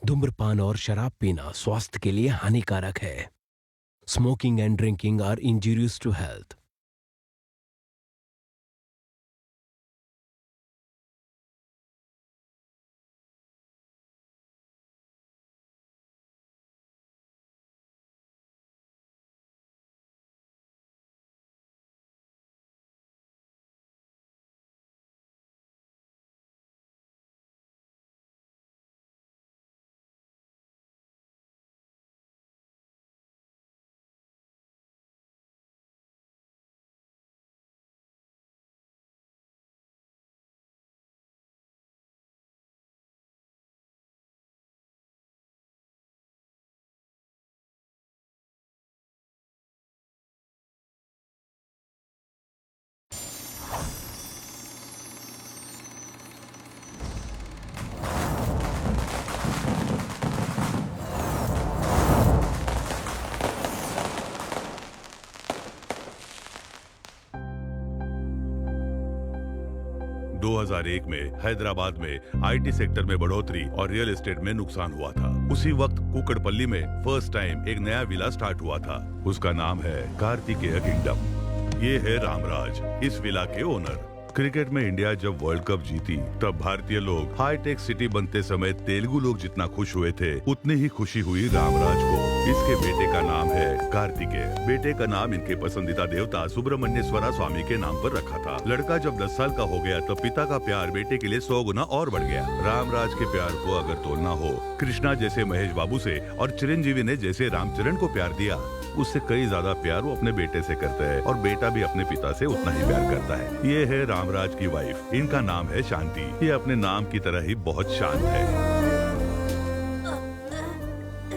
धूम्रपान और शराब पीना स्वास्थ्य के लिए हानिकारक है। Smoking and drinking are injurious to health. में हैदराबाद में आईटी सेक्टर में बढ़ोतरी और रियल एस्टेट में नुकसान हुआ था। उसी वक्त कुकड़पल्ली में फर्स्ट टाइम एक नया विला स्टार्ट हुआ था। उसका नाम है कार्तिकेय किंगडम। ये है रामराज, इस विला के ओनर। क्रिकेट में इंडिया जब वर्ल्ड कप जीती तब भारतीय लोग हाईटेक सिटी बनते समय तेलुगु लोग जितना खुश हुए थे उतनी ही खुशी हुई रामराज को। इसके बेटे का नाम है कार्तिकेय। बेटे का नाम इनके पसंदीदा देवता सुब्रमण्येश्वरा स्वामी के नाम पर रखा था। लड़का जब 10 साल का हो गया तो पिता का प्यार बेटे के लिए 100 गुना और बढ़ गया। रामराज के प्यार को अगर तोलना हो, कृष्णा जैसे महेश बाबू से और चिरंजीवी ने जैसे रामचरण को प्यार दिया, उससे कई ज्यादा प्यार वो अपने बेटे से करते हैं और बेटा भी अपने पिता से उतना ही प्यार करता है। ये है रामराज की वाइफ, इनका नाम है शांति। ये अपने नाम की तरह ही बहुत शांत है।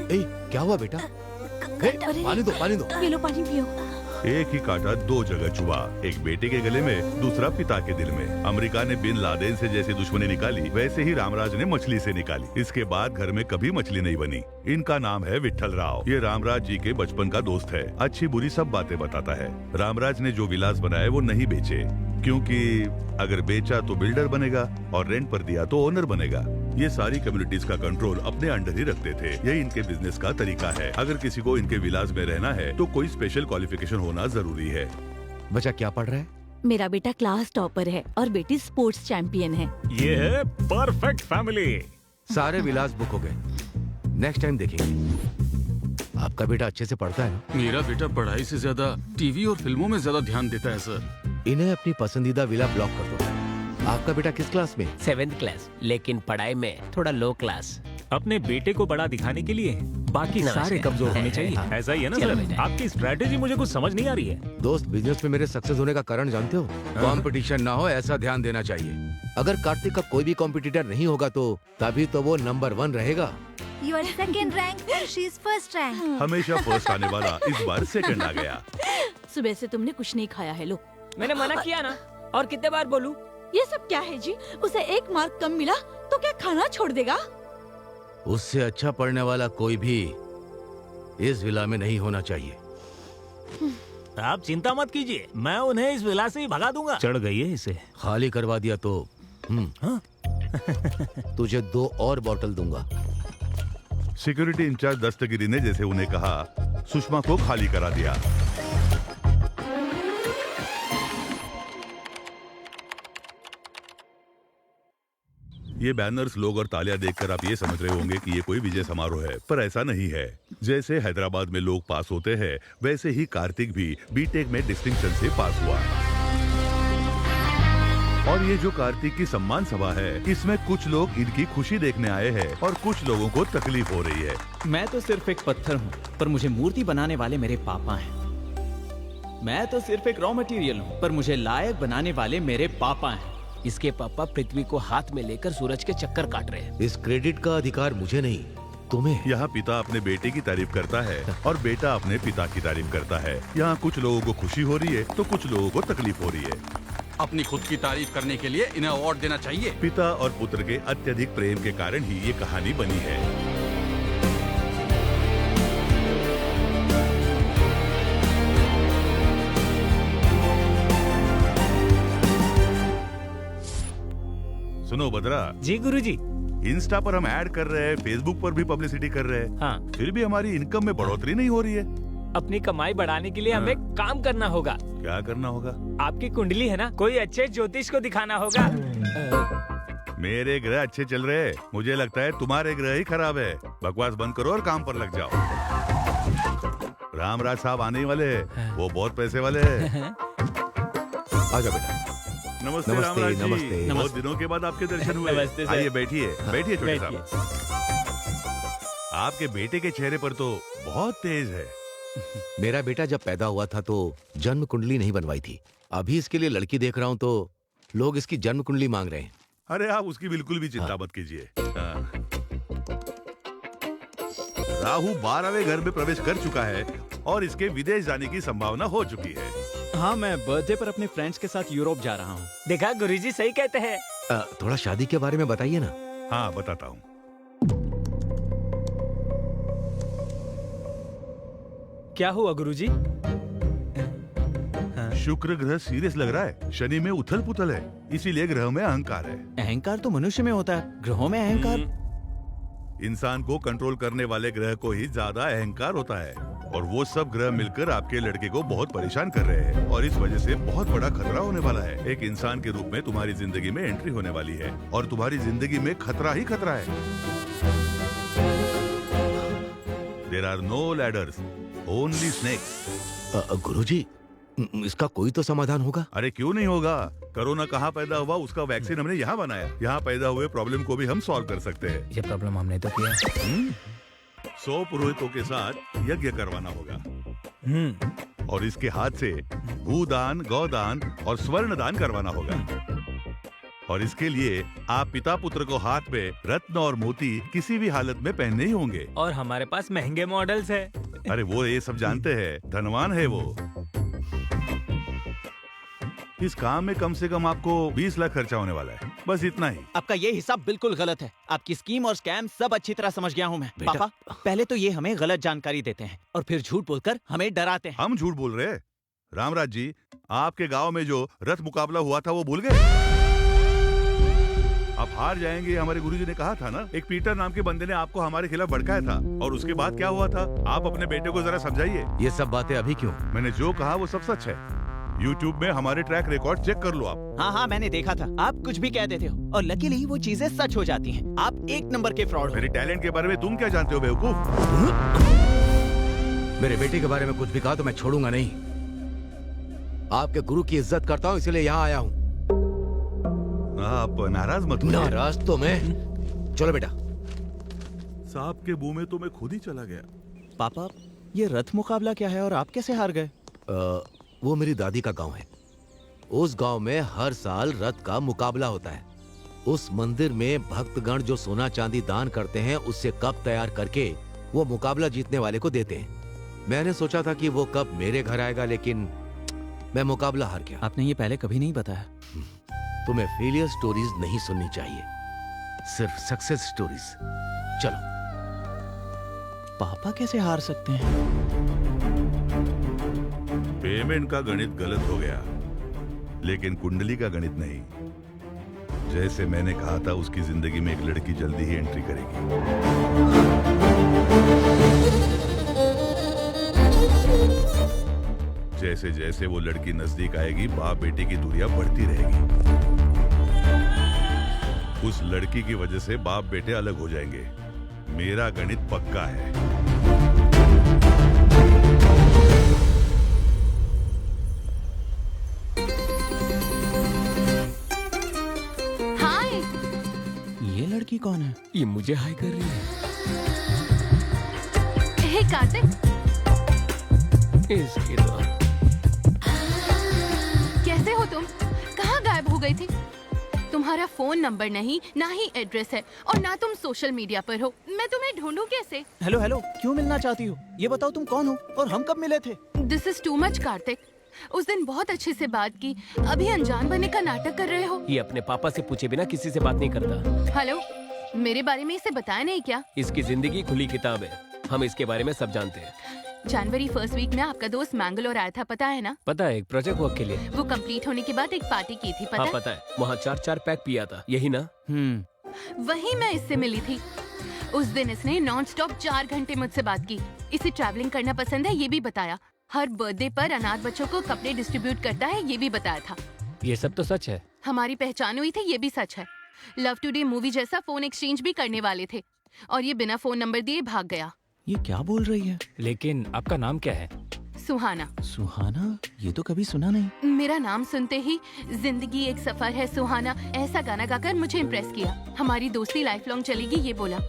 ए, क्या हुआ बेटा? पानी दो, पानी दो। पी लो, पानी पियो। एक ही कांटा 2 जगह चुभा, एक बेटे के गले में, दूसरा पिता के दिल में। अमेरिका ने बिन लादेन से जैसे दुश्मनी निकाली, वैसे ही रामराज ने मछली से निकाली। इसके बाद घर में कभी मछली नहीं बनी। इनका नाम है विट्ठल राव। ये रामराज जी के बचपन का दोस्त है, अच्छी बुरी सब बातें बताता है। रामराज ने जो विलास बनाए वो नहीं बेचे, क्योंकि अगर बेचा तो बिल्डर बनेगा और रेंट पर दिया तो ओनर बनेगा। ये सारी कम्युनिटीज का कंट्रोल अपने अंडर ही रखते थे। यही इनके बिजनेस का तरीका है। अगर किसी को इनके विलास में रहना है तो कोई स्पेशल क्वालिफिकेशन होना जरूरी है। बच्चा क्या पढ़ रहा है? मेरा बेटा क्लास टॉपर है और बेटी स्पोर्ट्स चैंपियन है। ये है परफेक्ट फैमिली। सारे विलास बुक हो गए, नेक्स्ट टाइम देखेंगे। आपका बेटा अच्छे से पढ़ता है? मेरा बेटा पढ़ाई से ज्यादा टीवी और फिल्मों में ज्यादा ध्यान देता है सर। इन्हें अपनी पसंदीदा विला ब्लॉक कर दो। आपका बेटा किस क्लास में? 7th क्लास, लेकिन पढ़ाई में थोड़ा लो क्लास। अपने बेटे को बड़ा दिखाने के लिए बाकी नमस्कार। सारे कमजोर होने चाहिए। ऐसा ही है ना चलो सर? बेटा। आपकी स्ट्रेटेजी मुझे कुछ समझ नहीं आ रही है। दोस्त, बिजनेस में मेरे सक्सेस होने का कारण जानते हो? कंपटीशन ना हो, ऐसा ध्यान देना चाहिए। अगर कार्तिक का कोई भी कॉम्पिटिटर नहीं होगा तो तभी तो वो नंबर 1 रहेगा। You are second rank, she is first rank. हमेशा फर्स्ट आने वाला इस बार सेकंड आ गया। सुबह से तुमने कुछ नहीं खाया है। लो, मैंने मना किया ना, और कितने बार बोलूं? ये सब क्या है जी? उसे 1 मार्क कम मिला तो क्या खाना छोड़ देगा? उससे अच्छा पढ़ने वाला कोई भी इस विला में नहीं होना चाहिए। आप चिंता मत कीजिए, मैं उन्हें इस विला से ही भगा दूंगा। चढ़ गई है इसे। खाली करवा दिया तो तुझे 2 और बॉटल दूंगा। सिक्योरिटी इंचार्ज दस्तगिरी ने जैसे उन्हें कहा, सुषमा को खाली करा दिया। ये बैनर्स, लोग और तालियां देखकर आप ये समझ रहे होंगे कि ये कोई विजय समारोह है, पर ऐसा नहीं है। जैसे हैदराबाद में लोग पास होते हैं, वैसे ही कार्तिक भी बीटेक में डिस्टिंक्शन से पास हुआ। और ये जो कार्तिक की सम्मान सभा है, इसमें कुछ लोग इनकी खुशी देखने आए हैं और कुछ लोगों को तकलीफ हो रही है। मैं तो सिर्फ एक पत्थर हूँ, पर मुझे मूर्ति बनाने वाले मेरे पापा हैं। मैं तो सिर्फ एक रॉ मटेरियल हूँ, पर मुझे लायक बनाने वाले मेरे पापा हैं। इसके पापा पृथ्वी को हाथ में लेकर सूरज के चक्कर काट रहे हैं। इस क्रेडिट का अधिकार मुझे नहीं, तुम्हें। यहाँ पिता अपने बेटे की तारीफ करता है और बेटा अपने पिता की तारीफ करता है। यहाँ कुछ लोगों को खुशी हो रही है तो कुछ लोगों को तकलीफ हो रही है। अपनी खुद की तारीफ करने के लिए इन्हें अवार्ड देना चाहिए। पिता और पुत्र के अत्यधिक प्रेम के कारण ही ये कहानी बनी है। सुनो बद्रा जी गुरुजी। इंस्टा पर हम ऐड कर रहे हैं, फेसबुक पर भी पब्लिसिटी कर रहे हैं, हाँ, फिर भी हमारी इनकम में बढ़ोतरी नहीं हो रही है। अपनी कमाई बढ़ाने के लिए हाँ। हमें काम करना होगा। क्या करना होगा? आपकी कुंडली है ना, कोई अच्छे ज्योतिष को दिखाना होगा। मेरे ग्रह अच्छे चल रहे हैं, मुझे लगता है तुम्हारे ग्रह ही खराब है। बकवास बंद करो और काम पर लग जाओ। रामराज साहब आने ही वाले हैं, वो बहुत पैसे वाले हैं। आजा बेटा। नमस्ते नमस्ते, रामराज जी, नमस्ते। बहुत दिनों के बाद आपके दर्शन हुए। नमस्ते सर। आइए बैठिए, बैठिए छोटे बैठिए। साहब। आपके बेटे के चेहरे पर तो बहुत तेज है। मेरा बेटा जब पैदा हुआ था तो जन्म कुंडली नहीं बनवाई थी। अभी इसके लिए लड़की देख रहा हूँ तो लोग इसकी जन्म कुंडली मांग रहे हैं। अरे आप उसकी बिल्कुल भी चिंता मत कीजिए। हाँ। राहु 12वें घर में प्रवेश कर चुका है और इसके विदेश जाने की संभावना हो चुकी है। हाँ, मैं बर्थडे पर अपने फ्रेंड्स के साथ यूरोप जा रहा हूँ। देखा, गुरुजी सही कहते हैं। थोड़ा शादी के बारे में बताइए ना। हाँ बताता हूँ। क्या हुआ गुरुजी? शुक्र ग्रह सीरियस लग रहा है, शनि में उथल पुथल है, इसीलिए ग्रह में अहंकार है। अहंकार तो मनुष्य में होता है, ग्रहों में अहंकार? इंसान को कंट्रोल करने वाले ग्रह को ही ज्यादा अहंकार होता है और वो सब ग्रह मिलकर आपके लड़के को बहुत परेशान कर रहे हैं और इस वजह से बहुत बड़ा खतरा होने वाला है। एक इंसान के रूप में तुम्हारी जिंदगी में एंट्री होने वाली है और तुम्हारी जिंदगी में खतरा ही खतरा है। There are no ladders, only snakes. गुरुजी, इसका कोई तो समाधान होगा? अरे क्यों नहीं होगा? कोरोना कहाँ पैदा हुआ, उसका वैक्सीन हमने यहाँ बनाया। यहाँ पैदा हुए प्रॉब्लम को भी हम सॉल्व कर सकते हैं। ये प्रॉब्लम हमने तो किया। 100 पुरोहितों के साथ यज्ञ करवाना होगा और इसके हाथ से भूदान, गौदान और स्वर्ण दान करवाना होगा। और इसके लिए आप पिता पुत्र को हाथ में रत्न और मोती किसी भी हालत में पहनने ही होंगे। और हमारे पास महंगे मॉडल्स है। अरे वो ये सब जानते हैं, धनवान है वो। इस काम में कम से कम आपको 20 लाख खर्चा होने वाला है, बस इतना ही। आपका ये हिसाब बिल्कुल गलत है। आपकी स्कीम और स्कैम सब अच्छी तरह समझ गया हूँ मैं। बेटा। पापा, पहले तो ये हमें गलत जानकारी देते हैं और फिर झूठ बोलकर हमें डराते हैं। हम झूठ बोल रहे हैं? रामराज जी, आपके गांव में जो रथ मुकाबला हुआ था वो भूल गए? आप हार जाएंगे, हमारे गुरुजी ने कहा था ना। एक पीटर नाम के बंदे ने आपको हमारे खिलाफ भड़काया था और उसके बाद क्या हुआ था? आप अपने बेटे को जरा समझाइए। ये सब बातें अभी क्यों? मैंने जो कहा वो सब सच है। YouTube में हमारे ट्रैक रिकॉर्ड चेक कर लो आप। हाँ हाँ, मैंने देखा था। आप कुछ भी कह देते हो और लकीली वो चीजें सच हो जाती हैं। आप एक नंबर के फ्रॉड हो। मेरे टैलेंट के बारे में तुम क्या जानते हो बेवकूफ? मेरे बेटे के बारे में कुछ भी कहा तो मैं छोड़ूंगा नहीं। आपके गुरु की इज्जत करता हूँ, इसलिए यहाँ आया हूँ। आप नाराज मत होइए। नाराज तो मैं। चलो बेटा। सांप के मुंह में तो मैं खुद ही चला गया। पापा, ये रथ मुकाबला क्या है और आप कैसे हार गए? वो मेरी दादी का गांव है। उस गांव में हर साल रथ का मुकाबला होता है। उस मंदिर में भक्तगण जो सोना चांदी दान करते हैं, उससे कप तैयार करके वो मुकाबला जीतने वाले को देते हैं। मैंने सोचा था कि वो कप मेरे घर आएगा, लेकिन मैं मुकाबला हार गया। आपने ये पहले कभी नहीं बताया। तुम्हें फेलियर स्टोरीज नहीं सुननी चाहिए, सिर्फ सक्सेस स्टोरीज। चलो। पापा कैसे हार सकते हैं? पेमेंट का गणित गलत हो गया, लेकिन कुंडली का गणित नहीं। जैसे मैंने कहा था, उसकी जिंदगी में एक लड़की जल्दी ही एंट्री करेगी। जैसे जैसे वो लड़की नजदीक आएगी, बाप बेटे की दूरियां बढ़ती रहेगी। उस लड़की की वजह से बाप बेटे अलग हो जाएंगे। मेरा गणित पक्का है। हाय। ये लड़की कौन है? ये मुझे हाय कर रही है। हे कार्तिक, इसके तो कैसे हो तुम? कहाँ गायब हो गई थी? तुम्हारा फोन नंबर नहीं, ना ही एड्रेस है और ना तुम सोशल मीडिया पर हो। मैं तुम्हें ढूंढूं कैसे? हेलो हेलो, क्यों मिलना चाहती हो? ये बताओ तुम कौन हो और हम कब मिले थे? This is too much Kartik. उस दिन बहुत अच्छे से बात की, अभी अनजान बनने का नाटक कर रहे हो। ये अपने पापा से पूछे बिना किसी से बात नहीं करता। हेलो, मेरे बारे में इसे बताया नहीं क्या? इसकी जिंदगी खुली किताब है, हम इसके बारे में सब जानते हैं। जनवरी फर्स्ट वीक में आपका दोस्त मैंगलोर आया था, पता है ना? पता है, एक प्रोजेक्ट वर्क के लिए। वो कंप्लीट होने के बाद एक पार्टी की थी, पता हाँ है? पता है, वहाँ 4 पैक पिया था, यही ना? वहीं मैं इससे मिली थी। उस दिन इसने नॉन स्टॉप 4 घंटे मुझसे बात की। इसे ट्रैवलिंग करना पसंद है, ये भी बताया। हर बर्थडे पर अनाथ बच्चों को कपड़े डिस्ट्रीब्यूट करता है, ये भी बताया था। ये सब तो सच है। हमारी पहचान हुई थी, ये भी सच है। लव टुडे मूवी जैसा फोन एक्सचेंज भी करने वाले थे और ये बिना फोन नंबर दिए भाग गया। ये क्या बोल रही है? लेकिन आपका नाम क्या है? सुहाना। सुहाना? ये तो कभी सुना नहीं। मेरा नाम सुनते ही जिंदगी एक सफर है सुहाना ऐसा गाना गाकर मुझे इम्प्रेस किया। हमारी दोस्ती लाइफ लॉन्ग चलेगी, ये बोला।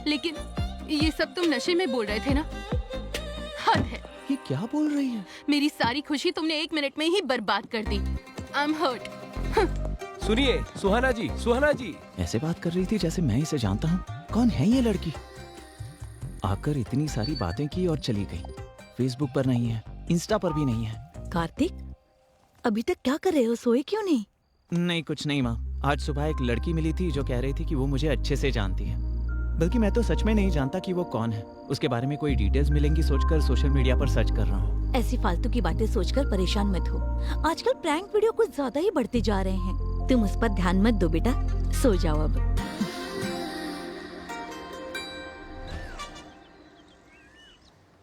लेकिन ये सब तुम नशे में बोल रहे थे ना? हद है। ये क्या बोल रही है? मेरी सारी खुशी तुमने 1 मिनट में ही बर्बाद कर दी। I am hurt. सुनिए सुहाना जी, सुहाना जी। ऐसे बात कर रही थी जैसे मैं इसे जानता हूँ। कौन है ये लड़की? आकर इतनी सारी बातें की और चली गई। फेसबुक पर नहीं है, इंस्टा पर भी नहीं है। कार्तिक, अभी तक क्या कर रहे हो? सोए क्यों नहीं? नहीं, कुछ नहीं माँ। आज सुबह एक लड़की मिली थी जो कह रही थी कि वो मुझे अच्छे से जानती है। बल्कि मैं तो सच में नहीं जानता कि वो कौन है। उसके बारे में कोई डिटेल्स मिलेंगी सोचकर सोशल मीडिया पर सर्च कर रहा हूँ। ऐसी फालतू की बातें सोचकर परेशान मत हो। आजकल प्रैंक वीडियो कुछ ज्यादा ही बढ़ते जा रहे हैं। तुम उस पर ध्यान मत दो बेटा, सो जाओ अब।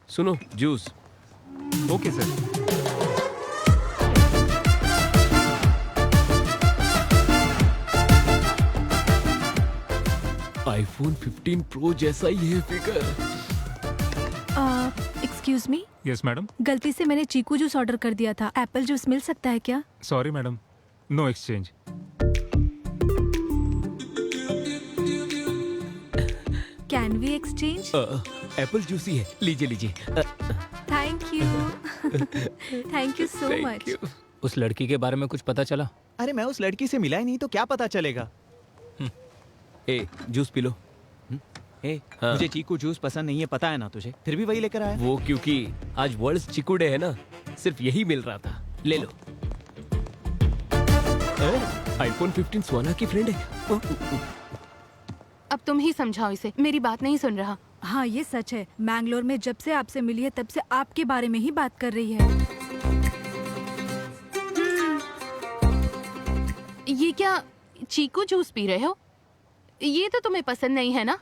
सुनो, juice. Okay sir. IPhone 15 pro जैसा ही है figure. Excuse me, yes madam. गलती से मैंने चीकू जूस ऑर्डर कर दिया था। एप्पल जूस मिल सकता है क्या? Sorry madam, no exchange. Can we exchange? Apple juice ही है, लीजिए लीजिए। Thank you. Thank you so much. उस लड़की के बारे में कुछ पता चला? अरे मैं उस लड़की से मिला ही नहीं तो क्या पता चलेगा। ए, जूस पी लो। ए, हाँ। मुझे चीकू जूस पसंद नहीं है, पता है ना तुझे। फिर भी वही लेकर आया। वो क्योंकि आज वर्ल्ड चिकू डे है ना, सिर्फ यही मिल रहा था। ले लो। आईफोन 15 सुहाना की फ्रेंड है। अब तुम ही समझाओ इसे, मेरी बात नहीं सुन रहा। हाँ, ये सच है। मैंगलोर में जब से आपसे मिली है तब से आपके बारे में ही बात कर रही है। ये क्या चीकू जूस पी रहे हो? ये तो तुम्हें पसंद नहीं है ना?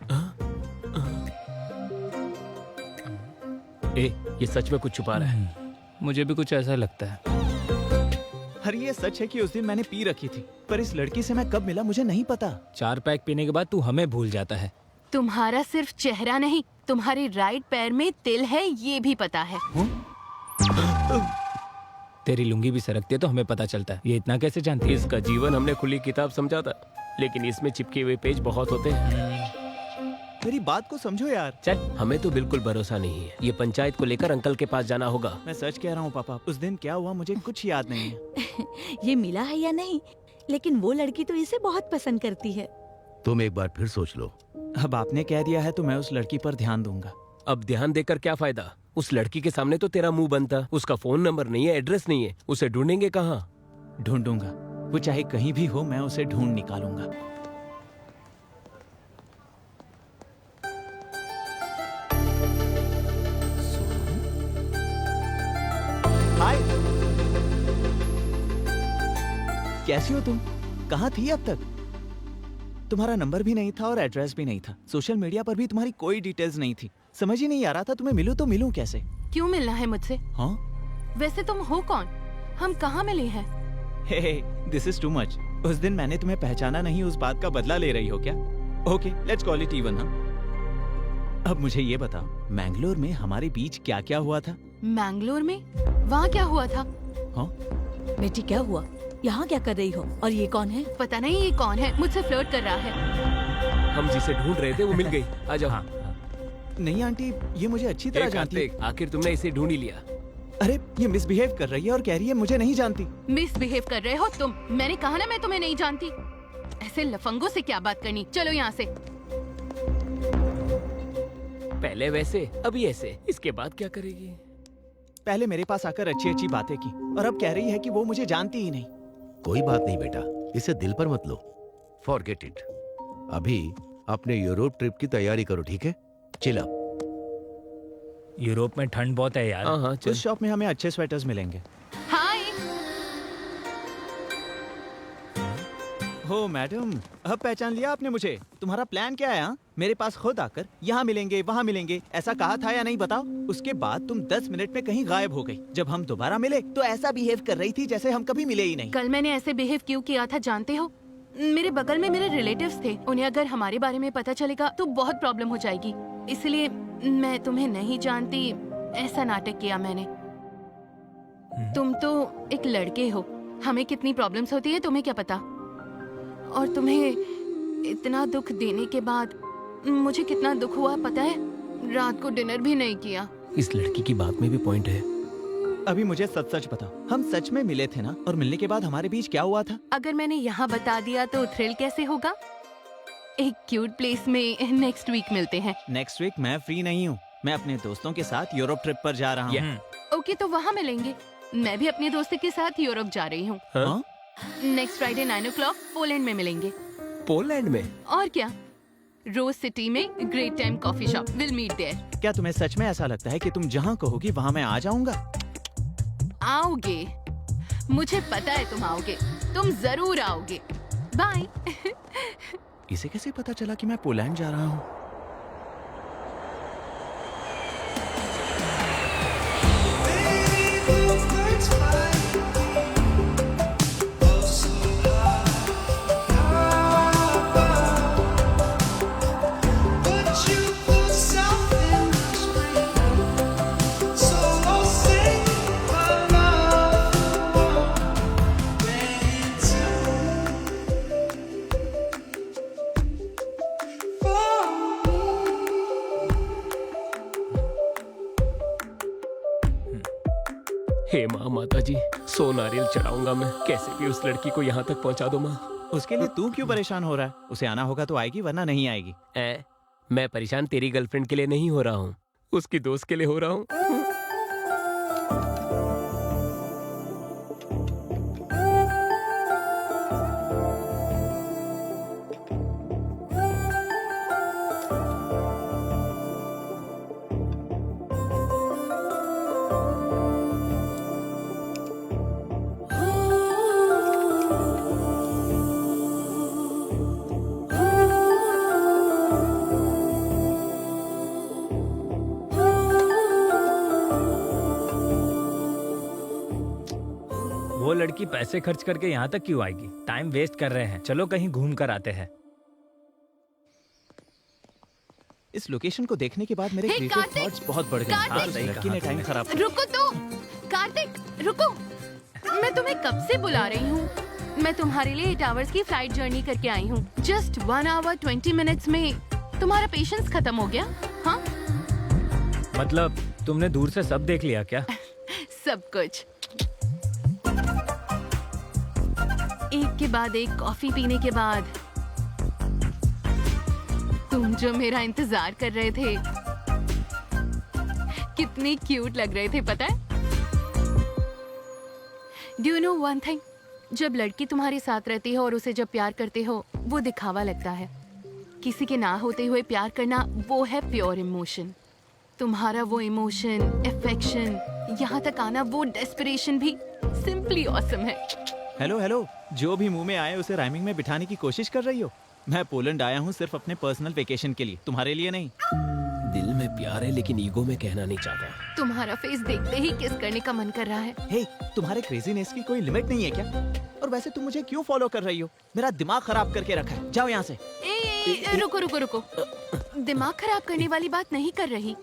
ए, ये सच में कुछ छुपा रहा है। मुझे भी कुछ ऐसा लगता है। अरे ये सच है कि उस दिन मैंने पी रखी थी, पर इस लड़की से मैं कब मिला मुझे नहीं पता। 4 पैक पीने के बाद तू हमें भूल जाता है। तुम्हारा सिर्फ चेहरा नहीं, तुम्हारे राइट पैर में तिल है, ये भी पता है। तेरी लुंगी भी सरकती है तो हमें पता चलता है। ये इतना कैसे जानती है? इसका जीवन हमने खुली किताब समझा था, लेकिन इसमें चिपके हुए पेज बहुत होते हैं। मेरी बात को समझो यार। चल, हमें तो बिल्कुल भरोसा नहीं है। ये पंचायत को लेकर अंकल के पास जाना होगा। मैं सच कह रहा हूँ पापा, उस दिन क्या हुआ मुझे कुछ याद नहीं है। ये मिला है या नहीं, लेकिन वो लड़की तो इसे बहुत पसंद करती है। तुम एक बार फिर सोच लो। अब आपने कह दिया है तो मैं उस लड़की पर ध्यान दूंगा। अब ध्यान देकर क्या फायदा? उस लड़की के सामने तो तेरा मुंह बंद था। उसका फोन नंबर नहीं है, एड्रेस नहीं है, उसे ढूंढेंगे कहाँ? ढूंढूंगा, वो चाहे कहीं भी हो, मैं उसे ढूंढ निकालूंगा। हाय, कैसी हो तुम? कहाँ थी अब तक? तुम्हारा नंबर भी नहीं था और एड्रेस भी नहीं था। सोशल मीडिया पर भी तुम्हारी कोई डिटेल्स नहीं थी। समझ ही नहीं आ रहा था तुम्हें मिलूं तो मिलूं कैसे। क्यों मिलना है मुझसे? हाँ? वैसे तुम हो कौन? हम कहाँ मिले हैं? हे, दिस इज टू मच। उस दिन मैंने तुम्हें पहचाना नहीं, उस बात का बदला ले रही हो क्या? Okay, let's call it even. अब मुझे ये बताओ, मैंगलोर में हमारे बीच क्या क्या हुआ था? मैंगलोर में? वहाँ क्या हुआ था? हाँ? बेटी क्या हुआ? यहाँ क्या कर रही हो? और ये कौन है? पता नहीं ये कौन है, मुझसे फ्लर्ट कर रहा है। हम जिसे ढूंढ रहे थे वो मिल गई। आ जाओ। हाँ। नहीं आंटी, ये मुझे अच्छी तरह जानती है। आखिर तुमने इसे ढूंढ ही लिया। अरे ये मिसबिहेव कर रही है और कह रही है मुझे नहीं जानती। मिसबिहेव कर रहे हो तुम? मैंने कहा ना मैं तुम्हें नहीं जानती। ऐसे लफंगों से क्या बात करनी, चलो यहाँ से। पहले वैसे, अभी ऐसे, इसके बाद क्या करेगी? पहले मेरे पास आकर अच्छी अच्छी बातें की और अब कह रही है कि वो मुझे जानती ही नहीं। कोई बात नहीं बेटा, इसे दिल पर मत लो। Forget it. अभी अपने यूरोप ट्रिप की तैयारी करो, ठीक है? Chill up. यूरोप में ठंड बहुत है यार। हाँ, चल। उस शॉप में हमें अच्छे स्वेटर्स मिलेंगे। हाय। ओहो मैडम, अब पहचान लिया आपने मुझे। तुम्हारा प्लान क्या है? हाँ, मेरे पास खुद आकर यहाँ मिलेंगे वहाँ मिलेंगे ऐसा कहा था या नहीं बताओ। उसके बाद तुम 10 मिनट में कहीं गायब हो गई। जब हम दोबारा मिले तो ऐसा बिहेव कर रही थी जैसे हम कभी मिले ही नहीं। कल मैंने ऐसे बिहेव क्यों किया था जानते हो? मेरे बगल में मेरे रिलेटिव्स थे, उन्हें अगर हमारे बारे में पता चलेगा तो बहुत प्रॉब्लम हो जाएगी, इसलिए मैं तुम्हें नहीं जानती ऐसा नाटक किया मैंने। तुम तो एक लड़के हो, हमें कितनी प्रॉब्लम्स होती है तुम्हें क्या पता। और तुम्हें इतना दुख देने के बाद मुझे कितना दुख हुआ पता है? रात को डिनर भी नहीं किया। इस लड़की की बात में भी पॉइंट है। अभी मुझे सच सच बताओ, हम सच में मिले थे ना? और मिलने के बाद हमारे बीच क्या हुआ था? अगर मैंने यहाँ बता दिया तो थ्रिल कैसे होगा? एक क्यूट प्लेस में नेक्स्ट वीक मिलते हैं। नेक्स्ट वीक मैं फ्री नहीं हूँ, मैं अपने दोस्तों के साथ यूरोप ट्रिप पर जा रहा हूँ। ओके तो वहाँ मिलेंगे। मैं भी अपने दोस्त के साथ यूरोप जा रही हूँ। हाँ? नेक्स्ट फ्राइडे 9 o'clock पोलैंड में मिलेंगे। पोलैंड में? और क्या, रोज सिटी में great time coffee shop, will meet there. क्या तुम्हें सच में ऐसा लगता है कि तुम जहाँ कहोगी वहाँ मैं आ जाऊँगा? आओगे, मुझे पता है तुम आओगे, तुम जरूर आओगे। बाय। इसे कैसे पता चला कि मैं पोलैंड जा रहा हूँ? हे माँ, माता जी, 100 नारियल चढ़ाऊंगा मैं, कैसे भी उस लड़की को यहाँ तक पहुँचा दो माँ। उसके लिए तू क्यों परेशान हो रहा है? उसे आना होगा तो आएगी वरना नहीं आएगी। मैं परेशान तेरी गर्लफ्रेंड के लिए नहीं हो रहा हूँ, उसकी दोस्त के लिए हो रहा हूँ। वो लड़की पैसे खर्च करके यहाँ तक क्यों आएगी? टाइम वेस्ट कर रहे हैं, चलो कहीं घूम कर आते हैं। इस लोकेशन को देखने के बाद मेरे हे, क्रिएटिव कार्तिक! थॉट्स बहुत बढ़ गए। कार्तिक! हाँ, सही लड़की ने टाइम खराब किया। रुको तो, कार्तिक रुको, मैं तुम्हें कब से बुला रही हूँ। मैं तुम्हारे लिए 8 hours की फ्लाइट जर्नी करके आई हूँ। जस्ट 1 hour 20 minutes में तुम्हारा पेशेंस खत्म हो गया? हाँ, मतलब तुमने दूर से सब देख लिया क्या? सब कुछ। एक के बाद एक कॉफी पीने के बाद तुम जो मेरा इंतजार कर रहे थे, कितनी क्यूट लग रहे थे पता है? Do you know one thing, जब लड़की तुम्हारे साथ रहती है और उसे जब प्यार करते हो वो दिखावा लगता है। किसी के ना होते हुए प्यार करना वो है प्योर इमोशन। तुम्हारा वो इमोशन, अफेक्शन, यहाँ तक आना, वो डेस्परेशन भी सिंपली ऑसम है। हेलो हेलो, जो भी मुंह में आए उसे राइमिंग में बिठाने की कोशिश कर रही हो। मैं पोलैंड आया हूँ सिर्फ अपने पर्सनल वेकेशन के लिए, तुम्हारे लिए नहीं। दिल में प्यार है लेकिन ईगो में कहना नहीं चाहता। तुम्हारा फेस देखते ही किस करने का मन कर रहा है। हे, तुम्हारे क्रेजीनेस की कोई लिमिट नहीं है क्या? और वैसे तुम मुझे क्यों फॉलो कर रही हो? मेरा दिमाग खराब करके रखा है, जाओ यहाँ से। रुको रुको रुको, दिमाग खराब करने वाली बात नहीं कर रही।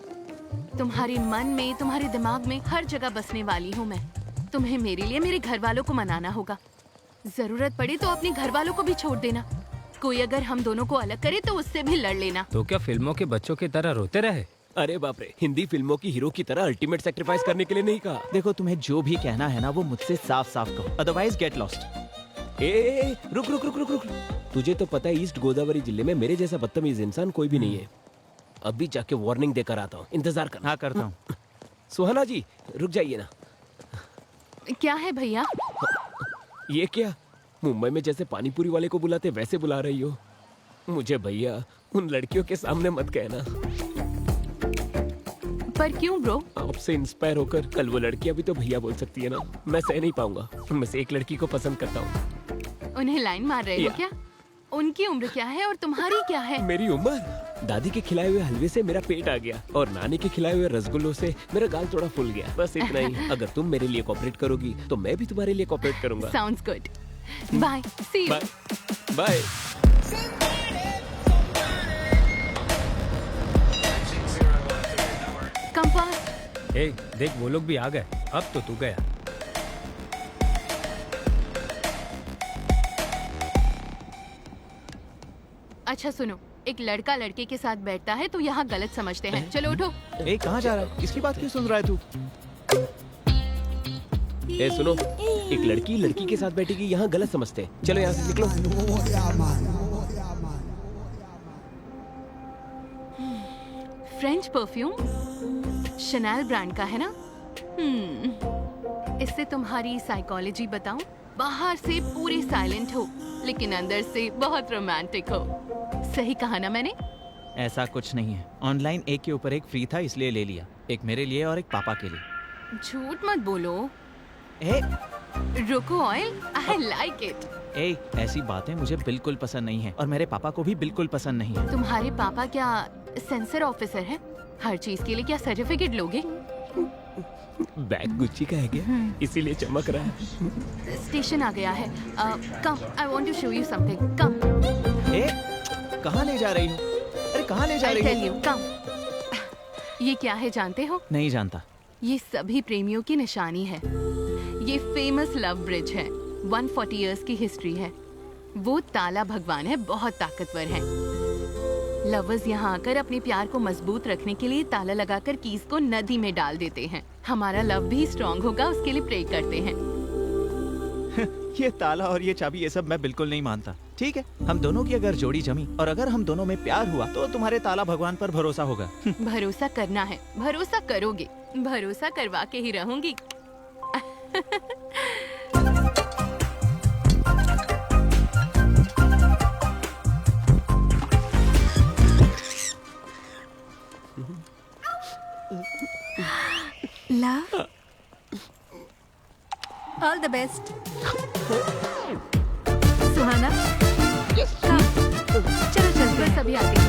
तुम्हारे मन में, तुम्हारे दिमाग में हर जगह बसने वाली हूँ मैं। तुम्हें मेरे लिए मेरे घर वालों को मनाना होगा। जरूरत पड़े तो अपने घर वालों को भी छोड़ देना। कोई अगर हम दोनों को अलग करे तो उससे भी लड़ लेना। तो क्या फिल्मों के बच्चों की तरह रोते रहे? अरे बाप रे, हिंदी फिल्मों की हीरो की तरह अल्टीमेट सेक्रीफाइस करने के लिए नहीं कहा। देखो, तुम्हें जो भी कहना है ना वो मुझसे साफ साफ कहो, अदरवाइज गेट लॉस्ट। ए, रुक रुक रुक रुक रुक। तुझे तो पता है ईस्ट गोदावरी जिले में मेरे जैसा बदतमीज इंसान कोई भी नहीं है। अभी जाके वार्निंग देकर आता हूँ, इंतजार करना। हाँ, करता हूँ। सुहाना जी रुक जाइए ना। क्या है भैया? ये क्या, मुंबई में जैसे पानीपुरी वाले को बुलाते वैसे बुला रही हो? मुझे भैया उन लड़कियों के सामने मत कहना। पर क्यों ब्रो? आपसे इंस्पायर होकर कल वो लड़कियां भी तो भैया बोल सकती है ना। मैं सह नहीं पाऊंगा, उनमें से एक लड़की को पसंद करता हूँ। उन्हें लाइन मार रहे हो या। क्या? उनकी उम्र क्या है और तुम्हारी क्या है? मेरी उम्र? दादी के खिलाए हुए हलवे से मेरा पेट आ गया और नानी के खिलाए हुए रसगुल्लों से मेरा गाल थोड़ा फूल गया, बस इतना ही। अगर तुम मेरे लिए कोऑपरेट करोगी तो मैं भी तुम्हारे लिए कोऑपरेट करूंगा। Sounds good. Bye, see you. Bye bye. Compass. ए, देख वो लोग भी आ गए। अब तो तू गया। अच्छा सुनो, एक लड़का लड़के के साथ बैठता है तो यहाँ गलत समझते हैं। चलो उठो। ए, कहाँ जा रहा है? किसकी बात क्यों सुन रहा है तू? ए सुनो, एक लड़की लड़की के साथ बैठेगी यहाँ गलत समझते हैं। चलो यहाँ से निकलो। फ्रेंच परफ्यूम शनैल ब्रांड का है ना? इससे तुम्हारी साइकोलॉजी बताऊं? बाहर से पूरे साइलेंट हो लेकिन अंदर से बहुत रोमांटिक हो। सही कहा ना मैंने? ऐसा कुछ नहीं है। ऑनलाइन एक के ऊपर एक फ्री था इसलिए ले लिया। एक मेरे लिए और एक पापा के लिए। झूठ मत बोलो। ए, रोको ऑयल, आई लाइक इट। ए, ऐसी बातें मुझे बिल्कुल पसंद नहीं है और मेरे पापा को भी बिल्कुल पसंद नहीं है। तुम्हारे पापा क्या सेंसर ऑफिसर है? हर चीज के लिए क्या सर्टिफिकेट लोगे? बैग गुच्ची का है क्या? इसीलिए चमक रहा है। स्टेशन आ गया है। Come, I want to show you something. Come. ए, कहाँ ले जा रही हो? अरे कहाँ ले जा आई रही टेल हो? यू, कम। ये क्या है जानते हो? नहीं जानता। ये सभी प्रेमियों की निशानी है। ये फेमस लव ब्रिज है। 140 इयर्स की हिस्ट्री है। वो ताला भगवान है, बहुत ताकतवर है। लवर्स यहाँ आकर अपने प्यार को मजबूत रखने के लिए ताला लगाकर कीज को नदी में डाल देते हैं। हमारा लव भी स्ट्रॉन्ग होगा उसके लिए प्रे करते हैं। ये ताला और ये चाबी ये सब मैं बिल्कुल नहीं मानता। ठीक है, हम दोनों की अगर जोड़ी जमी और अगर हम दोनों में प्यार हुआ तो तुम्हारे ताला भगवान पर भरोसा होगा। भरोसा करना है, भरोसा करोगे, भरोसा करवा के ही रहूंगी। Love, all the best. Suhana, हाँ, चलो चलते बस हैं। अभी आती हूँ।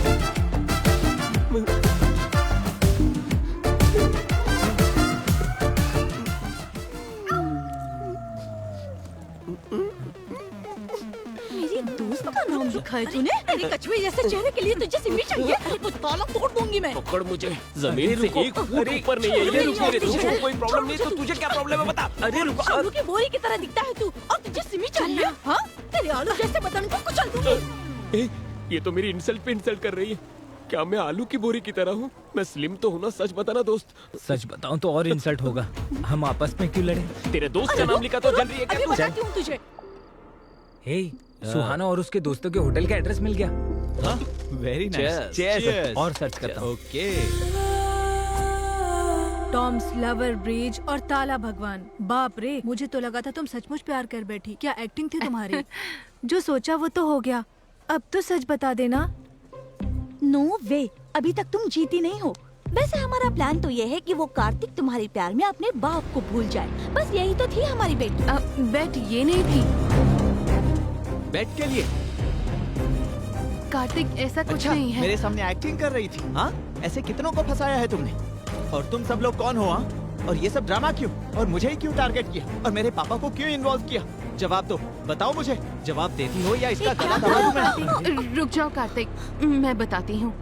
मेरी दोस्त का नाम लिखा है तूने? तेरे कछुए जैसे चेहरे के लिए तुझे सिमी चाहिए? अरे तो ताला तोड़ दूंगी मैं। पकड़ मुझे, जमीन से एक फुट ऊपर नहीं है ये। रुको रे, तुझे कोई प्रॉब्लम नहीं तो तुझे क्या प्रॉब्लम है बता। अरे रुको। आलू की बोरी की तरह दिखता है तू और तुझे सिमी चाहिए? हाँ, तेरे आलू जैसे बदन को कुचल दूंगी। ये तो मेरी इंसल्ट पे इंसल्ट कर रही है। क्या मैं आलू की बोरी की तरह हूँ? मैं स्लिम तो हूँ ना, सच बताना दोस्त। सच बताऊं तो और इंसल्ट होगा। हम आपस में क्यों लड़े? तेरे दोस्त का नाम लिखा तो जल रही है क्या अभी तू? बताती हूँ तुझे। हे, सुहाना और उसके दोस्तों के होटल का एड्रेस मिल गया। हाँ, वेरी नाइस। Cheers. और सर्च करता हूँ। ओके। टॉम्स लवर ब्रिज और ताला भगवान। बाप रे, मुझे तो लगा था तुम सचमुच प्यार कर बैठी। क्या एक्टिंग थी तुम्हारी? जो सोचा वो तो हो गया। अब तो सच बता देना। नो वे, अभी तक तुम जीती नहीं हो। वैसे हमारा प्लान तो ये है कि वो कार्तिक तुम्हारे प्यार में अपने बाप को भूल जाए। बस यही तो थी हमारी बेट। बेट ये नहीं थी। बेट के लिए? कार्तिक ऐसा कुछ अच्छा, नहीं है। मेरे सामने एक्टिंग कर रही थी। हाँ, ऐसे कितनों को फंसाया है तुमने? और तुम सब लोग कौन हो? हाँ, और ये सब ड्रामा क्यों? और मुझे ही क्यों टारगेट किया? और मेरे पापा को क्यों इन्वॉल्व किया? जवाब दो, बताओ मुझे। जवाब देती हो या इसका गला दबा दूं मैं? रुक जाओ कार्तिक, मैं बताती हूँ।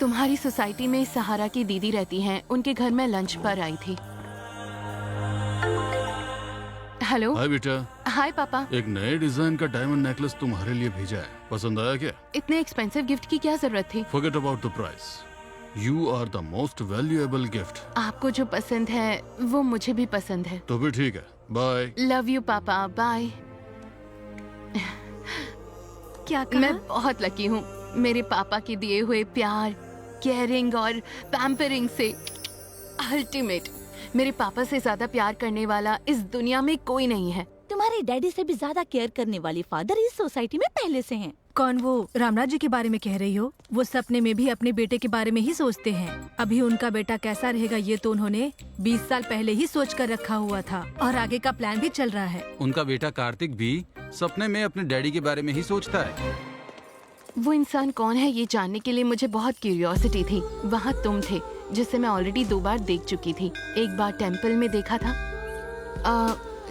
तुम्हारी सोसाइटी में सहारा की दीदी रहती हैं। उनके घर में लंच पर आई थी। हेलो। हाय बेटा, हाय पापा। एक नए डिजाइन का डायमंड नेकलेस तुम्हारे लिए भेजा है। पसंद आया क्या? इतने एक्सपेंसिव गिफ्ट की क्या जरूरत थी? Forget about the price. You are the most valuable gift. आपको जो पसंद है वो मुझे भी पसंद है। तो भी ठीक है, बाय। लव यू पापा, बाय। क्या कहा? मैं बहुत लकी हूँ। मेरे पापा के दिए हुए प्यार, केयरिंग और पैम्परिंग से अल्टीमेट। मेरे पापा से ज्यादा प्यार करने वाला इस दुनिया में कोई नहीं है। तुम्हारे तुम्हारे डैडी से भी ज्यादा केयर करने वाले फादर इस सोसाइटी में पहले से हैं। कौन? वो रामराज जी के बारे में कह रही हो? वो सपने में भी अपने बेटे के बारे में ही सोचते हैं। अभी उनका बेटा कैसा रहेगा ये तो उन्होंने 20 साल पहले ही सोच कर रखा हुआ था और आगे का प्लान भी चल रहा है। उनका बेटा कार्तिक भी सपने में अपने डैडी के बारे में ही सोचता है। वो इंसान कौन है ये जानने के लिए मुझे बहुत क्यूरियोसिटी थी। वहाँ तुम थे जिसे मैं ऑलरेडी 2 बार देख चुकी थी। एक बार टेम्पल में देखा था।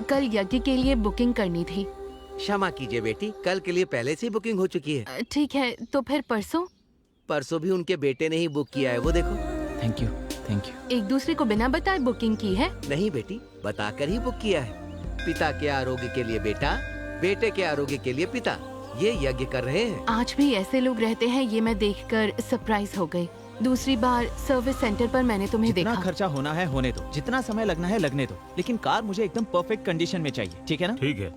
कल यज्ञ के लिए बुकिंग करनी थी। क्षमा कीजिए बेटी, कल के लिए पहले से ही बुकिंग हो चुकी है। ठीक है, तो फिर परसों? परसों भी उनके बेटे ने ही बुक किया है, वो देखो। Thank you, thank you. एक दूसरे को बिना बताए बुकिंग की है? नहीं बेटी, बताकर ही बुक किया है। पिता के आरोग्य के लिए बेटा, बेटे के आरोग्य के लिए पिता, ये यज्ञ कर रहे हैं। आज भी ऐसे लोग रहते हैं, ये मैं देखकर सरप्राइज हो गई। दूसरी बार सर्विस सेंटर पर मैंने तुम्हें जितना देखा। खर्चा होना है होने दो, जितना समय लगना है लगने दो, लेकिन कार मुझे एकदम परफेक्ट कंडीशन में चाहिए, ठीक है ना? ठीक है।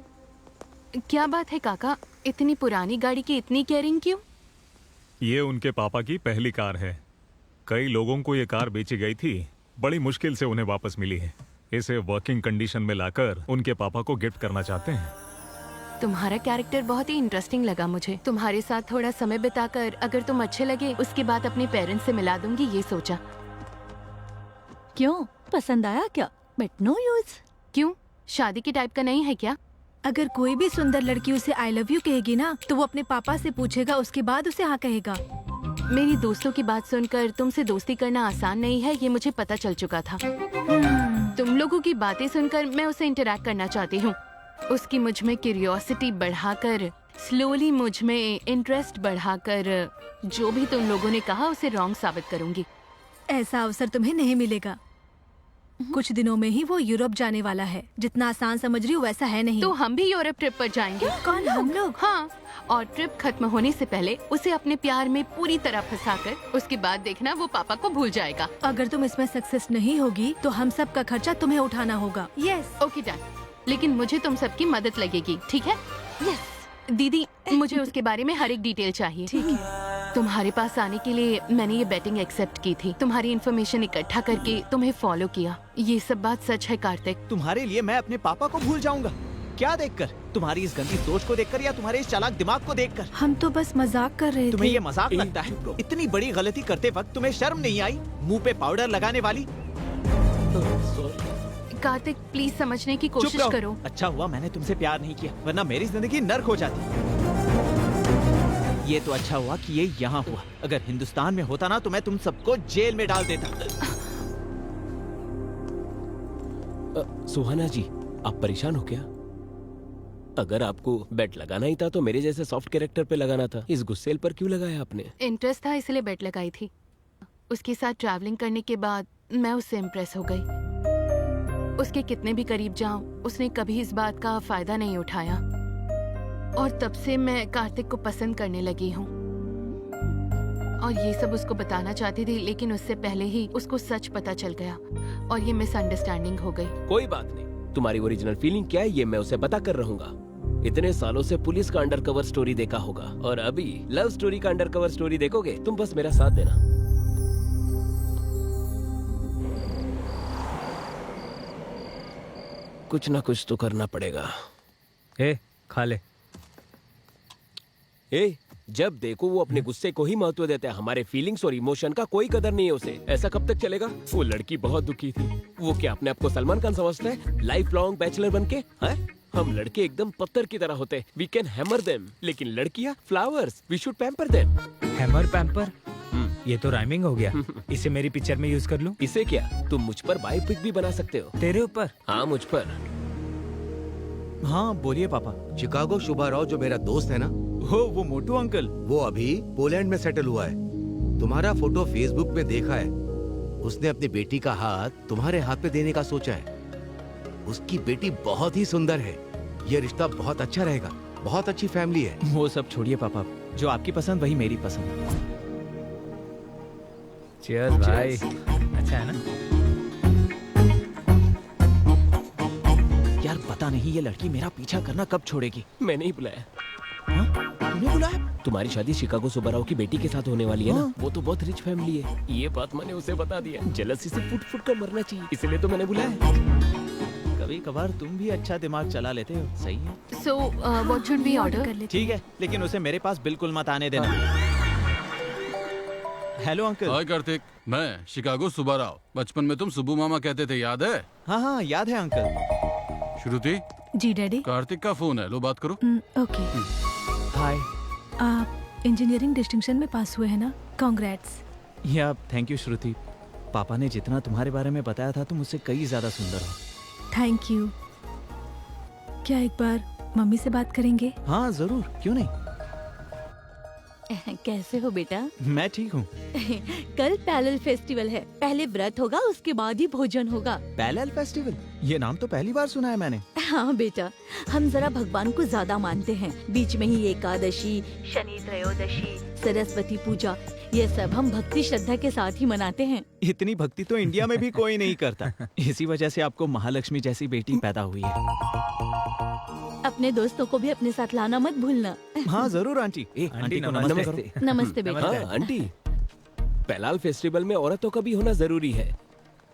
क्या बात है काका, इतनी पुरानी गाड़ी की इतनी केयरिंग क्यों? ये उनके पापा की पहली कार है। कई लोगों को ये कार बेची गई थी, बड़ी मुश्किल से उन्हें वापस मिली है। इसे वर्किंग कंडीशन में लाकर उनके पापा को गिफ्ट करना चाहते हैं। तुम्हारा कैरेक्टर बहुत ही इंटरेस्टिंग लगा मुझे। तुम्हारे साथ थोड़ा समय बिताकर अगर तुम अच्छे लगे उसके बाद अपने पेरेंट्स से मिला दूंगी, ये सोचा। क्यों, पसंद आया क्या? But no use. क्यों, शादी के टाइप का नहीं है क्या? अगर कोई भी सुंदर लड़की उसे आई लव यू कहेगी ना तो वो अपने पापा से पूछेगा, उसके बाद उसे हाँ कहेगा। मेरी दोस्तों की बात सुनकर तुमसे दोस्ती करना आसान नहीं है, ये मुझे पता चल चुका था। तुम लोगों की बातें सुनकर मैं उसे इंटरैक्ट करना चाहती हूँ। उसकी मुझ में क्यूरियोसिटी बढ़ाकर, स्लोली मुझ में इंटरेस्ट बढ़ाकर, जो भी तुम लोगों ने कहा उसे रॉन्ग साबित करूंगी। ऐसा अवसर तुम्हें नहीं मिलेगा। कुछ दिनों में ही वो यूरोप जाने वाला है। जितना आसान समझ रही हो वैसा है नहीं। तो हम भी यूरोप ट्रिप पर जाएंगे। कौन, हम लोग? हाँ, और ट्रिप खत्म होने से पहले उसे अपने प्यार में पूरी तरह फंसाकर उसके बाद देखना वो पापा को भूल जाएगा। अगर तुम इसमें सक्सेस नहीं होगी तो हम सब का खर्चा तुम्हें उठाना होगा। यस। ओके डन, लेकिन मुझे तुम सबकी मदद लगेगी, ठीक है? यस। दीदी, मुझे उसके बारे में हर एक डिटेल चाहिए। ठीक है। तुम्हारे पास आने के लिए मैंने ये बेटिंग एक्सेप्ट की थी। तुम्हारी इन्फॉर्मेशन इकट्ठा करके तुम्हें फॉलो किया। ये सब बात सच है कार्तिक? तुम्हारे लिए मैं अपने पापा को भूल जाऊंगा? क्या देखकर? तुम्हारी इस गंदी सोच को देखकर या तुम्हारे इस चालाक दिमाग को देखकर? हम तो बस मजाक कर रहे थे। तुम्हें ये मजाक लगता है? इतनी बड़ी गलती करते वक्त तुम्हें शर्म नहीं आई? मुंह पे पाउडर लगाने वाली। कार्तिक, प्लीज समझने की चुप कोशिश रहो। करो। अच्छा हुआ मैंने तुमसे प्यार नहीं किया, वरना मेरी जिंदगी नर्क हो जाती। ये तो अच्छा हुआ कि ये यहाँ हुआ। अगर हिंदुस्तान में होता ना तो मैं तुम सबको जेल में डाल देता। सुहाना जी, आप परेशान हो क्या? अगर आपको बेट लगाना ही था तो मेरे जैसे सॉफ्ट कैरेक्टर पे लगाना था। इस गुस्सेल पर क्यों लगाया आपने? इंटरेस्ट था इसलिए बेट लगाई थी। उसके साथ ट्रैवलिंग करने के बाद मैं उससे इम्प्रेस हो गई। उसके कितने भी करीब जाऊं, उसने कभी इस बात का फायदा नहीं उठाया और तब से मैं कार्तिक को पसंद करने लगी हूँ। और ये सब उसको बताना चाहती थी, लेकिन उससे पहले ही उसको सच पता चल गया और ये मिसअंडरस्टैंडिंग हो गई। कोई बात नहीं, तुम्हारी ओरिजिनल फीलिंग क्या है ये मैं उसे बता कर रहूंगा। इतने सालों से पुलिस का अंडरकवर स्टोरी देखा होगा और अभी लव स्टोरी का अंडरकवर स्टोरी देखोगे। तुम बस मेरा साथ देना। कुछ ना कुछ तो करना पड़ेगा। खा ले। जब देखो वो अपने गुस्से को ही महत्व देता है, हमारे फीलिंग्स और इमोशन का कोई कदर नहीं है उसे। ऐसा कब तक चलेगा? वो लड़की बहुत दुखी थी। वो क्या अपने आप को सलमान खान समझता है? लाइफ लॉन्ग बैचलर बनके है? हम लड़के एकदम पत्थर की तरह होते हैं, वी कैन हैमर देम। लेकिन लड़कियां flowers, we should pamper them. Hammer pamper, ये तो राइमिंग हो गया। इसे मेरी पिक्चर में यूज कर लूं? इसे क्या, तुम मुझ पर बायोपिक भी बना सकते हो। तेरे ऊपर? हाँ, मुझ पर। हाँ बोलिए पापा। शिकागो शुभा राव जो मेरा दोस्त है ना, वो मोटू अंकल, वो अभी पोलैंड में सेटल हुआ है। तुम्हारा फोटो फेसबुक में देखा है। उसने अपनी बेटी का हाथ तुम्हारे हाथ पे देने का सोचा है। उसकी बेटी बहुत ही सुंदर है। ये रिश्ता बहुत अच्छा रहेगा। बहुत अच्छी फैमिली है। वो सब छोड़िए पापा, जो आपकी पसंद वही मेरी पसंद। चीयर्स भाई। अच्छा है ना? यार पता नहीं ये लड़की मेरा पीछा करना कब छोड़ेगी। मैंने ही बुलाया। तुमने बुलाया? तुम्हारी शादी शिकागो सुब्बाराव की बेटी के साथ होने वाली है ना? वो तो बहुत रिच फैमिली है। ये बात मैंने उसे बता दिया। जेलसी से फुट फुट कर मरना चाहिए, इसलिए तो मैंने बुलाया। कल कभी कभार तुम भी अच्छा दिमाग चला लेते हो, सही है। So what should we order? कर लेते ठीक है, लेकिन उसे मेरे पास बिल्कुल मत आने देना। Hello uncle. हाय कार्तिक, मैं शिकागो सुब्बाराव। बचपन में तुम सुब्बू मामा कहते थे, याद है? हाँ हाँ याद है अंकल। श्रुति, जी डैडी। कार्तिक का फोन है, लो बात करो। ओके। हाय। आप इंजीनियरिंग डिस्टिंक्शन में पास हुए हैं ना? कांग्रेट्स। या थैंक यू श्रुति। पापा ने जितना तुम्हारे बारे में बताया था तुम उससे कई ज्यादा सुंदर हो। Thank you. क्या एक बार मम्मी से बात करेंगे? हाँ जरूर, क्यों नहीं। कैसे हो बेटा? मैं ठीक हूँ। कल पैरेलल फेस्टिवल है। पहले व्रत होगा, उसके बाद ही भोजन होगा। Parallel festival? ये नाम तो पहली बार सुना है मैंने। हाँ बेटा, हम जरा भगवान को ज्यादा मानते हैं। बीच में ही एकादशी, शनि त्रयोदशी, सरस्वती पूजा, ये सब हम भक्ति श्रद्धा के साथ ही मनाते हैं। इतनी भक्ति तो इंडिया में भी कोई नहीं करता। इसी वजह से आपको महालक्ष्मी जैसी बेटी पैदा हुई है। अपने दोस्तों को भी अपने साथ लाना मत भूलना। हाँ जरूर आंटी। आंटी को नमस्ते करो। नमस्ते बेटा। हाँ आंटी, पैलाल फेस्टिवल में औरतों का भी होना जरूरी है।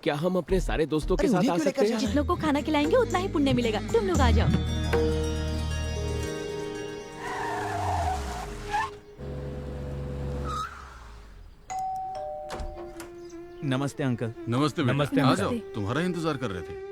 क्या हम अपने सारे दोस्तों के साथ आ सकते हैं? जितनों को खाना खिलाएंगे उतना ही पुण्य मिलेगा। तुम लोग आ जाओ। नमस्ते अंकल। नमस्ते बेटा, नमस्ते, आ नमस्ते। जाओ, तुम्हारा इंतजार कर रहे थे।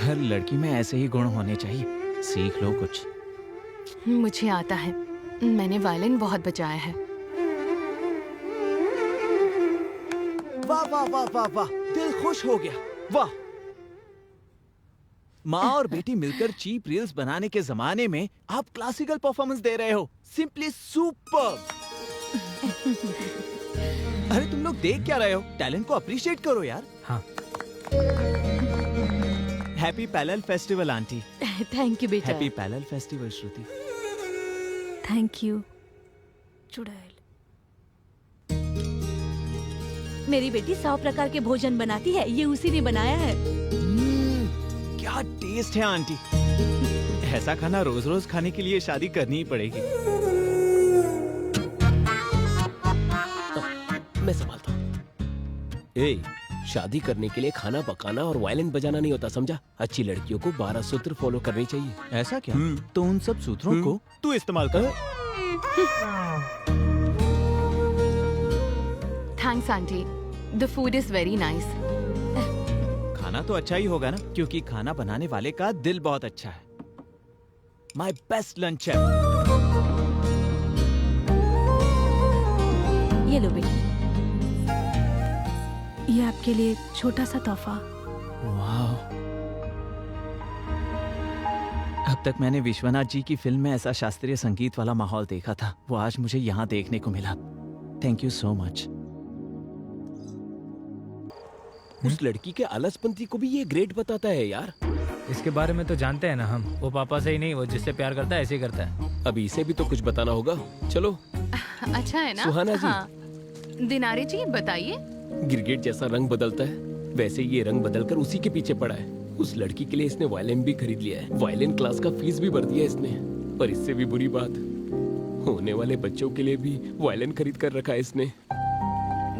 हर लड़की में ऐसे ही गुण होने चाहिए, सीख लो कुछ। मुझे आता है, मैंने वायलिन बहुत बजाया है। वाह वाह वाह वाह वाह, दिल खुश हो गया। वाह, माँ और बेटी मिलकर चीप रील्स बनाने के जमाने में आप क्लासिकल परफॉर्मेंस दे रहे हो। Simply super. अरे तुम लोग देख क्या रहे हो? टैलेंट को अप्रिशिएट करो यार। हाँ। Happy parallel festival aunty. Thank you बेटा। Happy parallel festival Shruti. Thank you. चुड़ैल। मेरी बेटी 100 प्रकार के भोजन बनाती है। ये उसी ने बनाया है। क्या टेस्ट है आंटी। ऐसा खाना रोज रोज खाने के लिए शादी करनी ही पड़ेगी। मैं संभालता हूँ। ए, शादी करने के लिए खाना पकाना और वायलिन बजाना नहीं होता, समझा? अच्छी लड़कियों को 12 सूत्र फॉलो करनी चाहिए। ऐसा क्या? तो उन सब सूत्रों को तू इस्तेमाल कर। Thanks aunty, the food is very nice. खाना तो अच्छा ही होगा ना, क्योंकि खाना बनाने वाले का दिल बहुत अच्छा है। माई बेस्ट लंच है। ये लो बेटी। ये आपके लिए छोटा सा तोहफा। वाह। अब तक मैंने विश्वनाथ जी की फिल्म में ऐसा शास्त्रीय संगीत वाला माहौल देखा था, वो आज मुझे यहाँ देखने को मिला। Thank you so much. उस लड़की के आलसपंती को भी ये ग्रेट बताता है यार। इसके बारे में तो जानते हैं ना हम। वो पापा से ही नहीं, वो जिससे प्यार करता है ऐसे ही करता है। अभी इसे भी तो कुछ बताना होगा। चलो। अच्छा है ना? सुहाना जी। हाँ। दिनारे जी बताइए। गिरगिट जैसा रंग बदलता है, वैसे ये रंग बदलकर उसी के पीछे पड़ा है। उस लड़की के लिए इसने वायलिन भी खरीद लिया है। वायलिन क्लास का फीस भी भर दिया इसने। और इससे भी बुरी बात, होने वाले बच्चों के लिए भी वायलिन खरीद कर रखा है इसने।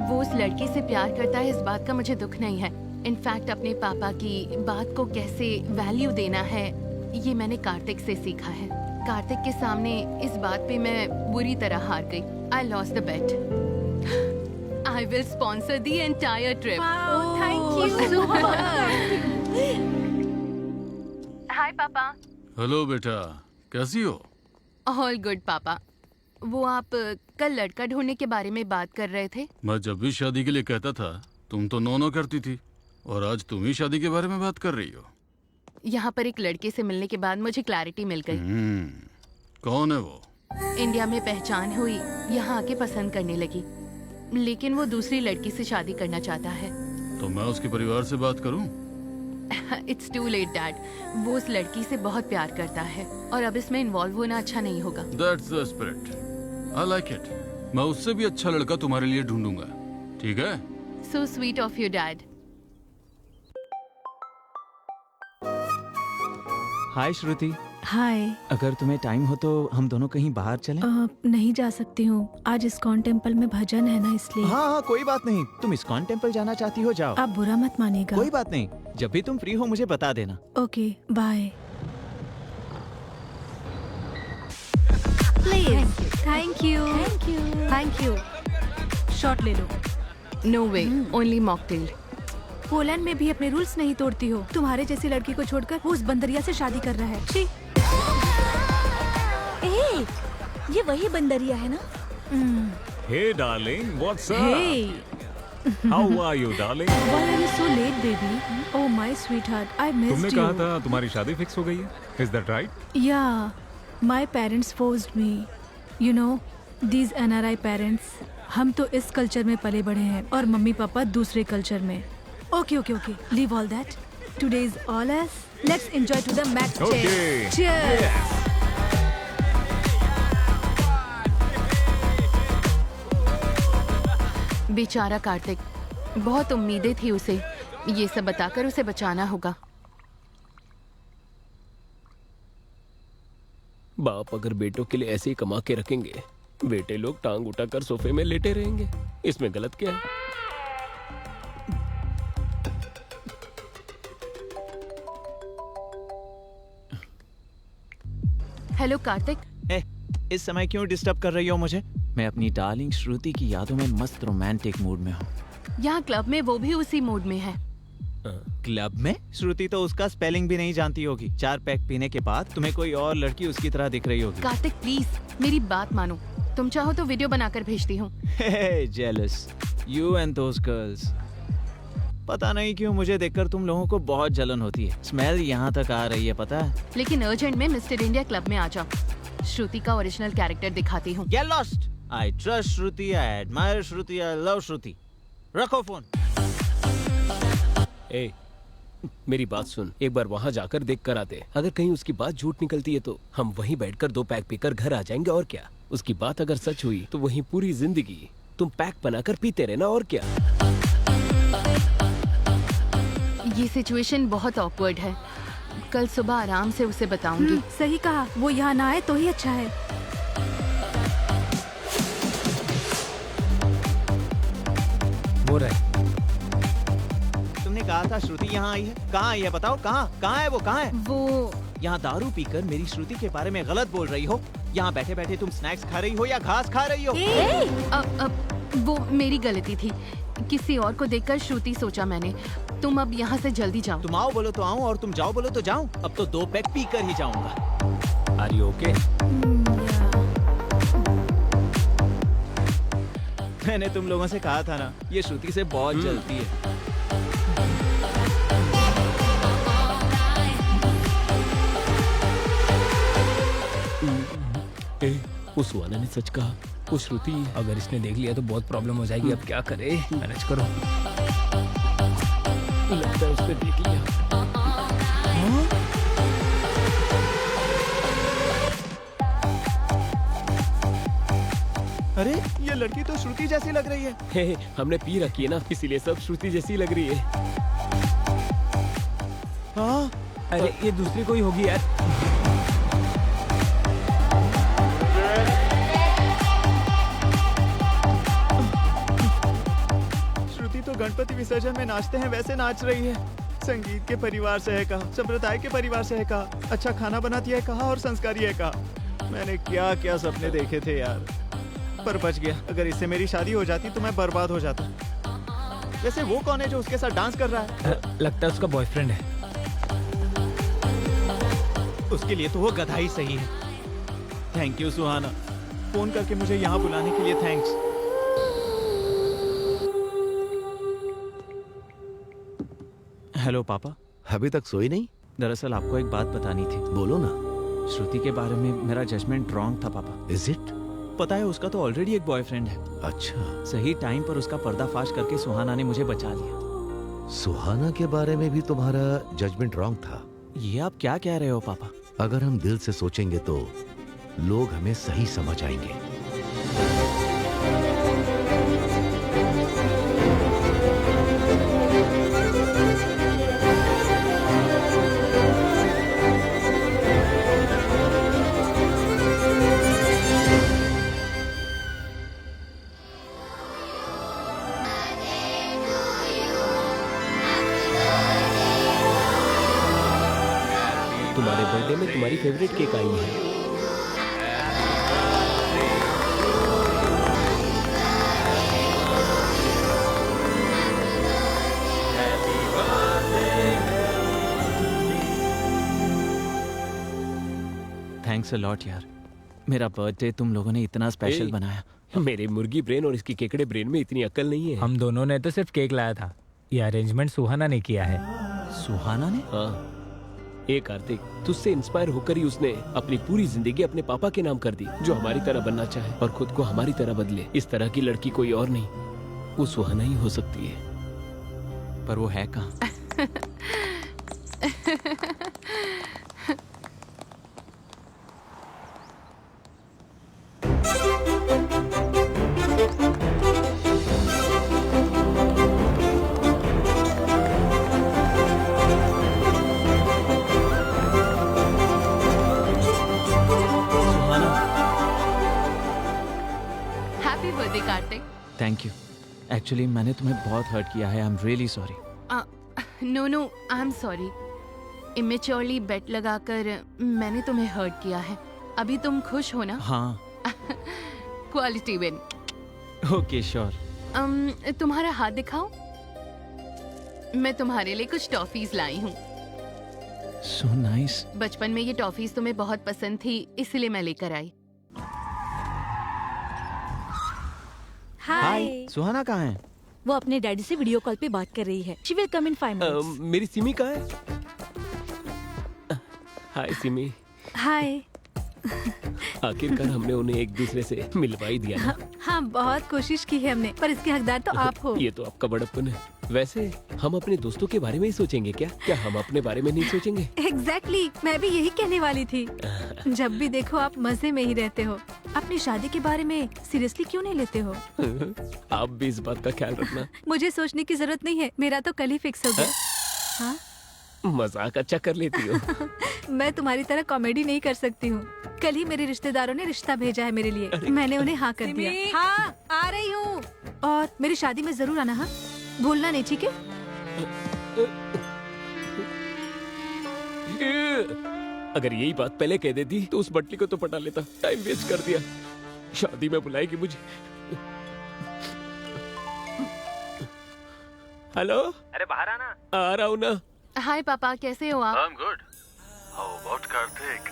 वो उस लड़के से प्यार करता है, इस बात का मुझे दुख नहीं है। इनफैक्ट अपने पापा की बात को कैसे वैल्यू देना है, ये मैंने कार्तिक से सीखा है। कार्तिक के सामने इस बात पे मैं बुरी तरह हार गई। I lost the bet. I will sponsor the entire trip. Wow, thank you. Hi पापा। हेलो बेटा, कैसी हो? All good पापा। वो आप कल लड़का ढूंढने के बारे में बात कर रहे थे। मैं जब भी शादी के लिए कहता था तुम तो नो करती थी, और आज तुम ही शादी के बारे में बात कर रही हो। यहाँ पर एक लड़के से मिलने के बाद मुझे क्लैरिटी मिल गई। कौन है वो? इंडिया में पहचान हुई, यहाँ आके पसंद करने लगी, लेकिन वो दूसरी लड़की से शादी करना चाहता है। तो मैं उसके परिवार से बात करूं? It's too late dad. वो उस लड़की से बहुत प्यार करता है और अब इसमें इन्वॉल्व होना अच्छा नहीं होगा। That's the spirit. I like it. मैं उससे भी अच्छा लड़का तुम्हारे लिए ढूंढूंगा, ठीक है? So sweet of you, Dad. हाय श्रुति। हाय। अगर तुम्हें टाइम हो तो हम दोनों कहीं बाहर चलें? नहीं जा सकती हूँ, आज इस्कॉन टेम्पल में भजन है ना, इसलिए। हाँ, कोई बात नहीं। तुम इस्कॉन टेम्पल जाना चाहती हो, जाओ। आप बुरा मत मानिएगा। कोई बात नहीं, जब भी तुम फ्री हो मुझे बता देना। Okay, bye. Please. Thank you. Thank you. Shot ले लो। No way, only mocktail. Poland में भी अपने रूल्स नहीं तोड़ती हो। तुम्हारे जैसी लड़की को छोड़कर वो उस बंदरिया से शादी कर रहा है। छी। ए, ये वही बंदरिया है ना? Hey darling, what's up? Hey. How are you darling? Why are you so late, baby? Oh my sweetheart, I missed तुमने you. कहा था तुम्हारी शादी फिक्स हो गई है? Is that right? Yeah, my parents forced me. You know, these NRI parents. हम तो इस कल्चर में पले बढ़े हैं और मम्मी पापा दूसरे कल्चर में। Okay, okay, okay. Leave all that. Today is all us. Let's enjoy to the max. Okay. Cheers. बेचारा कार्तिक, बहुत उम्मीदें थी उसे। ये सब बताकर उसे बचाना होगा। बाप अगर बेटों के लिए ऐसे ही कमा के रखेंगे, बेटे लोग टांग उठाकर सोफे में लेटे रहेंगे। इसमें गलत क्या है? हेलो कार्तिक। इस समय क्यों डिस्टर्ब कर रही हो मुझे? मैं अपनी डार्लिंग श्रुति की यादों में मस्त रोमांटिक मूड में हूँ। यहाँ क्लब में वो भी उसी मूड में है। क्लब में? श्रुति तो उसका स्पेलिंग भी नहीं जानती होगी। 4 पैक पीने के बाद तुम्हें कोई और लड़की उसकी तरह दिख रही होगी। कार्तिक प्लीज मेरी बात मानो। तुम चाहो तो वीडियो बनाकर भेजती हूँ। Jealous you and those girls. पता नहीं क्यों मुझे देखकर तुम लोगों को बहुत जलन होती है। स्मेल यहाँ तक आ रही है, पता है? लेकिन अर्जेंट में मिस्टर इंडिया क्लब में आ जाओ। श्रुति का ओरिजिनल कैरेक्टर दिखाती हूँ। Get lost. I trust Shruti, I admire Shruti, I love श्रुति। रखो फोन। ए, मेरी बात सुन, एक बार वहाँ जाकर देख कर आते। अगर कहीं उसकी बात झूठ निकलती है तो हम वहीं बैठकर 2 पैक पीकर घर आ जाएंगे, और क्या। उसकी बात अगर सच हुई तो वहीं पूरी जिंदगी तुम पैक बनाकर पीते रहना, और क्या। ये सिचुएशन बहुत ऑकवर्ड है। कल सुबह आराम से उसे बताऊंगी। सही कहा, वो यहाँ ना आए तो ही अच्छा है। वो रहे। तुमने कहा था श्रुति यहाँ आई है। कहाँ आई है बताओ? कहाँ है वो? कहाँ है वो? यहाँ दारू पीकर मेरी श्रुति के बारे में गलत बोल रही हो। यहाँ बैठे बैठे तुम स्नैक्स खा रही हो या घास खा रही हो? अब वो मेरी गलती थी। किसी और को देखकर श्रुति सोचा मैंने। तुम अब यहाँ से जल्दी जाओ। तुम आओ बोलो तो आऊँ और तुम जाओ बोलो तो जाऊँ। अब तो 2 पैक पी कर ही जाऊंगा। Are you okay? मैंने तुम लोगों से कहा था ना, ये श्रुति से बहुत जलती है। उस सुहाना ने सच कहा। वो श्रुति, अगर इसने देख लिया तो बहुत प्रॉब्लम हो जाएगी। अब क्या करे? मैनेज करो। लगता है उसने देख लिया। अरे ये लड़की तो श्रुति जैसी लग रही है। हे, हमने पी रखी है ना, इसीलिए सब श्रुति जैसी लग रही है। हाँ? अरे ये दूसरी कोई होगी यार। श्रुति तो गणपति विसर्जन में नाचते हैं वैसे नाच रही है। संगीत के परिवार से है कहा, संप्रदाय के परिवार से है कहा, अच्छा खाना बनाती है कहा और संस्कारी है कहा। मैंने क्या क्या सपने देखे थे यार, पर बच गया। अगर इससे मेरी शादी हो जाती तो मैं बर्बाद हो जाता। वैसे वो कौन है जो उसके साथ डांस कर रहा है? लगता है उसका बॉयफ्रेंड है। उसके लिए तो वो गधा ही सही है। थैंक यू सुहाना, फोन करके मुझे यहाँ बुलाने के लिए थैंक्स। हेलो पापा। अभी तक सोई नहीं? दरअसल आपको एक बात बतानी थी। बोलो ना। श्रुति के बारे में मेरा जजमेंट रॉन्ग था पापा। Is it? पता है उसका तो ऑलरेडी एक बॉयफ्रेंड है। अच्छा। सही टाइम पर उसका पर्दाफाश करके सुहाना ने मुझे बचा लिया। सुहाना के बारे में भी तुम्हारा जजमेंट रॉन्ग था? ये आप क्या कह रहे हो पापा? अगर हम दिल से सोचेंगे तो लोग हमें सही समझ आएंगे। तुम्हारे बर्थडे में तुम्हारी फेवरेट केक आई है। थैंक्स अ लॉट यार, मेरा बर्थडे तुम लोगों ने इतना स्पेशल ए, बनाया। मेरे मुर्गी ब्रेन और इसकी केकड़े ब्रेन में इतनी अक्ल नहीं है। हम दोनों ने तो सिर्फ केक लाया था, ये अरेंजमेंट सुहाना ने किया है। सुहाना ने? हाँ। ए कार्तिक, तुझसे इंस्पायर होकर ही उसने अपनी पूरी जिंदगी अपने पापा के नाम कर दी, जो हमारी तरह बनना चाहे और खुद को हमारी तरह बदले। इस तरह की लड़की कोई और नहीं, वो सुहाना ही हो सकती है। पर वो है कहाँ? Happy birthday Kartik. Thank you. Actually मैंने तुम्हें बहुत हर्ट किया है, I am really sorry. No no, I am sorry. Immaturely bet लगाकर मैंने तुम्हें हर्ट किया है। अभी तुम खुश हो ना? हाँ। Quality win. Okay sure. तुम्हारा हाथ दिखाओ। मैं तुम्हारे लिए कुछ टॉफीज लाई हूँ। So nice. बचपन में ये टॉफीज तुम्हें बहुत पसंद थी, इसलिए मैं लेकर आई। हाय। सुहाना कहाँ है? वो अपने डैडी से वीडियो कॉल पे बात कर रही है। She will come in 5 minutes. मेरी सिमी कहाँ है? हाय सिमी। हाय। आखिरकार हमने उन्हें एक दूसरे से मिलवा ही दिया ना। हाँ, बहुत कोशिश की है हमने, पर इसके हकदार तो आप हो। ये तो आपका बड़प्पन है। वैसे हम अपने दोस्तों के बारे में ही सोचेंगे क्या? क्या हम अपने बारे में नहीं सोचेंगे? एग्जैक्टली, मैं भी यही कहने वाली थी। जब भी देखो आप मजे में ही रहते हो। अपनी शादी के बारे में सीरियसली क्यों नहीं लेते हो? आप भी इस बात का ख्याल रखना। मुझे सोचने की जरूरत नहीं है, मेरा तो कल ही फिक्स हो गया। हाँ? मजाक अच्छा कर लेती हो। मैं तुम्हारी तरह कॉमेडी नहीं कर सकती हूँ। कल ही मेरे रिश्तेदारों ने रिश्ता भेजा है मेरे लिए, मैंने उन्हें हाँ कर दिया। हाँ, आ रही हूँ। और मेरी शादी में जरूर आना, हाँ? भूलना नहीं, ठीक है? अगर यही बात पहले कह देती तो उस बटली को तो पटा लेता। टाइम वेस्ट कर दिया। शादी में बुलाएगी मुझे। हेलो। अरे बाहर आना। आ रहा हूँ ना। हाय पापा, कैसे हो आप? I'm good. How about Kartik?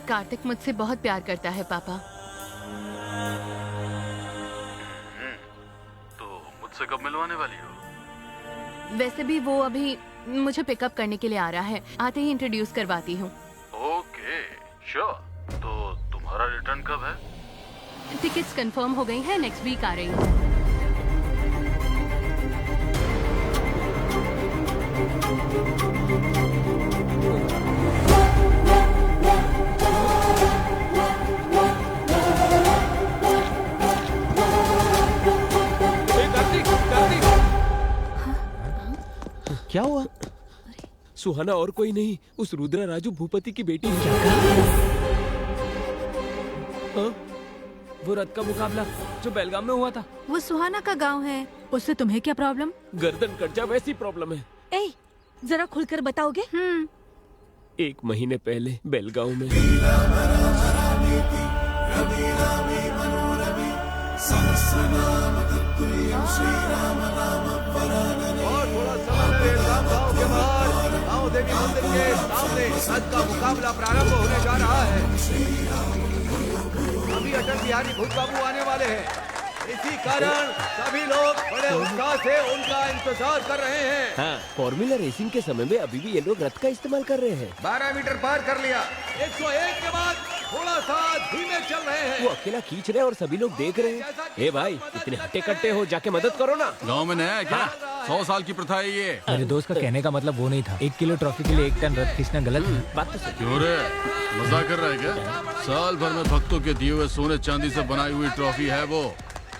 Kartik मुझसे बहुत प्यार करता है पापा। तो मुझसे कब मिलवाने वाली हो? वैसे भी वो अभी मुझे पिकअप करने के लिए आ रहा है, आते ही इंट्रोड्यूस करवाती हूँ। Okay, sure. तो तुम्हारा रिटर्न कब है? टिकट्स कंफर्म हो गई हैं, नेक्स्ट वीक आ रही हूँ। क्या हुआ? सुहाना और कोई नहीं, उस रुद्रा राजू भूपति की बेटी है। हाँ? वो रथ का मुकाबला जो बेलगाम में हुआ था, वो सुहाना का गांव है, उससे तुम्हें क्या प्रॉब्लम? गर्दन कट जा वैसी प्रॉब्लम है। ए, जरा खुलकर बताओगे? 1 महीने पहले बेलगांव में और थोड़ा समय गांव के बाहर गांव देवी मंदिर के सामने रथ का मुकाबला प्रारंभ होने जा रहा है। अभी अटल बिहारी भूत बाबू आने वाले हैं, इसी कारण सभी लोग बड़े उत्साह से उनका इंतजार कर रहे हैं। हाँ, फॉर्मूला रेसिंग के समय में अभी भी ये लोग रथ का इस्तेमाल कर रहे हैं। 12 मीटर पार कर लिया। 101 के बाद थोड़ा सा धीमे चल रहे हैं। वो अकेला खींच रहे हैं और सभी लोग देख रहे हैं। ए भाई, इतने हट्टे कट्टे हो, जाके मदद करो ना। गांव में नया है क्या? 100 साल की प्रथा है ये। मेरे दोस्त का कहने का मतलब वो नहीं था। 1 किलो ट्रॉफी के लिए 1 टन रथ खींचना गलत है। बात तो सही। क्यों रे, मजाक कर रहा है क्या? साल भर में भक्तों के दिए हुए सोने चांदी से बनाई हुई ट्रॉफी है वो,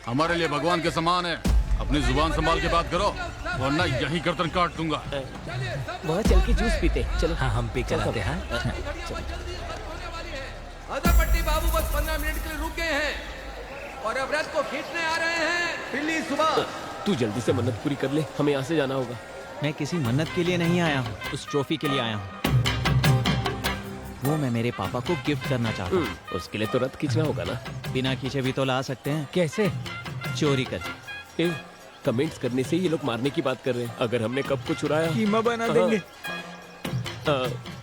हमारे लिए भगवान के समान है। अपनी जुबान संभाल के बात करो, वरना यही गर्दन काट दूंगा। वहाँ चल के जूस पीते। चलो। हाँ, हम पे चलाते हैं। अदरपट्टी बाबू बस 15 मिनट के लिए रुक गए हैं और अब रथ को खींचने आ रहे हैं। पिल्ली सुबह, तू जल्दी से मन्नत पूरी कर ले, हमें यहाँ से जाना होगा। मैं किसी मन्नत के लिए नहीं आया हूँ, उस ट्रॉफी के लिए आया हूँ। वो मैं मेरे पापा को गिफ्ट करना चाहता हूँ। उसके लिए तो रथ खींचना होगा ना। बिना खींचे भी तो ला सकते हैं। कैसे? चोरी कर। कमेंट्स करने से ये लोग मारने की बात कर रहे हैं। अगर हमने कप को चुराया, कीमा बना देंगे।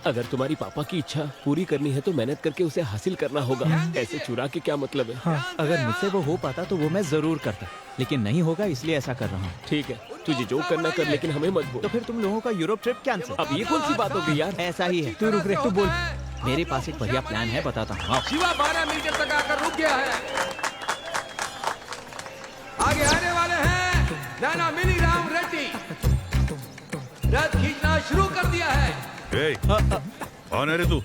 अगर तुम्हारी पापा की इच्छा पूरी करनी है तो मेहनत करके उसे हासिल करना होगा। ऐसे चुरा के क्या मतलब है? अगर मुझसे वो हो पाता तो वो मैं जरूर करता, लेकिन नहीं होगा इसलिए ऐसा कर रहा हूँ। ठीक है, तुझे जो करना कर, लेकिन हमें मत बोल। तो फिर तुम लोगों का यूरोप ट्रिप कैंसिल। अब ये कौन सी बात होगी यार? ऐसा ही है। तू रुक रे, तू बोल। मेरे पास एक बढ़िया प्लान है, बताता हूँ। शिवा 12 मीटर तक आकर रुक गया है। आगे आने वाले हैं नाना मिनीराम रेड्डी। रथ खींचना शुरू कर दिया है। कौन है रे तू?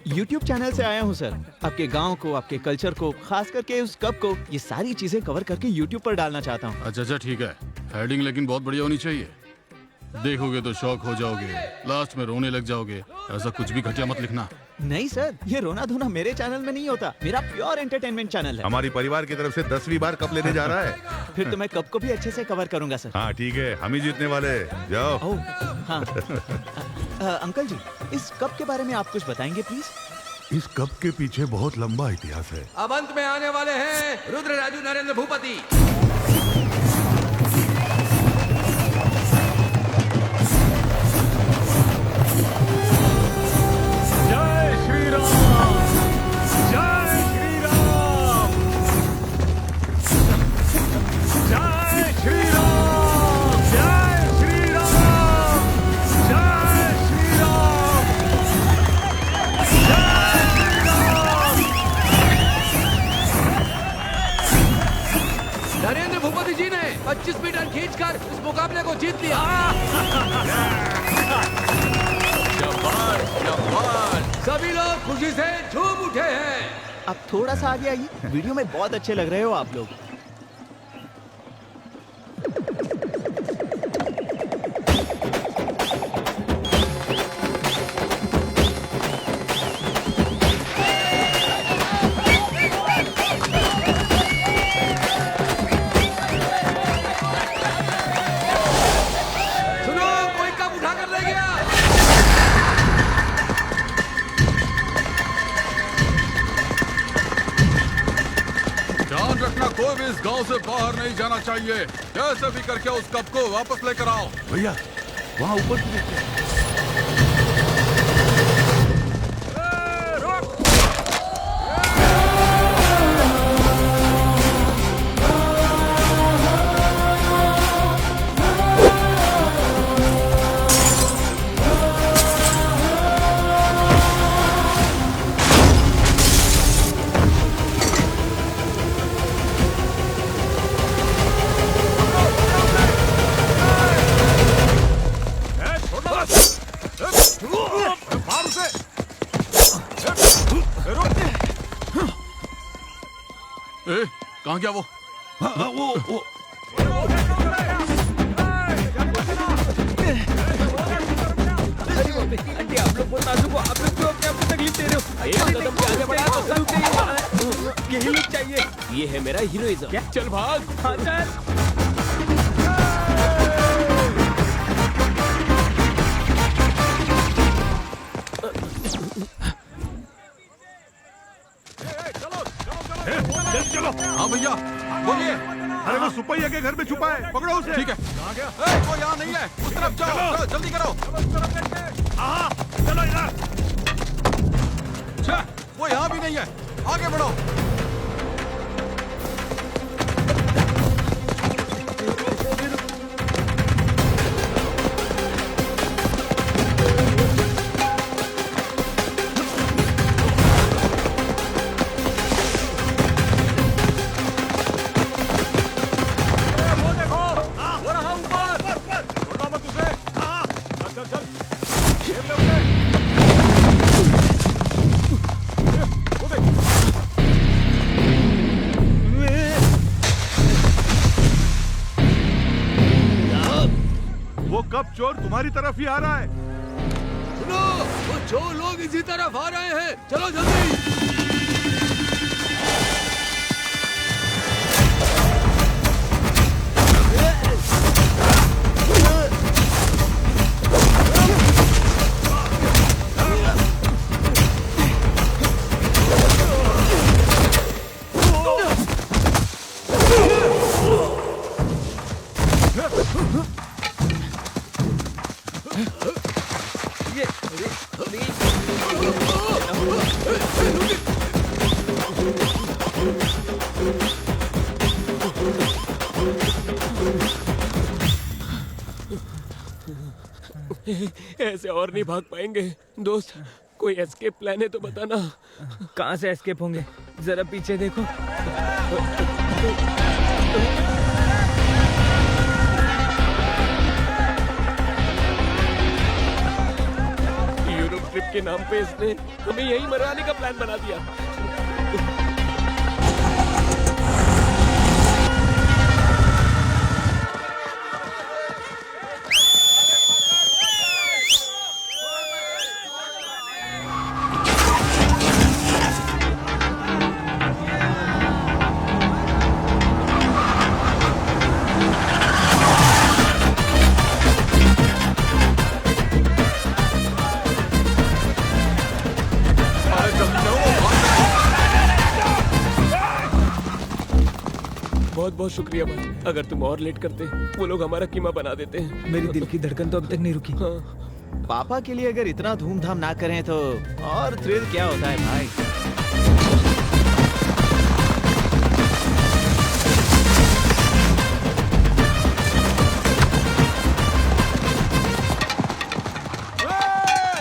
YouTube चैनल से आया हूँ सर। आपके गांव को, आपके कल्चर को, खास करके उस कप को, ये सारी चीजें कवर करके YouTube पर डालना चाहता हूँ। अच्छा ठीक है, हेडिंग लेकिन बहुत बढ़िया होनी चाहिए। देखोगे तो शौक हो जाओगे, लास्ट में रोने लग जाओगे। ऐसा कुछ भी घटिया मत लिखना। नहीं सर, ये रोना धोना मेरे चैनल में नहीं होता। मेरा प्योर एंटरटेनमेंट चैनल है। हमारी परिवार की तरफ से 10वीं बार कप लेने जा रहा है। फिर तो मैं कप को भी अच्छे से कवर करूंगा सर। हाँ ठीक है, हम ही जीतने वाले। जाओ। हाँ। अंकल जी, इस कप के बारे में आप कुछ बताएंगे प्लीज? इस कप के पीछे बहुत लंबा इतिहास है। अब अंत में आने वाले हैं रुद्र राजू नरेंद्र भूपति। जय श्री राम, जय श्री राम, जय श्री राम, जय श्री राम, जय श्री राम, नरेंद्र भूपति जी ने 25 मीटर खींचकर इस मुकाबले को जीत लिया। सभी लोग खुशी से झूम उठे हैं। आप थोड़ा सा आगे आइए, वीडियो में बहुत अच्छे लग रहे हो आप लोग। सुनो, कोई कप उठा कर ले गया। ध्यान रखना, कोई भी इस गांव से बाहर नहीं जाना चाहिए। कैसे भी करके उस कप को वापस लेकर आओ। भैया वहाँ ऊपर की कहाँ गया वो? वो आंटी, आप लोग बहुत नाजुक हो। आप लोग क्यों अपने आप को तकलीफ दे रहे हो? एक कदम भी आगे बढ़ा तो सब चाहिए। यही लुक चाहिए। ये है मेरा हीरोइज्म। चल भाग। हाँ चल। हाँ भैया बोलिए। अरे वो सुपैया के घर में छुपा है, पकड़ो उसे। ठीक है। वो यहाँ नहीं है, उस तरफ जाओ। चलो, जल्दी करो। चलो इधर। वो यहाँ भी नहीं है, आगे बढ़ो। वो कब चोर तुम्हारी तरफ ही आ रहा है। सुनो, वो चोर लोग इसी तरफ आ रहे हैं। चलो जल्दी। ऐसे और नहीं भाग पाएंगे दोस्त। कोई एस्केप प्लान है तो बताना। कहाँ से एस्केप होंगे? जरा पीछे देखो। यूरोप ट्रिप के नाम पे इसने हमें यही मरवाने का प्लान बना दिया। बहुत बहुत शुक्रिया भाई। अगर तुम और लेट करते वो लोग हमारा कीमा बना देते हैं। मेरी दिल की धड़कन तो अभी तक नहीं रुकी। हाँ। पापा के लिए अगर इतना धूमधाम ना करें तो और थ्रिल क्या होता है भाई।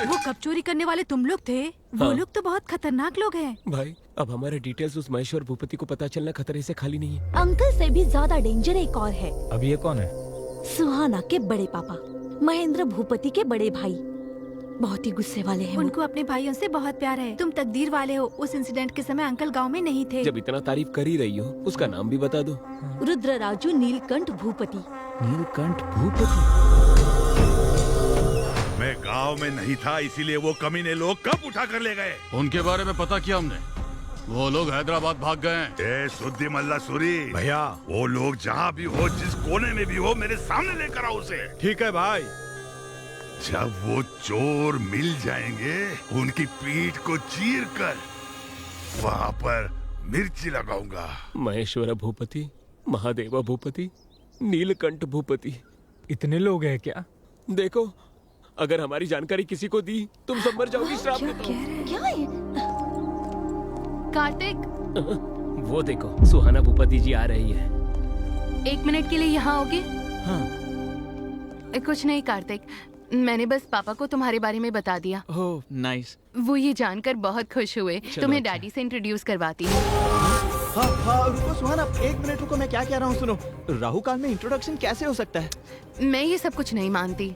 वो कब चोरी करने वाले तुम लोग थे? वो हाँ। लोग तो बहुत खतरनाक लोग हैं। भाई अब हमारे डिटेल्स उस महेश्वर भूपति को पता चलना खतरे से खाली नहीं है। अंकल से भी ज्यादा डेंजर एक और है। अब ये कौन है? सुहाना के बड़े पापा, महेंद्र भूपति के बड़े भाई। बहुत ही गुस्से वाले हैं वो। उनको अपने भाइयों से बहुत प्यार है। तुम तकदीर वाले हो। उस इंसिडेंट के समय अंकल गांव में नहीं थे। जब इतना तारीफ कर ही रही हो उसका नाम भी बता दो। रुद्रराजू नीलकंठ भूपति। नीलकंठ भूपति। मैं गांव में नहीं था, इसीलिए वो कमीने लोग कब उठा कर ले गए? उनके बारे में पता किया हमने। वो लोग हैदराबाद भाग गए हैं। ए सुद्दी मल्ला सूरी भैया वो लोग जहाँ भी हो, जिस कोने में भी हो, मेरे सामने लेकर आओ उसे। ठीक है भाई। जब वो चोर मिल जाएंगे उनकी पीठ को चीर कर वहाँ पर मिर्ची लगाऊंगा। महेश्वर भूपति, महादेवा भूपति, नीलकंठ भूपति, इतने लोग हैं क्या? देखो अगर हमारी जानकारी किसी को दी तुम सब मर जाओगी। श्राप देता हूँ। क्या है? कार्तिक, वो देखो सुहाना भूपति जी आ रही है। 1 मिनट के लिए यहाँ आओगे? हाँ। कुछ नहीं कार्तिक, मैंने बस पापा को तुम्हारे बारे में बता दिया। Oh nice. वो ये जानकर बहुत खुश हुए। तुम्हें डैडी से इंट्रोड्यूस करवाती हूँ। हाँ रुको सुहाना, 1 मिनट रुको, मैं क्या कह रहा हूँ सुनो। राहु काल में इंट्रोडक्शन कैसे हो सकता है? मैं ये सब कुछ नहीं मानती।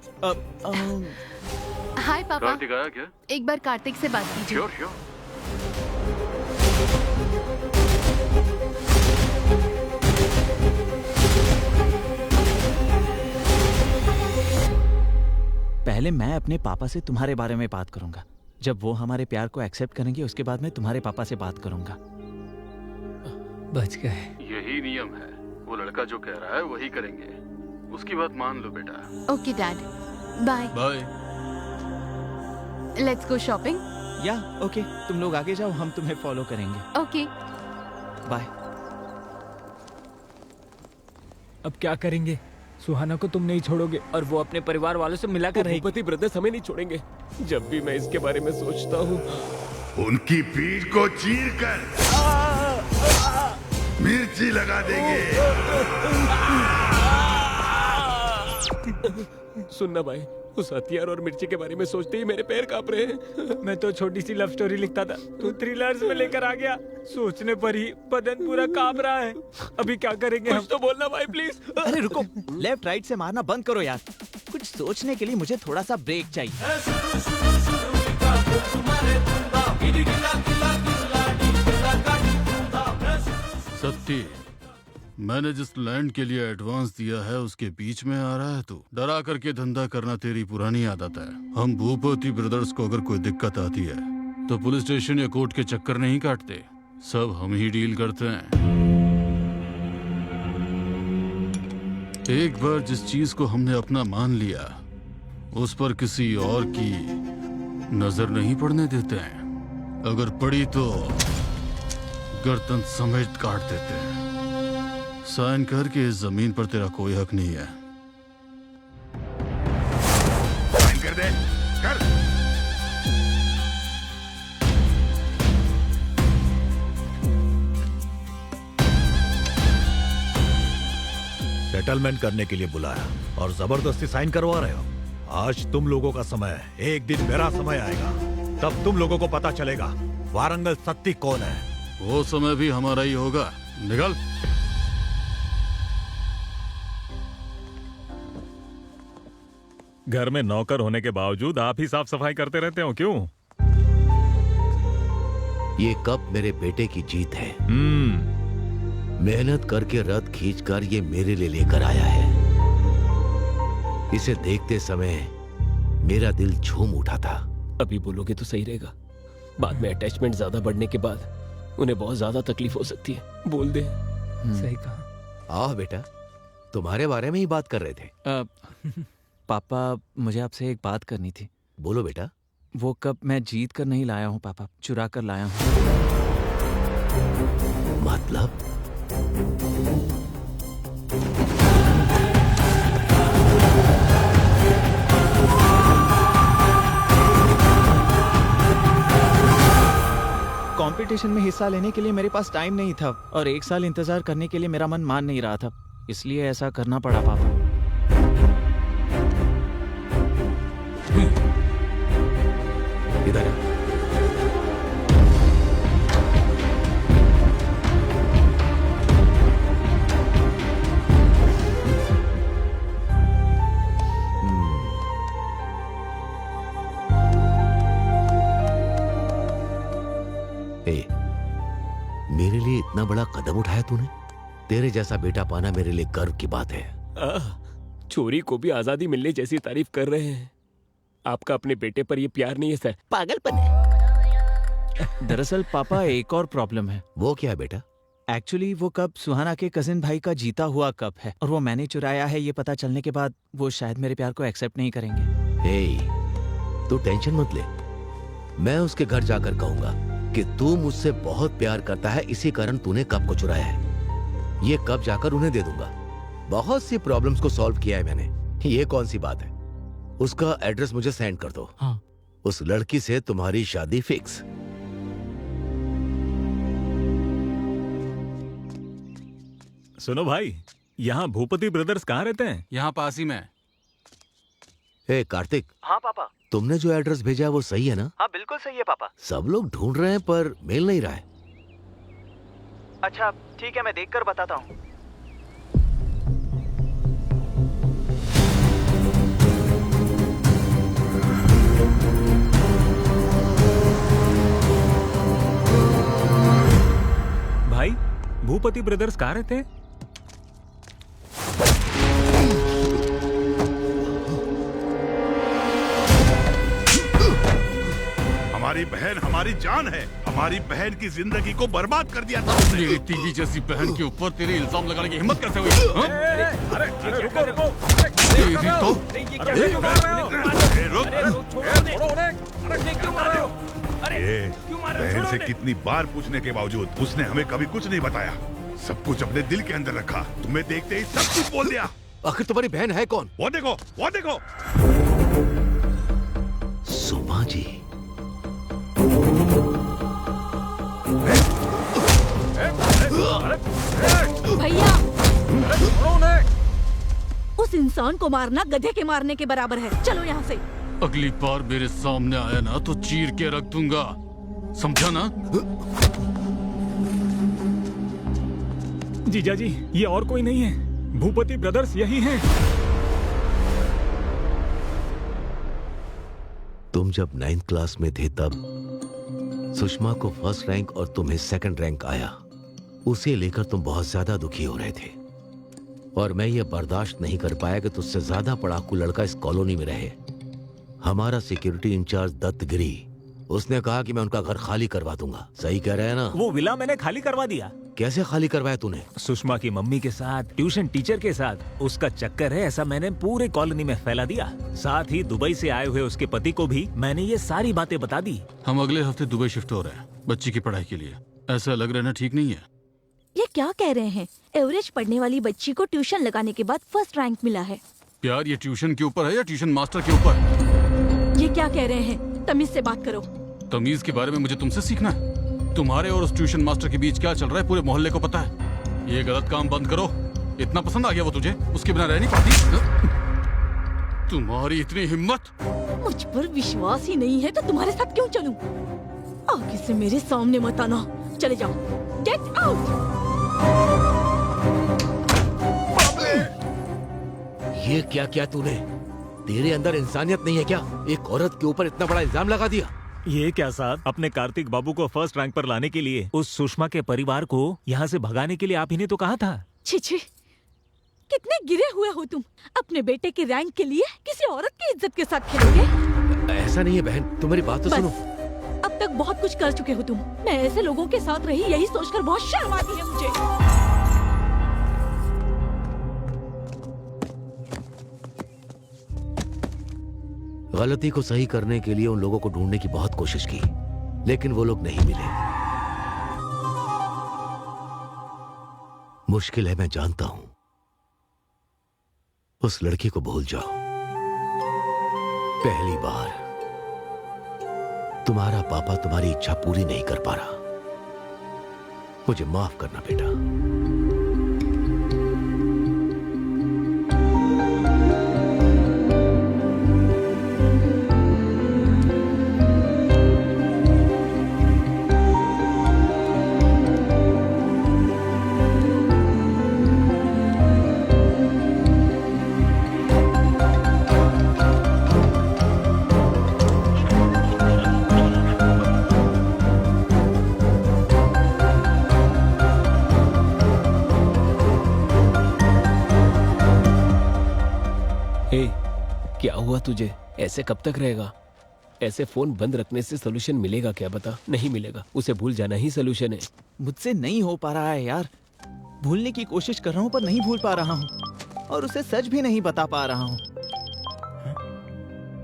हाय पापा। कार्तिक आया क्या? एक बार कार्तिक से बात कीजिए। Sure sure. पहले मैं अपने पापा से तुम्हारे बारे में बात करूंगा। जब वो हमारे प्यार को एक्सेप्ट करेंगे उसके बाद मैं तुम्हारे पापा से बात करूंगा। बच गए। यही नियम है। वो लड़का जो कह रहा है वही करेंगे। उसकी बात मान लो बेटा। Okay dad, bye. Bye. Let's go shopping. या ओके, तुम लोग आगे जाओ, हम तुम्हें फॉलो करेंगे। Okay bye. अब क्या करेंगे? सुहाना को तुम नहीं छोड़ोगे और वो अपने परिवार वालों से मिला कर रहेगी। भूपति ब्रदर्स हमें नहीं छोड़ेंगे। जब भी मैं इसके बारे में सोचता हूँ उनकी पीठ को चीर कर मिर्ची लगा देंगे। सुनना भाई, उस हथियार और मिर्ची के बारे में सोचते ही मेरे पैर कांप रहे हैं। मैं तो छोटी सी लव स्टोरी लिखता था, तू थ्रिलर्स में लेकर आ गया। सोचने पर ही बदन पूरा कांप रहा है। अभी क्या करेंगे हम? कुछ तो बोलना भाई प्लीज। अरे रुको, लेफ्ट राइट से मारना बंद करो यार। कुछ सोचने के लिए मुझे थोड़ा सा ब्रेक चाहिए। सत्ती, मैंने जिस लैंड के लिए एडवांस दिया है उसके बीच में आ रहा है तू। डरा करके धंधा करना तेरी पुरानी आदत है। हम भूपति ब्रदर्स को अगर कोई दिक्कत आती है तो पुलिस स्टेशन या कोर्ट के चक्कर नहीं काटते, सब हम ही डील करते हैं। एक बार जिस चीज को हमने अपना मान लिया उस पर किसी और की नजर नहीं पड़ने देते हैं। अगर पड़ी तो गर्दन समेत काट देते हैं। साइन कर के इस जमीन पर तेरा कोई हक नहीं है। साइन कर दे, कर। सेटलमेंट करने के लिए बुलाया और जबरदस्ती साइन करवा रहे हो। आज तुम लोगों का समय है, एक दिन मेरा समय आएगा, तब तुम लोगों को पता चलेगा वारंगल सत्ती कौन है। वो समय भी हमारा ही होगा। निकल। घर में नौकर होने के बावजूद आप ही साफ सफाई करते रहते हो क्यों? ये कप मेरे बेटे की जीत है। मेहनत करके रथ खींचकर ये मेरे लिए लेकर आया है। इसे देखते समय मेरा दिल झूम उठा था। अभी बोलोगे तो सही रहेगा, बाद में अटैचमेंट ज्यादा बढ़ने के बाद उन्हें बहुत ज्यादा तकलीफ हो सकती है। बोल दे। सही कहा। आओ बेटा, तुम्हारे बारे में ही बात कर रहे थे। पापा, मुझे आपसे एक बात करनी थी। बोलो बेटा। वो कप मैं जीत कर नहीं लाया हूँ पापा, चुरा कर लाया हूँ। मतलब? कंपटीशन में हिस्सा लेने के लिए मेरे पास टाइम नहीं था और 1 साल इंतजार करने के लिए मेरा मन मान नहीं रहा था, इसलिए ऐसा करना पड़ा पापा। इधर मेरे लिए इतना बड़ा कदम उठाया तूने। तेरे जैसा बेटा पाना मेरे लिए गर्व की बात है। चोरी को भी आजादी मिलने जैसी तारीफ कर रहे हैं। आपका अपने बेटे पर ये प्यार नहीं है सर, पागलपन है। दरअसल पापा एक और प्रॉब्लम है। वो क्या है बेटा? एक्चुअली वो कप सुहाना के कजिन भाई का जीता हुआ कप है और वो मैंने चुराया है। ये पता चलने के बाद वो शायद मेरे प्यार को एक्सेप्ट नहीं करेंगे। तू टेंशन मत ले, मैं उसके घर जाकर कहूंगा कि तू मुझसे बहुत प्यार करता है, इसी कारण तूने कप को चुराया है। ये कप जाकर उन्हें दे दूंगा। बहुत सी प्रॉब्लम्स को सॉल्व किया है मैंने, ये कौन सी बात है। उसका एड्रेस मुझे सेंड कर दो। हाँ। उस लड़की से तुम्हारी शादी फिक्स। सुनो भाई, यहाँ भूपति ब्रदर्स कहाँ रहते हैं? यहाँ पास ही में। कार्तिक। हाँ पापा। तुमने जो एड्रेस भेजा है वो सही है ना? हाँ बिल्कुल सही है पापा। सब लोग ढूंढ रहे हैं पर मिल नहीं रहा है। अच्छा ठीक है, मैं देखकर बताता हूँ। भाई, भूपति ब्रदर्स कहाँ रहते हैं? हमारी बहन हमारी जान है। हमारी बहन की जिंदगी को बर्बाद कर दिया था उसने। मेरी तीली जैसी बहन के ऊपर तेरे इल्जाम लगाने की हिम्मत कैसे हुई? अरे रुको रुको। बहन से कितनी बार पूछने के बावजूद उसने हमें कभी कुछ नहीं बताया। सब कुछ अपने दिल के अंदर रखा। तुम्हें देखते ही सब कुछ बोल दिया। आखिर तुम्हारी बहन है कौन? वो देखो, वो देखो। सुमा जी। भैया, उस इंसान को मारना गधे के मारने के बराबर है। चलो यहाँ से। अगली बार मेरे सामने आया ना तो चीर के रख दूंगा, समझा ना? जीजा जी, ये और कोई नहीं है, भूपति ब्रदर्स यही हैं। तुम जब 9th क्लास में थे तब सुषमा को फर्स्ट रैंक और तुम्हें सेकंड रैंक आया। उसे लेकर तुम बहुत ज्यादा दुखी हो रहे थे और मैं ये बर्दाश्त नहीं कर पाया कि तुझसे ज्यादा पढ़ाकू लड़का इस कॉलोनी में रहे। हमारा सिक्योरिटी इंचार्ज दत्तगिरी, उसने कहा कि मैं उनका घर खाली करवा दूंगा। सही कह रहे हैं ना? वो विला मैंने खाली करवा दिया। कैसे खाली करवाया तूने? सुषमा की मम्मी के साथ, ट्यूशन टीचर के साथ उसका चक्कर है ऐसा मैंने पूरे कॉलोनी में फैला दिया। साथ ही दुबई से आए हुए उसके पति को भी मैंने ये सारी बातें बता दी। हम अगले हफ्ते दुबई शिफ्ट हो रहे हैं बच्ची की पढ़ाई के लिए। ऐसा लग रहा है ठीक नहीं है? ये क्या कह रहे हैं? एवरेज पढ़ने वाली बच्ची को ट्यूशन लगाने के बाद फर्स्ट रैंक मिला है। प्यार ये ट्यूशन के ऊपर है या ट्यूशन मास्टर के ऊपर? ये क्या कह रहे हैं? तमीज से बात करो। तमीज के बारे में मुझे तुमसे सीखना है। तुम्हारे और उस ट्यूशन मास्टर के बीच क्या चल रहा है पूरे मोहल्ले को पता है। ये गलत काम बंद करो। इतना पसंद आ गया वो तुझे, उसके बिना रह नहीं पाती? तुम्हारी इतनी हिम्मत? मुझ पर विश्वास ही नहीं है तो तुम्हारे साथ क्यों चलूं? आगे से मेरे सामने मत आना। चले जाओ। Get out. ये क्या किया तूने? तेरे अंदर इंसानियत नहीं है क्या? एक औरत के ऊपर इतना बड़ा इल्जाम लगा दिया। ये क्या साहब, अपने कार्तिक बाबू को फर्स्ट रैंक पर लाने के लिए उस सुषमा के परिवार को यहाँ से भगाने के लिए आप ही ने तो कहा था। छी छी, कितने गिरे हुए हो तुम। अपने बेटे के रैंक के लिए किसी औरत की इज्जत के साथ खेलोगे? ऐसा नहीं है बहन, तुम मेरी बात तो सुनो। अब तक बहुत कुछ कर चुके हो तुम। मैं ऐसे लोगों के साथ रही यही सोचकर बहुत शर्म आती है मुझे। गलती को सही करने के लिए उन लोगों को ढूंढने की बहुत कोशिश की, लेकिन वो लोग नहीं मिले। मुश्किल है, मैं जानता हूं। उस लड़की को भूल जाओ। पहली बार तुम्हारा पापा तुम्हारी इच्छा पूरी नहीं कर पा रहा। मुझे माफ करना बेटा। क्या हुआ तुझे? ऐसे कब तक रहेगा? ऐसे फोन बंद रखने से सोल्यूशन मिलेगा क्या? बता। नहीं मिलेगा। उसे भूल जाना ही सोल्यूशन है। मुझसे नहीं हो पा रहा है यार। भूलने की कोशिश कर रहा हूँ पर नहीं भूल पा रहा हूँ, और उसे सच भी नहीं बता पा रहा हूँ।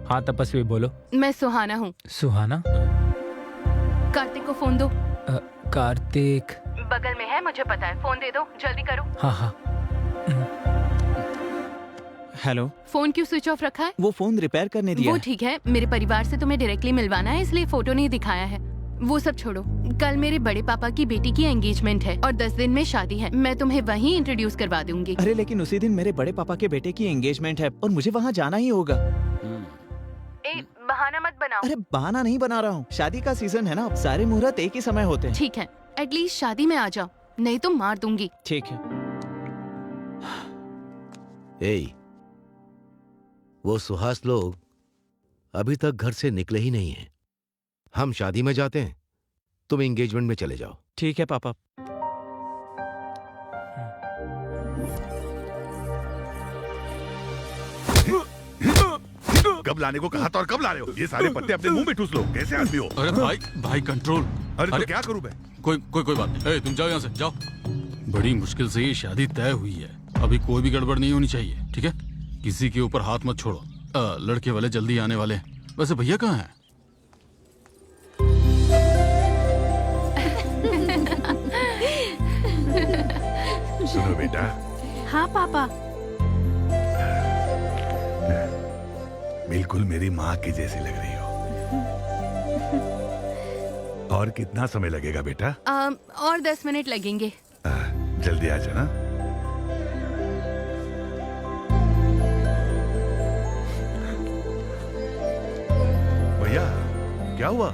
हाँ तपस्वी बोलो। मैं सुहाना हूँ। सुहाना? कार्तिक को फोन दो। कार्तिक बगल में है, मुझे पता है। फोन दे दो, जल्दी करो। हाँ हाँ। हेलो। फोन क्यों स्विच ऑफ रखा है? वो फोन रिपेयर करने दिया वो है। ठीक है, मेरे परिवार से तुम्हें डायरेक्टली मिलवाना है, इसलिए फोटो नहीं दिखाया है। वो सब छोड़ो, कल मेरे बड़े पापा की बेटी की एंगेजमेंट है और 10 दिन में शादी है। मैं तुम्हें वहीं इंट्रोड्यूस करवा दूंगी। अरे लेकिन उसी दिन मेरे बड़े पापा के बेटे की एंगेजमेंट है और मुझे वहाँ जाना ही होगा। बहाना मत बनाओ। अरे बहाना नहीं बना रहा हूँ, शादी का सीजन है ना, अब सारे मुहूर्त एक ही समय होते हैं। ठीक है, एटलीस्ट शादी में आ जाओ, नहीं तो मार दूंगी। ठीक है। वो सुहास लोग अभी तक घर से निकले ही नहीं हैं। हम शादी में जाते हैं, तुम एंगेजमेंट में चले जाओ। ठीक है पापा। कब लाने को कहा था और कब ला रहे हो? ये सारे पत्ते अपने मुंह में ठूस लो। कैसे आदमी हो? अरे भाई कंट्रोल। अरे तो क्या करूं मैं? कोई बात नहीं। तुम जाओ यहाँ से, जाओ। बड़ी मुश्किल से ये शादी तय हुई है, अभी कोई भी गड़बड़ नहीं होनी चाहिए, ठीक है? किसी के ऊपर हाथ मत छोड़ो। लड़के वाले जल्दी आने वाले हैं। वैसे भैया कहाँ हैं? सुनो बेटा। हाँ पापा। बिल्कुल मेरी माँ की जैसी लग रही हो। और कितना समय लगेगा बेटा? और 10 मिनट लगेंगे। जल्दी आ जाना। भैया क्या हुआ?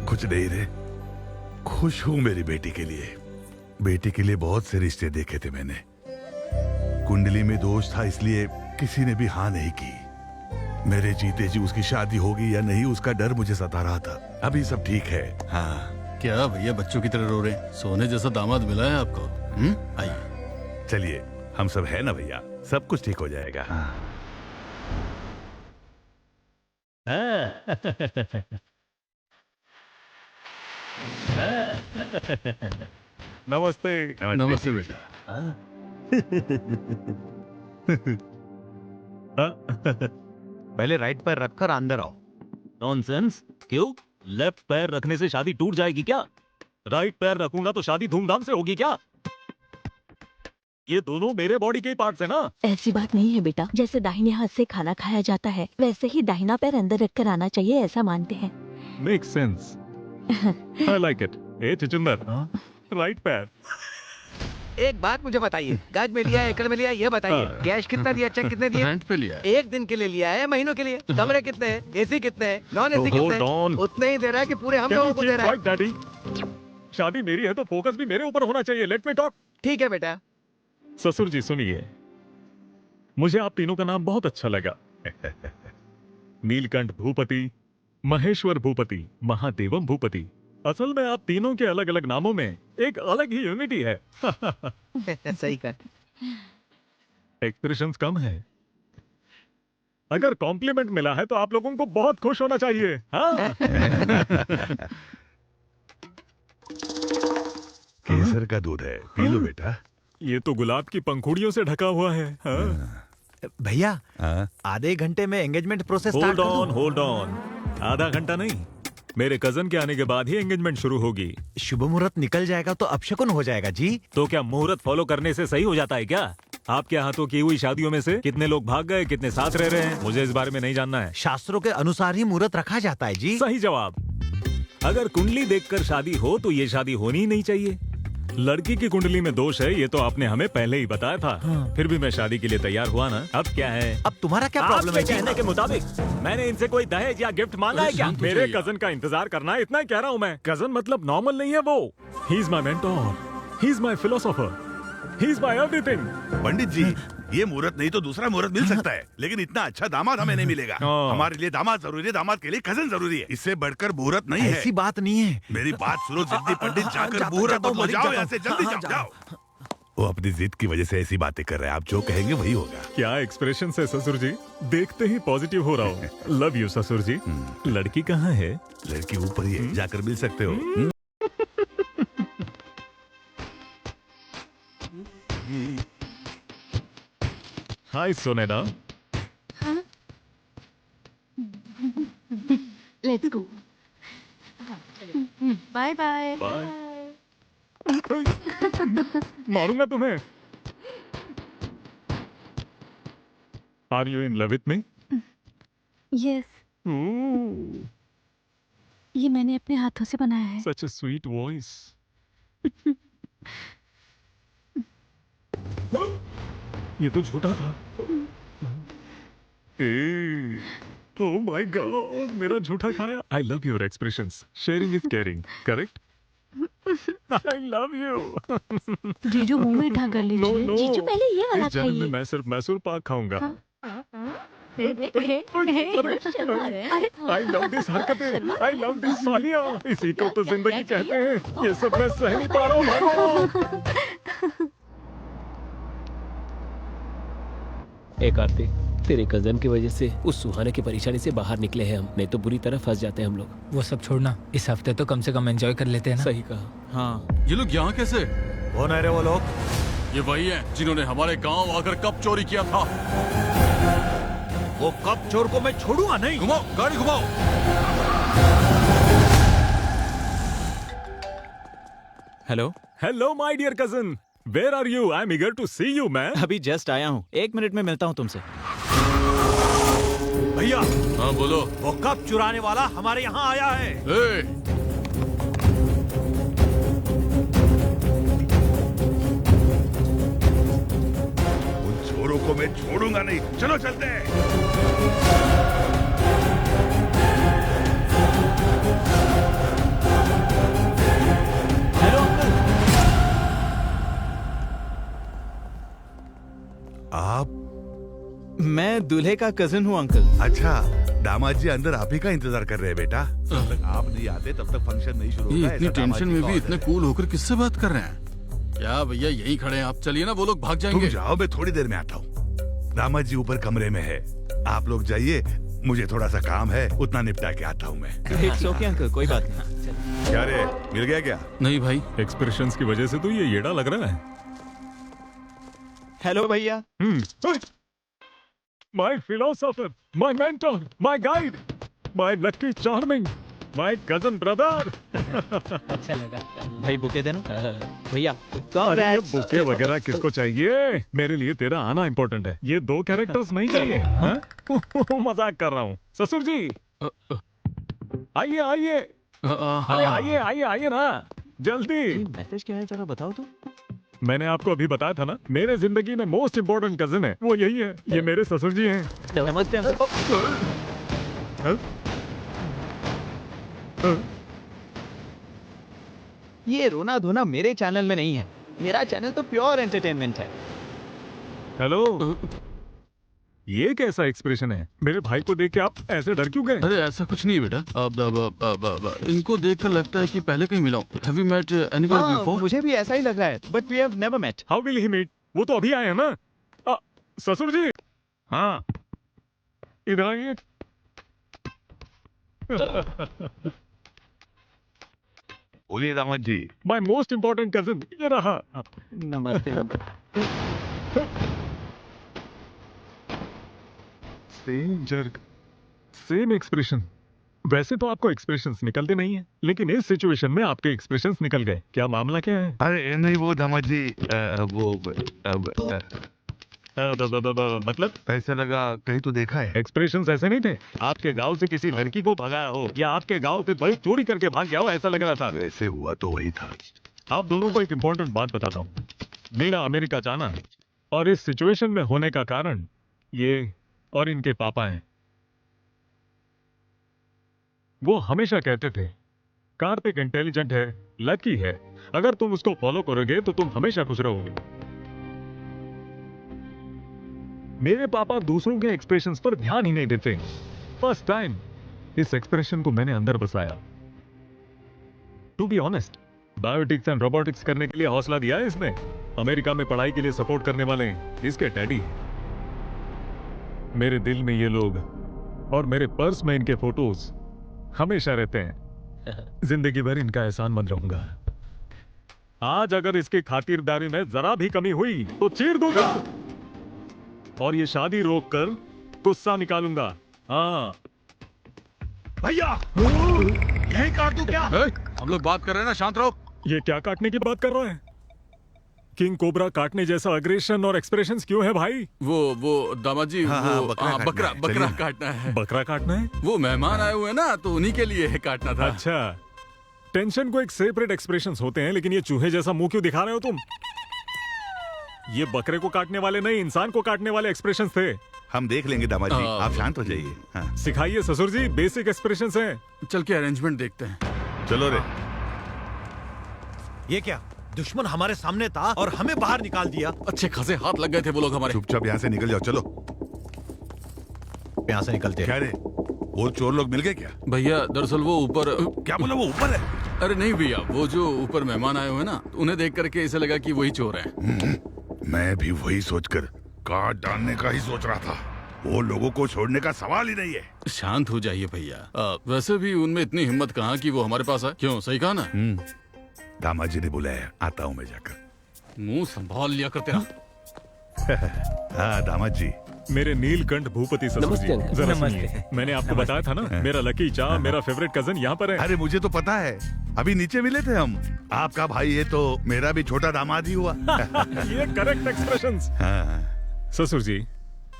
कुछ नहीं रे, खुश हूं मेरी बेटी के लिए। बेटी के लिए बहुत से रिश्ते देखे थे मैंने। कुंडली में दोष था, इसलिए किसी ने भी हाँ नहीं की। मेरे जीते जी उसकी शादी होगी या नहीं उसका डर मुझे सता रहा था। अभी सब ठीक है। हाँ। क्या भैया बच्चों की तरह रो रहे हैं? सोने जैसा दामाद मिला है आपको। आइए चलिए, हम सब है ना भैया, सब कुछ ठीक हो जाएगा। नमस्ते। नमस्ते बेटा। पहले राइट पैर रखकर अंदर आओ। नॉनसेंस। क्यों? लेफ्ट पैर रखने से शादी टूट जाएगी क्या? राइट पैर रखूंगा तो शादी धूमधाम से होगी क्या? ये दोनों मेरे बॉडी के पार्ट्स है ना। ऐसी बात नहीं है बेटा, जैसे दाहिने हाथ से खाना खाया जाता है वैसे ही दाहिना पैर अंदर रखकर आना चाहिए, ऐसा मानते हैं। Make sense. I like it. ए चिचिंदर, राइट पैर। एक बात मुझे बताइए, गज में लिया एकड़ में लिया ये बताइए, कैश कितना दिया, चेक कितने दिए? रेंट पे लिया है। एक दिन के लिए लिया है, महीनों के लिए? कमरे कितने हैं, एसी कितने हैं, नॉन एसी कितने हैं? उतने ही दे रहा है कि पूरे हम लोगों को दे रहा है? डैडी, शादी मेरी है तो फोकस भी मेरे ऊपर होना चाहिए। Let me talk. ठीक है बेटा। ससुर जी सुनिए, मुझे आप तीनों का नाम बहुत अच्छा लगा। नीलकंठ भूपति, महेश्वर भूपति, महादेवम भूपति। असल में आप तीनों के अलग अलग नामों में एक अलग ही यूनिटी है। सही कर। एक्सप्रेशंस कम है। अगर कॉम्प्लीमेंट मिला है तो आप लोगों को बहुत खुश होना चाहिए। हाँ? केसर का दूध है, पी लो बेटा। ये तो गुलाब की पंखुड़ियों से ढका हुआ है। हाँ? भैया हाँ? आधे घंटे में एंगेजमेंट प्रोसेस स्टार्ट कर दो। Hold on. आधा घंटा नहीं, मेरे कजन के आने के बाद ही एंगेजमेंट शुरू होगी। शुभ मुहूर्त निकल जाएगा तो अपशकुन हो जाएगा जी। तो क्या मुहूर्त फॉलो करने से सही हो जाता है क्या? आपके हाथों की हुई शादियों में से कितने लोग भाग गए, कितने साथ रह रहे हैं, मुझे इस बारे में नहीं जानना है। शास्त्रों के अनुसार ही मुहूर्त रखा जाता है जी। सही जवाब। अगर कुंडली देखकर शादी हो तो ये शादी होनी ही नहीं चाहिए। लड़की की कुंडली में दोष है, ये तो आपने हमें पहले ही बताया था। हाँ। फिर भी मैं शादी के लिए तैयार हुआ ना। अब क्या है? अब तुम्हारा क्या प्रॉब्लम है? कहने के मुताबिक मैंने इनसे कोई दहेज या गिफ्ट मांगा है क्या? मेरे कजन का इंतजार करना है, इतना ही कह रहा हूँ मैं। कजन मतलब नॉर्मल नहीं है वो। He is my mentor, he is my philosopher, he is my everything. Pandit ji, ये मुहूर्त नहीं तो दूसरा मुहूर्त मिल सकता है, लेकिन इतना अच्छा दामाद हमें नहीं मिलेगा। हमारे लिए दामाद जरूरी है, दामाद के लिए कजन जरूरी है। इससे बढ़कर मुहूर्त नहीं है। ऐसी बात नहीं है। मेरी बात सुनो जिद्दी पंडित, जाकर मुहूर्त मत जाओ यहाँ से, जल्दी जाओ जाओ। वो अपनी जिद की वजह से ऐसी बातें कर रहे हैं, आप जो कहेंगे वही होगा। क्या एक्सप्रेशन है ससुर जी, देखते ही पॉजिटिव हो रहा हूँ। लव यू ससुर जी। लड़की कहाँ है? लड़की ऊपर ही है, जाकर मिल सकते हो। हाय सोनेदा। Let's go. Bye bye. मारूंगा तुम्हें। Are you in love with me? Yes, ये मैंने अपने हाथों से बनाया है। Such a sweet voice. ये तो झूठा था। ओह माय गॉड, मेरा झूठा खाया। I love your expressions. Sharing is caring, correct? I love you. जीजू मुंह में ढक कर लीजिए। जीजू पहले ये वाला इस जन्म में खाइए। मैं सिर्फ मैसूर पाक खाऊंगा। आई लव दिस हरकतें, आई लव दिस सालियां। इसी को तो जिंदगी कहते हैं। ये सब मैं सह नहीं पा रहा हूँ। एक आरती, तेरे कजन की वजह से उस सुहाने की परेशानी से बाहर निकले हैं हम, नहीं तो बुरी तरह फंस जाते हैं हम लोग। वो सब छोड़ना, इस हफ्ते तो कम से कम एंजॉय कर लेते हैं ना। सही कहा। हाँ। ये लोग यहाँ कैसे? कौन है रे वो लोग? ये वही हैं जिन्होंने हमारे गांव आकर कप चोरी किया था। वो कप चोर को मैं छोड़ूंगा नहीं। घुमाओ, गाड़ी घुमाओ। Hello hello my dear cousin, where are you? I am eager to see you man. अभी जस्ट आया हूँ, 1 मिनट में मिलता हूँ तुमसे। भैया। हाँ बोलो। वो कप चुराने वाला हमारे यहाँ आया है। उन चोरों को मैं छोड़ूंगा नहीं, चलो चलते हैं। आप? मैं दूल्हे का कजिन हूँ अंकल। अच्छा, दामाद जी अंदर आप ही का इंतजार कर रहे हैं बेटा। जब तक आप नहीं आते तब तक फंक्शन नहीं शुरू ये होगा। इतनी ऐसा दामाद टेंशन जी में का भी ऑर्डर इतने है। कूल होकर किससे बात कर रहे हैं? क्या भैया यहीं खड़े हैं आप, चलिए ना, वो लोग भाग तुम जाएंगे। जाओ, मैं थोड़ी देर में आता हूँ। दामाद जी ऊपर कमरे में है, आप लोग जाइए, मुझे थोड़ा सा काम है, उतना निपटा के आता हूँ मैं। इट्स ओके अंकल, कोई बात नहीं। क्या रे, मिल गया क्या? नहीं भाई, एक्सप्रेशंस की वजह से तो ये येड़ा लग रहा है। हेलो भैया। My philosopher, my mentor, my guide, my lucky charming, my cousin brother. अच्छा लगा भाई बुके देना भैया। अरे बुके वगैरह किसको चाहिए? मेरे लिए तेरा आना इम्पोर्टेंट है, ये 2 कैरेक्टर्स नहीं चाहिए। हाँ? मजाक कर रहा हूँ। ससुर जी आइए आइए। अरे आइए आइए आइए ना, जल्दी। मैसेज क्या है जरा बताओ तो। मैंने आपको अभी बताया था ना, मेरे जिंदगी में मोस्ट इम्पोर्टेंट कजिन है, वो यही है। ये मेरे ससुर जी हैं। नमस्ते ये रोना धोना मेरे चैनल में नहीं है। मेरा चैनल तो प्योर एंटरटेनमेंट है। हेलो, ये कैसा एक्सप्रेशन है? मेरे भाई को देख के आप ऐसे डर क्यों गए? अरे ऐसा कुछ नहीं बेटा। अब इनको देखकर लगता है कि पहले कहीं मिला हूं। Have you met anyone before? मुझे भी ऐसा ही लग रहा है, but we have never met. How will he meet? वो तो अभी आए हैं ना। ससुर जी, हाँ इधर आइए। बोलिए दामाद जी। माय मोस्ट इम्पोर्टेंट कजिन ये रहा। नमस्ते। Same jerk, same expression. वैसे तो आपको एक्सप्रेशंस निकलते नहीं हैं, लेकिन इस सिचुएशन में आपके एक्सप्रेशंस निकल गए। क्या मामला क्या है? अरे नहीं वो दामाद जी, मतलब ऐसा लगा कहीं तो देखा है। एक्सप्रेशंस ऐसे नहीं थे। आपके गांव से किसी लड़की को भगाया हो या आपके गांव से बड़ी चोरी करके भाग गया हो, ऐसा लग रहा था। वैसे हुआ तो वही था। आप दोनों को एक इम्पोर्टेंट बात बताता हूँ। मेरा अमेरिका जाना और इस सिचुएशन में होने का कारण ये और इनके पापा हैं। वो हमेशा कहते थे कार्तिक इंटेलिजेंट है, लकी है, अगर तुम उसको फॉलो करोगे तो तुम हमेशा खुश रहोगे। मेरे पापा दूसरों के एक्सप्रेशंस पर ध्यान ही नहीं देते। फर्स्ट टाइम इस एक्सप्रेशन को मैंने अंदर बसाया। To be honest, biotics and robotics करने के लिए हौसला दिया है इसने। अमेरिका में पढ़ाई के लिए सपोर्ट करने वाले इसके डैडी। मेरे दिल में ये लोग और मेरे पर्स में इनके फोटोज हमेशा रहते हैं। जिंदगी भर इनका एहसान मंद रहूंगा। आज अगर इसकी खातिरदारी में जरा भी कमी हुई तो चीर दूंगा और ये शादी रोककर गुस्सा निकालूंगा। हाँ भैया, यही काट दूं क्या? हम लोग बात कर रहे हैं ना, शांत रहो। ये क्या काटने की बात कर रहा है? किंग कोबरा काटने जैसा अग्रेशन और एक्सप्रेशंस क्यों है भाई? वो दामाद जी, बकरा काटना है। बकरा काटना है? वो मेहमान आए हुए हैं ना, तो उन्हीं के लिए काटना था। अच्छा, टेंशन को एक सेपरेट एक्सप्रेशंस होते हैं, लेकिन ये चूहे जैसा मुंह क्यों दिखा रहे हो तुम? ये बकरे को काटने वाले नहीं, इंसान को काटने वाले एक्सप्रेशंस थे। हम देख लेंगे दामाद जी, आप शांत हो जाइए। हाँ। सिखाइए ससुर जी, बेसिक एक्सप्रेशंस हैं। चल के अरेंजमेंट देखते हैं। चलो रे। ये क्या, दुश्मन हमारे सामने था और हमें बाहर निकाल दिया। अच्छे खासे हाथ लग गए थे वो लोग हमारे। चुपचाप यहाँ से निकल जाओ। चलो यहाँ से निकलते हैं। क्या रे, वो चोर लोग मिल गए क्या? भैया दरअसल वो ऊपर। क्या बोला, वो ऊपर है? अरे नहीं भैया, वो जो ऊपर मेहमान आए हुए हैं ना, उन्हें देख करके ऐसा लगा कि वही चोर है। मैं भी वही सोचकर काट डालने का ही सोच रहा था। वो लोगों को छोड़ने का सवाल ही नहीं है। शांत हो जाइए भैया। वैसे भी उनमें इतनी हिम्मत कहाँ कि वो हमारे पास है। क्यों, सही कहा ना? दामाद जी ने बुलाया, आता हूँ मैं जाकर। मुंह संभाल लिया कर तेरा। हाँ दामाद जी। मेरे नीलकंठ भूपति ससुर जी, जरा सुनिए। मैंने आपको बताया था ना, मेरा लकी चा, मेरा फेवरेट कजन यहाँ पर है। अरे मुझे तो पता है, अभी नीचे मिले थे हम। आपका भाई है तो मेरा भी छोटा दामाद ही हुआ। ये करेक्ट एक्सप्रेशंस। हाँ। ससुर जी,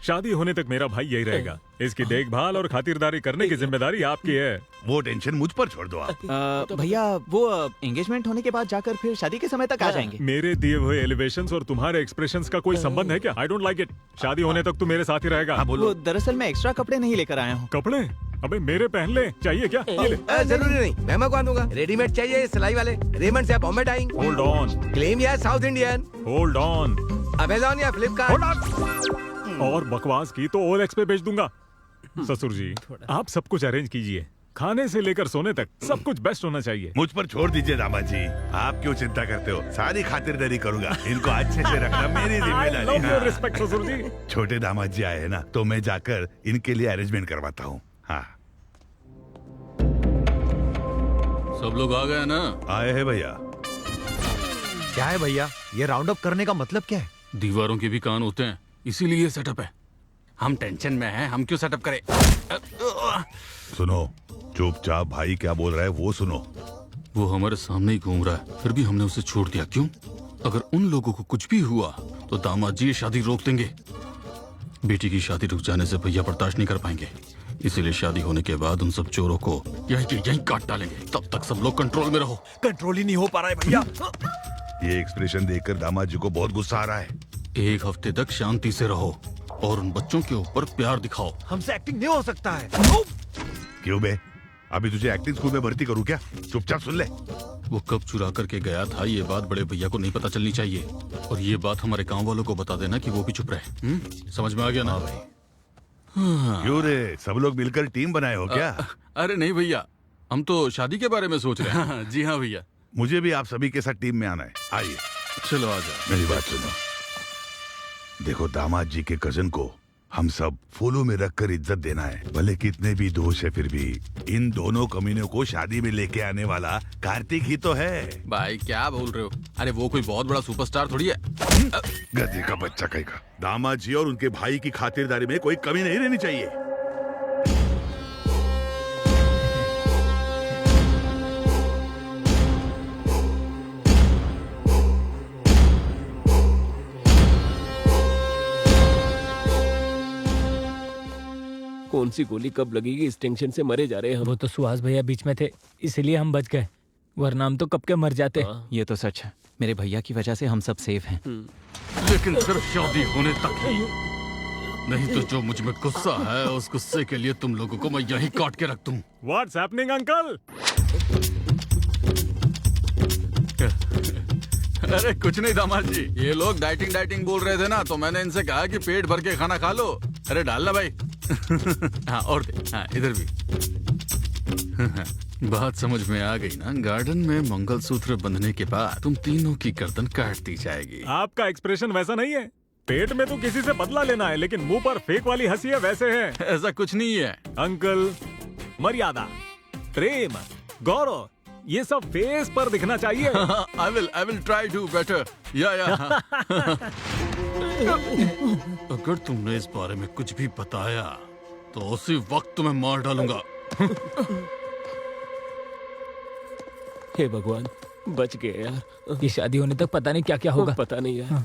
शादी होने तक मेरा भाई यही रहेगा। इसकी देखभाल और खातिरदारी करने की जिम्मेदारी आपकी है। वो टेंशन मुझ पर छोड़ दो आप। भैया वो एंगेजमेंट होने के बाद जाकर फिर शादी के समय तक आ जाएंगे। मेरे दिए हुए एलिवेशंस और तुम्हारे एक्सप्रेशंस का कोई संबंध है क्या? I don't like it. शादी होने तक तू मेरे साथ ही रहेगा। हाँ, बोलो। वो दरअसल मैं एक्स्ट्रा कपड़े नहीं लेकर आया हूँ। कपड़े? अबे मेरे पहन ले, चाहिए क्या? ये ले। जरूरी नहीं, मैं मंगवा दूंगा। रेडीमेड चाहिए सिलाई वाले? रेमंड से Bombay Dyeing. Hold on. Claim या South Indian? Hold on. Amazon या फ्लिपकार्ट? और बकवास की तो OLX पे बेच दूंगा। ससुर जी, आप सब कुछ अरेंज कीजिए, खाने से लेकर सोने तक सब कुछ बेस्ट होना चाहिए। मुझ पर छोड़ दीजिए दामाद जी, आप क्यों चिंता करते हो? सारी खातिरदारी करूंगा। इनको अच्छे से रखना मेरी जिम्मेदारी है। रिस्पेक्ट ससुर जी। छोटे दामाद जी आए हैं ना, तो मैं जाकर इनके लिए अरेंजमेंट करवाता हूँ। हाँ, सब लोग आ गए ना? आए हैं भैया। क्या है भैया, ये राउंड अप करने का मतलब क्या है? दीवारों के भी कान होते हैं, इसीलिए सेटअप है। हम टेंशन में हैं, हम क्यों सेटअप करें? सुनो, चुपचाप भाई क्या बोल रहा है वो सुनो। वो हमारे सामने ही घूम रहा है, फिर भी हमने उसे छोड़ दिया। क्यों? अगर उन लोगों को कुछ भी हुआ तो दामाद जी शादी रोक देंगे। बेटी की शादी रुक जाने से भैया बर्दाश्त नहीं कर पाएंगे, इसीलिए शादी होने के बाद उन सब चोरों को यहीं काट डालेंगे। तब तक सब लोग कंट्रोल में रहो। कंट्रोल ही नहीं हो पा रहा है भैया। ये एक्सप्रेशन देखकर दामाद जी को बहुत गुस्सा आ रहा है। एक हफ्ते तक शांति से रहो और उन बच्चों के ऊपर प्यार दिखाओ। हमसे एक्टिंग नहीं हो सकता है। क्यों बे? अभी तुझे एक्टिंग स्कूल में भर्ती करूँ क्या? चुपचाप सुन ले। वो कब चुरा करके गया था ये बात बड़े भैया को नहीं पता चलनी चाहिए, और ये बात हमारे गांव वालों को बता देना कि वो भी चुप रहे। समझ में आ गया ना? क्यों रे, सब लोग मिलकर टीम बनाए हो क्या? अरे नहीं भैया, हम तो शादी के बारे में सोच रहे हैं। जी हाँ भैया। मुझे भी आप सभी के साथ टीम में आना है। आइए। चलो आ जाओ। मेरी बात सुनो, देखो दामाद जी के कजन को हम सब फूलों में रखकर इज्जत देना है। भले कितने भी दोष है, फिर भी इन दोनों कमीनों को शादी में लेके आने वाला कार्तिक ही तो है। भाई क्या बोल रहे हो? अरे वो कोई बहुत बड़ा सुपरस्टार थोड़ी है। गधे का बच्चा कहेगा। दामाद जी और उनके भाई की खातिरदारी में कोई कमी नहीं रहनी चाहिए। कौन सी गोली कब लगेगी, इस टेंशन से मरे जा रहे हैं हम। वो तो सुहास भैया बीच में थे, इसलिए हम बच गए, वरना हम तो कब के मर जाते। ये तो सच है, मेरे भैया की वजह से हम सब सेफ हैं। लेकिन सिर्फ शादी होने तक ही, नहीं तो जो मुझ में गुस्सा है उस गुस्से के लिए तुम लोगों को मैं यहीं काट के रख दूं। What's happening, uncle? अरे कुछ नहीं दामाद जी, ये लोग डाइटिंग बोल रहे थे ना, तो मैंने इनसे कहा कि पेट भर के खाना खा लो। अरे डालना भाई। हाँ और दे, हाँ इधर भी। बात समझ में आ गई ना? गार्डन में मंगलसूत्र बंधने के बाद तुम तीनों की गर्दन काट दी जाएगी। आपका एक्सप्रेशन वैसा नहीं है। पेट में तो किसी से बदला लेना है, लेकिन मुंह पर फेक वाली हंसी है वैसे है। ऐसा कुछ नहीं है अंकल। मर्यादा, प्रेम, गौरव, ये सब फेस पर दिखना चाहिए। I will try to better. या। अगर तुमने इस बारे में कुछ भी बताया तो उसी वक्त तुम्हें मार डालूंगा। हे भगवान, बच गए यार। ये शादी होने तक पता नहीं क्या क्या होगा। पता नहीं यार।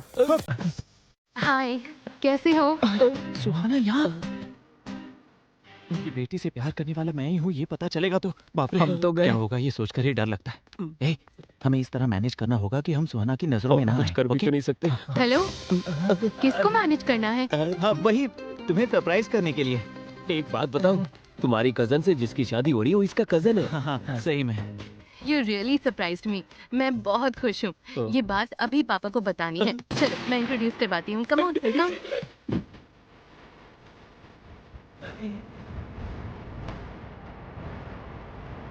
हाय, कैसे हो? सुहाना यहाँ? उनकी बेटी से प्यार करने वाला मैं ही हूँ, ये पता चलेगा तो बाप रे, हम तो गए। क्या होगा ये सोचकर ही डर लगता है। ए, हमें इस तरह मैनेज करना होगा कि हम सुहाना की नजरों में ना कुछ आए, कर भी ओके? तो नहीं सकते। हेलो, किसको मैनेज करना है? हाँ वही, तुम्हें सरप्राइज करने के लिए। एक बात बताओ, तुम्हारी कजन से जिसकी शादी हो रही है वो इसका कजन है। हाँ सही में। You really surprised me. मैं बहुत खुश हूँ। ये बात अभी पापा को बतानी है। चलो मैं इंट्रोड्यूस करवाती हूँ। Come on, come.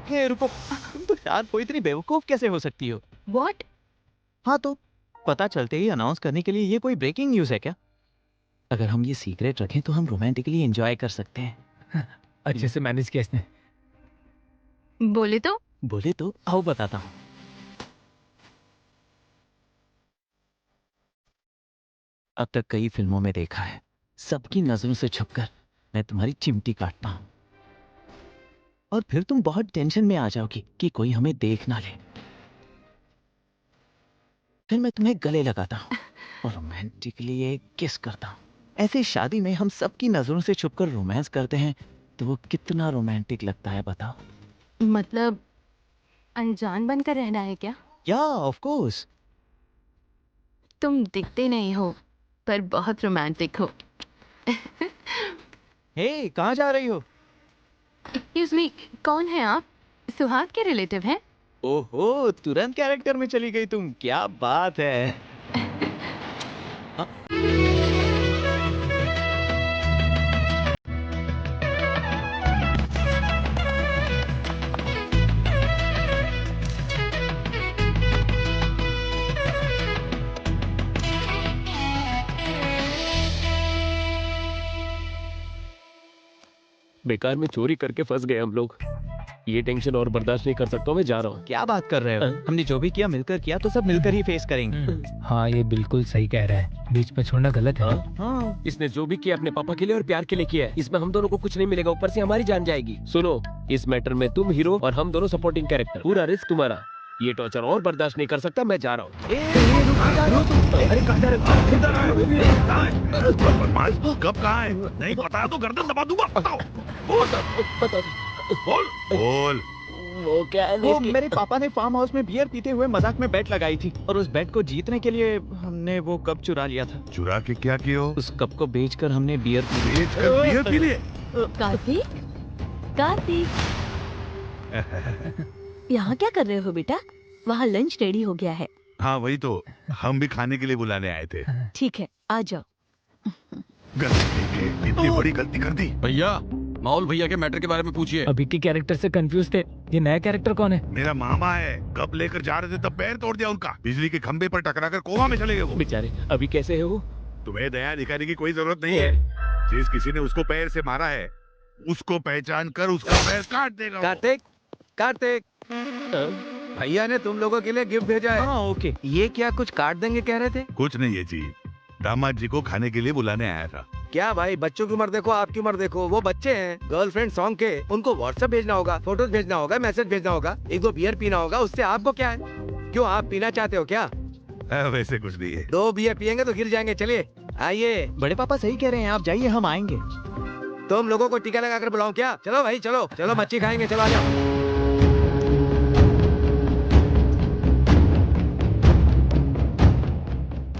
हे रुको, तुम तो शायद कोई इतनी बेवकूफ कैसे हो सकती हो? What? हाँ तो पता चलते ही अनाउंस करने के लिए ये कोई ब्रेकिंग न्यूज़ है क्या? अगर हम ये सीक्रेट रखें तो हम रोमांटिकली एंजॉय कर सकते हैं। अच्छे से मैनेज किया इसने। बोले तो? बोले तो आओ बताता हूँ। अब तक कई फिल्मों में देखा है, सबकी नजरों से छुपकर मैं तुम्हारी चिमटी काटता हूँ और फिर तुम बहुत टेंशन में आ जाओगी कि कोई हमें देख ना ले। फिर मैं तुम्हें गले लगाता हूँ और रोमांटिकली एक किस करता हूँ। ऐसे शादी में हम सबकी नजरों से छुपकर रोमांस करते हैं तो वो कितना रोमांटिक लगता है बताओ। मतलब अनजान बनकर रहना है क्या? या ऑफ कोर्स। तुम दिखते नहीं हो पर बहुत रोमांटिक हो। हे कहाँ जा रही हो? एक्सक्यूज मी, कौन है आप? सुहाग के रिलेटिव हैं? ओहो, तुरंत कैरेक्टर में चली गई तुम, क्या बात है। हाँ? बेकार में चोरी करके फंस गए हम लोग। ये टेंशन और बर्दाश्त नहीं कर सकता, मैं जा रहा हूँ। क्या बात कर रहे हो? हमने जो भी किया मिलकर किया तो सब मिलकर ही फेस करेंगे। हाँ ये बिल्कुल सही कह रहा है, बीच में छोड़ना गलत है। हाँ। इसने जो भी किया अपने पापा के लिए और प्यार के लिए किया है, इसमें हम दोनों को कुछ नहीं मिलेगा, ऊपर से हमारी जान जाएगी। सुनो, इस मैटर में तुम हीरो और हम दोनों सपोर्टिंग कैरेक्टर, पूरा रिस्क तुम्हारा। ये टॉर्चर और बर्दाश्त नहीं कर सकता, मैं जा रहा हूँ। अरे कहाँ जा रहे हो? कब कहाँ है? नहीं बताया तो गर्दन दबा दूंगा। बताओ। बोल। बोल। वो क्या है वो मेरे पापा ने फार्म हाउस में बियर पीते हुए मजाक में बेट लगाई थी और उस बेट को जीतने के लिए हमने वो कप चुरा लिया था। चुरा के क्या किया हो? उस कप को बेचकर हमने बियर पी ली। बेचकर बियर पी लिए? कार्तिक, कार्तिक, यहाँ क्या कर रहे हो बेटा? वहाँ लंच रेडी हो गया है। हाँ वही तो, हम भी खाने के लिए बुलाने आए थे। ठीक है, आ जाओ। गलती, इतनी बड़ी गलती कर दी। भैया, माहौल भैया के मैटर के बारे में पूछिए। अभी के कैरेक्टर से कंफ्यूज थे, ये नया कैरेक्टर कौन है? मेरा मामा है, कब लेकर जा रहे थे तब पैर तोड़ दिया उनका। बिजली के खंबे पर टकराकर कोमा में चले गए वो बेचारे। अभी कैसे है वो? तुम्हें दया दिखाने की कोई जरूरत नहीं है। जिस किसी ने उसको पैर से मारा है उसको पहचान कर उसका पैर काट देगा। कार्तिक, कार्तिक, भैया ने तुम लोगों के लिए गिफ्ट भेजा है। हाँ ओके। ये क्या कुछ काट देंगे कह रहे थे? कुछ नहीं है जी, दामाद जी को खाने के लिए बुलाने आया था। क्या भाई, बच्चों की उम्र देखो, आपकी उम्र देखो। वो बच्चे हैं, गर्लफ्रेंड सॉन्ग के, उनको व्हाट्सएप भेजना होगा, फोटोज भेजना होगा, मैसेज भेजना होगा, एक दो बियर पीना होगा। उससे आपको क्या है? क्यों, आप पीना चाहते हो क्या? वैसे कुछ नहीं है। 2 बियर पियेंगे तो गिर जाएंगे। चलिए आइए। बड़े पापा सही कह रहे हैं, आप जाइए, हम आएंगे। तुम लोगों को टीका लगाकर बुलाऊं क्या? चलो भाई चलो, चलो मच्छी खाएंगे, चलो आ जाओ।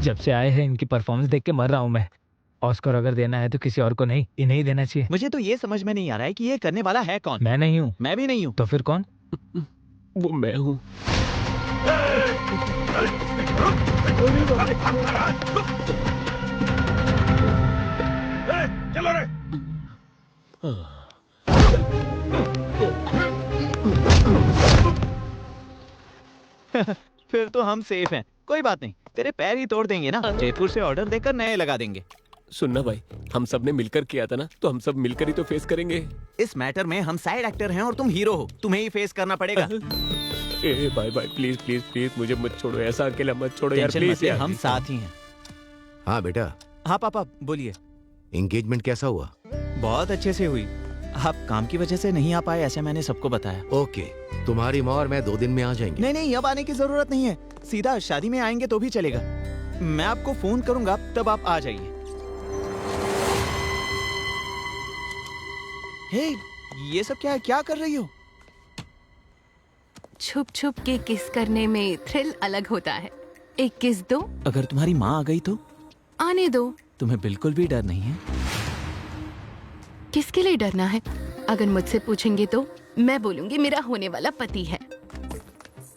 जब से आए हैं इनकी परफॉर्मेंस देख के मर रहा हूँ मैं। ऑस्कर अगर देना है तो किसी और को नहीं, इन्हें ही देना चाहिए। मुझे तो ये समझ में नहीं आ रहा है कि ये करने वाला है कौन। मैं नहीं हूँ। मैं भी नहीं हूँ। तो फिर कौन? वो मैं हूँ। चलो रे। फिर तो हम सेफ हैं। कोई बात नहीं, तेरे पैर ही तोड़ देंगे ना। जयपुर से ऑर्डर देकर नए लगा देंगे। सुनना भाई, हम सब ने मिलकर किया था ना, तो हम सब मिलकर ही तो फेस करेंगे। इस मैटर में हम साइड एक्टर हैं और तुम हीरो हो, तुम्हें ही फेस करना पड़ेगा। ए भाई भाई, प्लीज प्लीज प्लीज मुझे मत छोड़ो, ऐसा अकेला मत छोड़ो यार, टेंशन प्लीज मत ले, यार। हम साथ ही हैं। हाँ बेटा, हाँ पापा बोलिए। एंगेजमेंट कैसा हुआ? बहुत अच्छे से हुई। आप काम की वजह से नहीं आ पाए ऐसे मैंने सबको बताया। ओके, तुम्हारी माँ और मैं 2 दिन में आ जाएंगे। नहीं नहीं, अब आने की जरूरत नहीं है, सीधा शादी में आएंगे तो भी चलेगा। मैं आपको फोन करूंगा, तब आप आ जाइए। हे, ये सब क्या है? क्या कर रही हो? छुप छुप के किस करने में थ्रिल अलग होता है। एक किस दो। अगर तुम्हारी माँ आ गई तो? आने दो। तुम्हें बिल्कुल भी डर नहीं है? किसके लिए डरना है? अगर मुझसे पूछेंगे तो मैं बोलूंगी मेरा होने वाला पति है।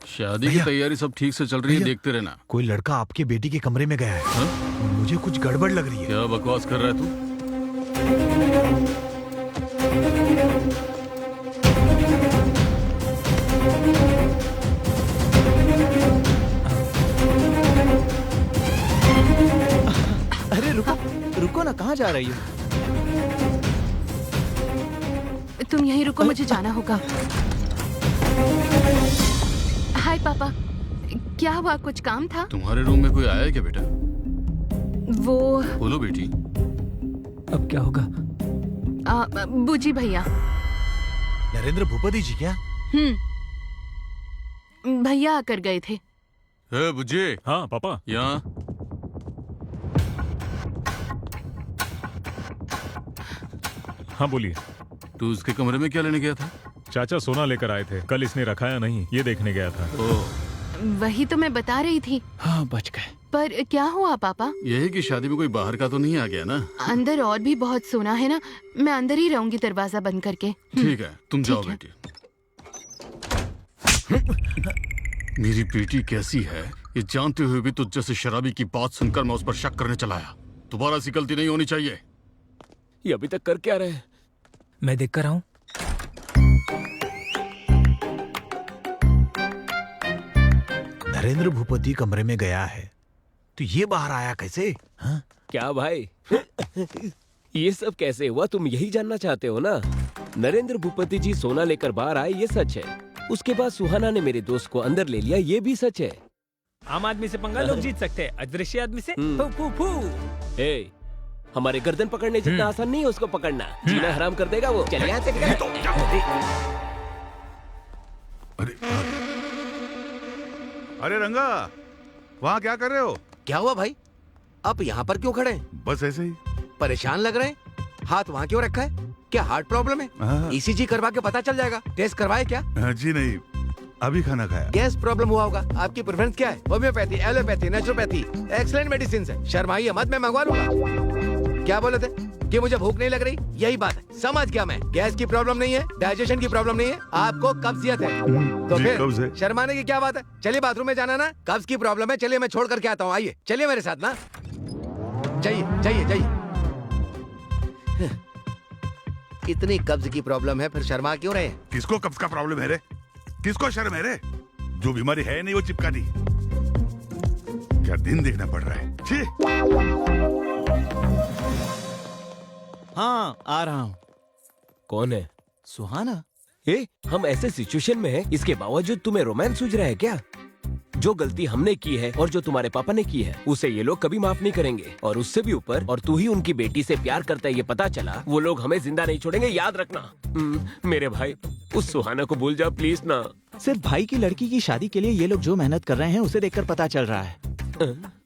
शादी की तैयारी सब ठीक से चल रही है, देखते रहना। कोई लड़का आपकी बेटी के कमरे में गया है। हा? मुझे कुछ गड़बड़ लग रही है। क्या बकवास कर रहा है तू? अरे रुको रुको ना, कहाँ जा रही हो? तुम यहीं रुको, मुझे जाना होगा। हाय पापा, क्या हुआ? कुछ काम था? तुम्हारे रूम में कोई आया है क्या बेटा? वो बोलो बेटी। अब क्या होगा? बूजी भैया। नरेंद्र भूपति जी क्या? भैया आकर गए थे। बुज्जे। हाँ पापा। यहाँ हाँ बोलिए। तू उसके कमरे में क्या लेने गया था? चाचा सोना लेकर आए थे, कल इसने रखा या नहीं ये देखने गया था। वही तो मैं बता रही थी। हाँ बच गए। पर क्या हुआ पापा? यही कि शादी में कोई बाहर का तो नहीं आ गया ना? अंदर और भी बहुत सोना है ना, मैं अंदर ही रहूंगी दरवाजा बंद करके। ठीक है, तुम जाओ बेटी। मेरी बेटी कैसी है ये जानते हुए भी तुझ जैसे शराबी की बात सुनकर मैं उस पर शक करने चला आया। दोबारा ऐसी गलती नहीं होनी चाहिए। ये अभी तक कर क्या रहे हैं? मैं देख कर आऊं। नरेंद्र भूपति कमरे में गया है तो ये बाहर आया कैसे? हाँ? क्या भाई ये सब कैसे हुआ, तुम यही जानना चाहते हो ना? नरेंद्र भूपति जी सोना लेकर बाहर आए, ये सच है। उसके बाद सुहाना ने मेरे दोस्त को अंदर ले लिया, ये भी सच है। आम आदमी से पंगा लोग जीत सकते हैं, अदृश्य आदमी से फू फू फू। ए, हमारे गर्दन पकड़ने जितना आसान नहीं है उसको पकड़ना। जीना हराम कर देगा वो। चल यहाँ से अरे रंगा, वहाँ क्या कर रहे हो? क्या हुआ भाई, आप यहाँ पर क्यों खड़े हैं? बस ऐसे ही। परेशान लग रहे हैं। हाथ वहाँ क्यों रखा है? क्या हार्ट प्रॉब्लम है? हाँ। ईसीजी करवा के पता चल जाएगा। टेस्ट करवाए क्या? जी नहीं, अभी खाना खाया। गैस प्रॉब्लम हुआ होगा। आपकी प्रेफरेंस क्या है? Homeopathy, allopathy, naturopathy? Excellent medicine है, शर्माइए मत, मैं मंगवा लूंगा। क्या बोले थे कि मुझे भूख नहीं लग रही? यही बात है, समझ गया मैं। गैस की प्रॉब्लम नहीं है, डाइजेशन की प्रॉब्लम नहीं है, आपको कब्जियत है। तो जी, कब्ज फिर है। शर्माने की क्या बात है? चलिए बाथरूम में जाना ना, कब्ज की प्रॉब्लम है। चलिए मैं छोड़ करके आता हूँ, आइए चलिए मेरे साथ ना। जाइए जाइए जाइए। इतनी कब्ज की प्रॉब्लम है, फिर शर्मा क्यों रहे? किसको कब्ज का प्रॉब्लम है रे? किसको शर्म है रे? जो बीमारी है नहीं वो चिपका दी। क्या दिन देखना पड़ रहा है? छी! हाँ आ रहा हूँ। कौन है? सुहाना। हम ऐसे सिचुएशन में हैं, इसके बावजूद तुम्हें रोमांस सूझ रहा है क्या? जो गलती हमने की है और जो तुम्हारे पापा ने की है, उसे ये लोग कभी माफ नहीं करेंगे। और उससे भी ऊपर, और तू ही उनकी बेटी से प्यार करता है ये पता चला, वो लोग हमें जिंदा नहीं छोड़ेंगे, याद रखना। मेरे भाई, उस सुहाना को भूल जा प्लीज ना। सिर्फ भाई की लड़की की शादी के लिए ये लोग जो मेहनत कर रहे हैं उसे देखकर पता चल रहा है।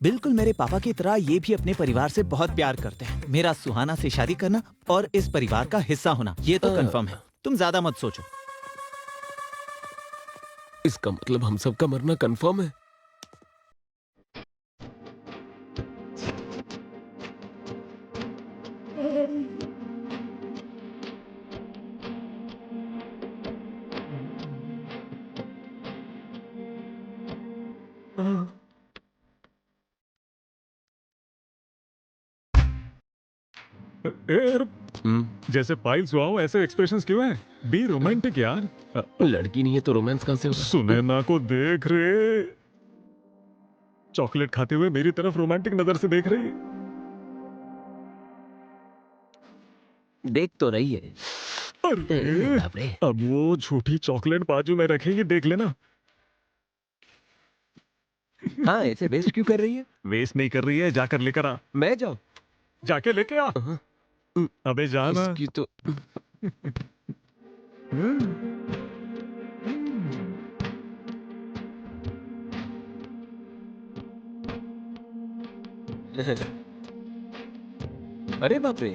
बिल्कुल मेरे पापा की तरह ये भी अपने परिवार से बहुत प्यार करते हैं। मेरा सुहाना से शादी करना और इस परिवार का हिस्सा होना, ये तो कंफर्म है। तुम ज्यादा मत सोचो। इसका मतलब हम सबका मरना कंफर्म है। जैसे पाइल्स हुआ हो ऐसे एक्सप्रेशंस क्यों हैं? बी रोमांटिक यार। लड़की नहीं है तो रोमांस कहां से होगा? सुनैना को देख रे, चॉकलेट खाते हुए मेरी तरफ रोमांटिक नजर से देख रही। देख तो रही है। अरे अब वो झूठी चॉकलेट बाजू में रखेगी, देख लेना। हाँ, ऐसे वेस्ट क्यों कर रही है? वेस्ट नहीं कर रही है, जाकर लेकर आ। मैं जाऊं? जाके लेके आ। अबे जाना। इसकी तो अरे बाप रे।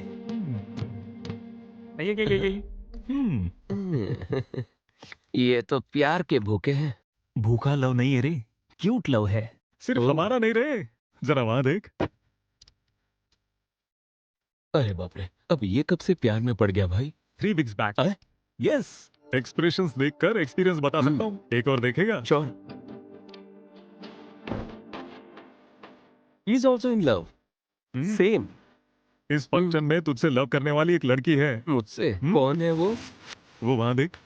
ये तो प्यार के भूखे हैं। भूखा लव नहीं है रे, क्यूट लव है। सिर्फ हमारा नहीं रे, जरा वहां देख। अरे बाप रे, अब ये कब से प्यार में पड़ गया भाई? 3 weeks back। यस। एक्सप्रेशंस देखकर एक्सपीरियंस बता सकता हूँ। एक और देखेगा? Sure. He is also in love. Same. इस फंक्शन में तुझसे लव करने वाली एक लड़की है। मुझसे? कौन है वो? वो वहां देख,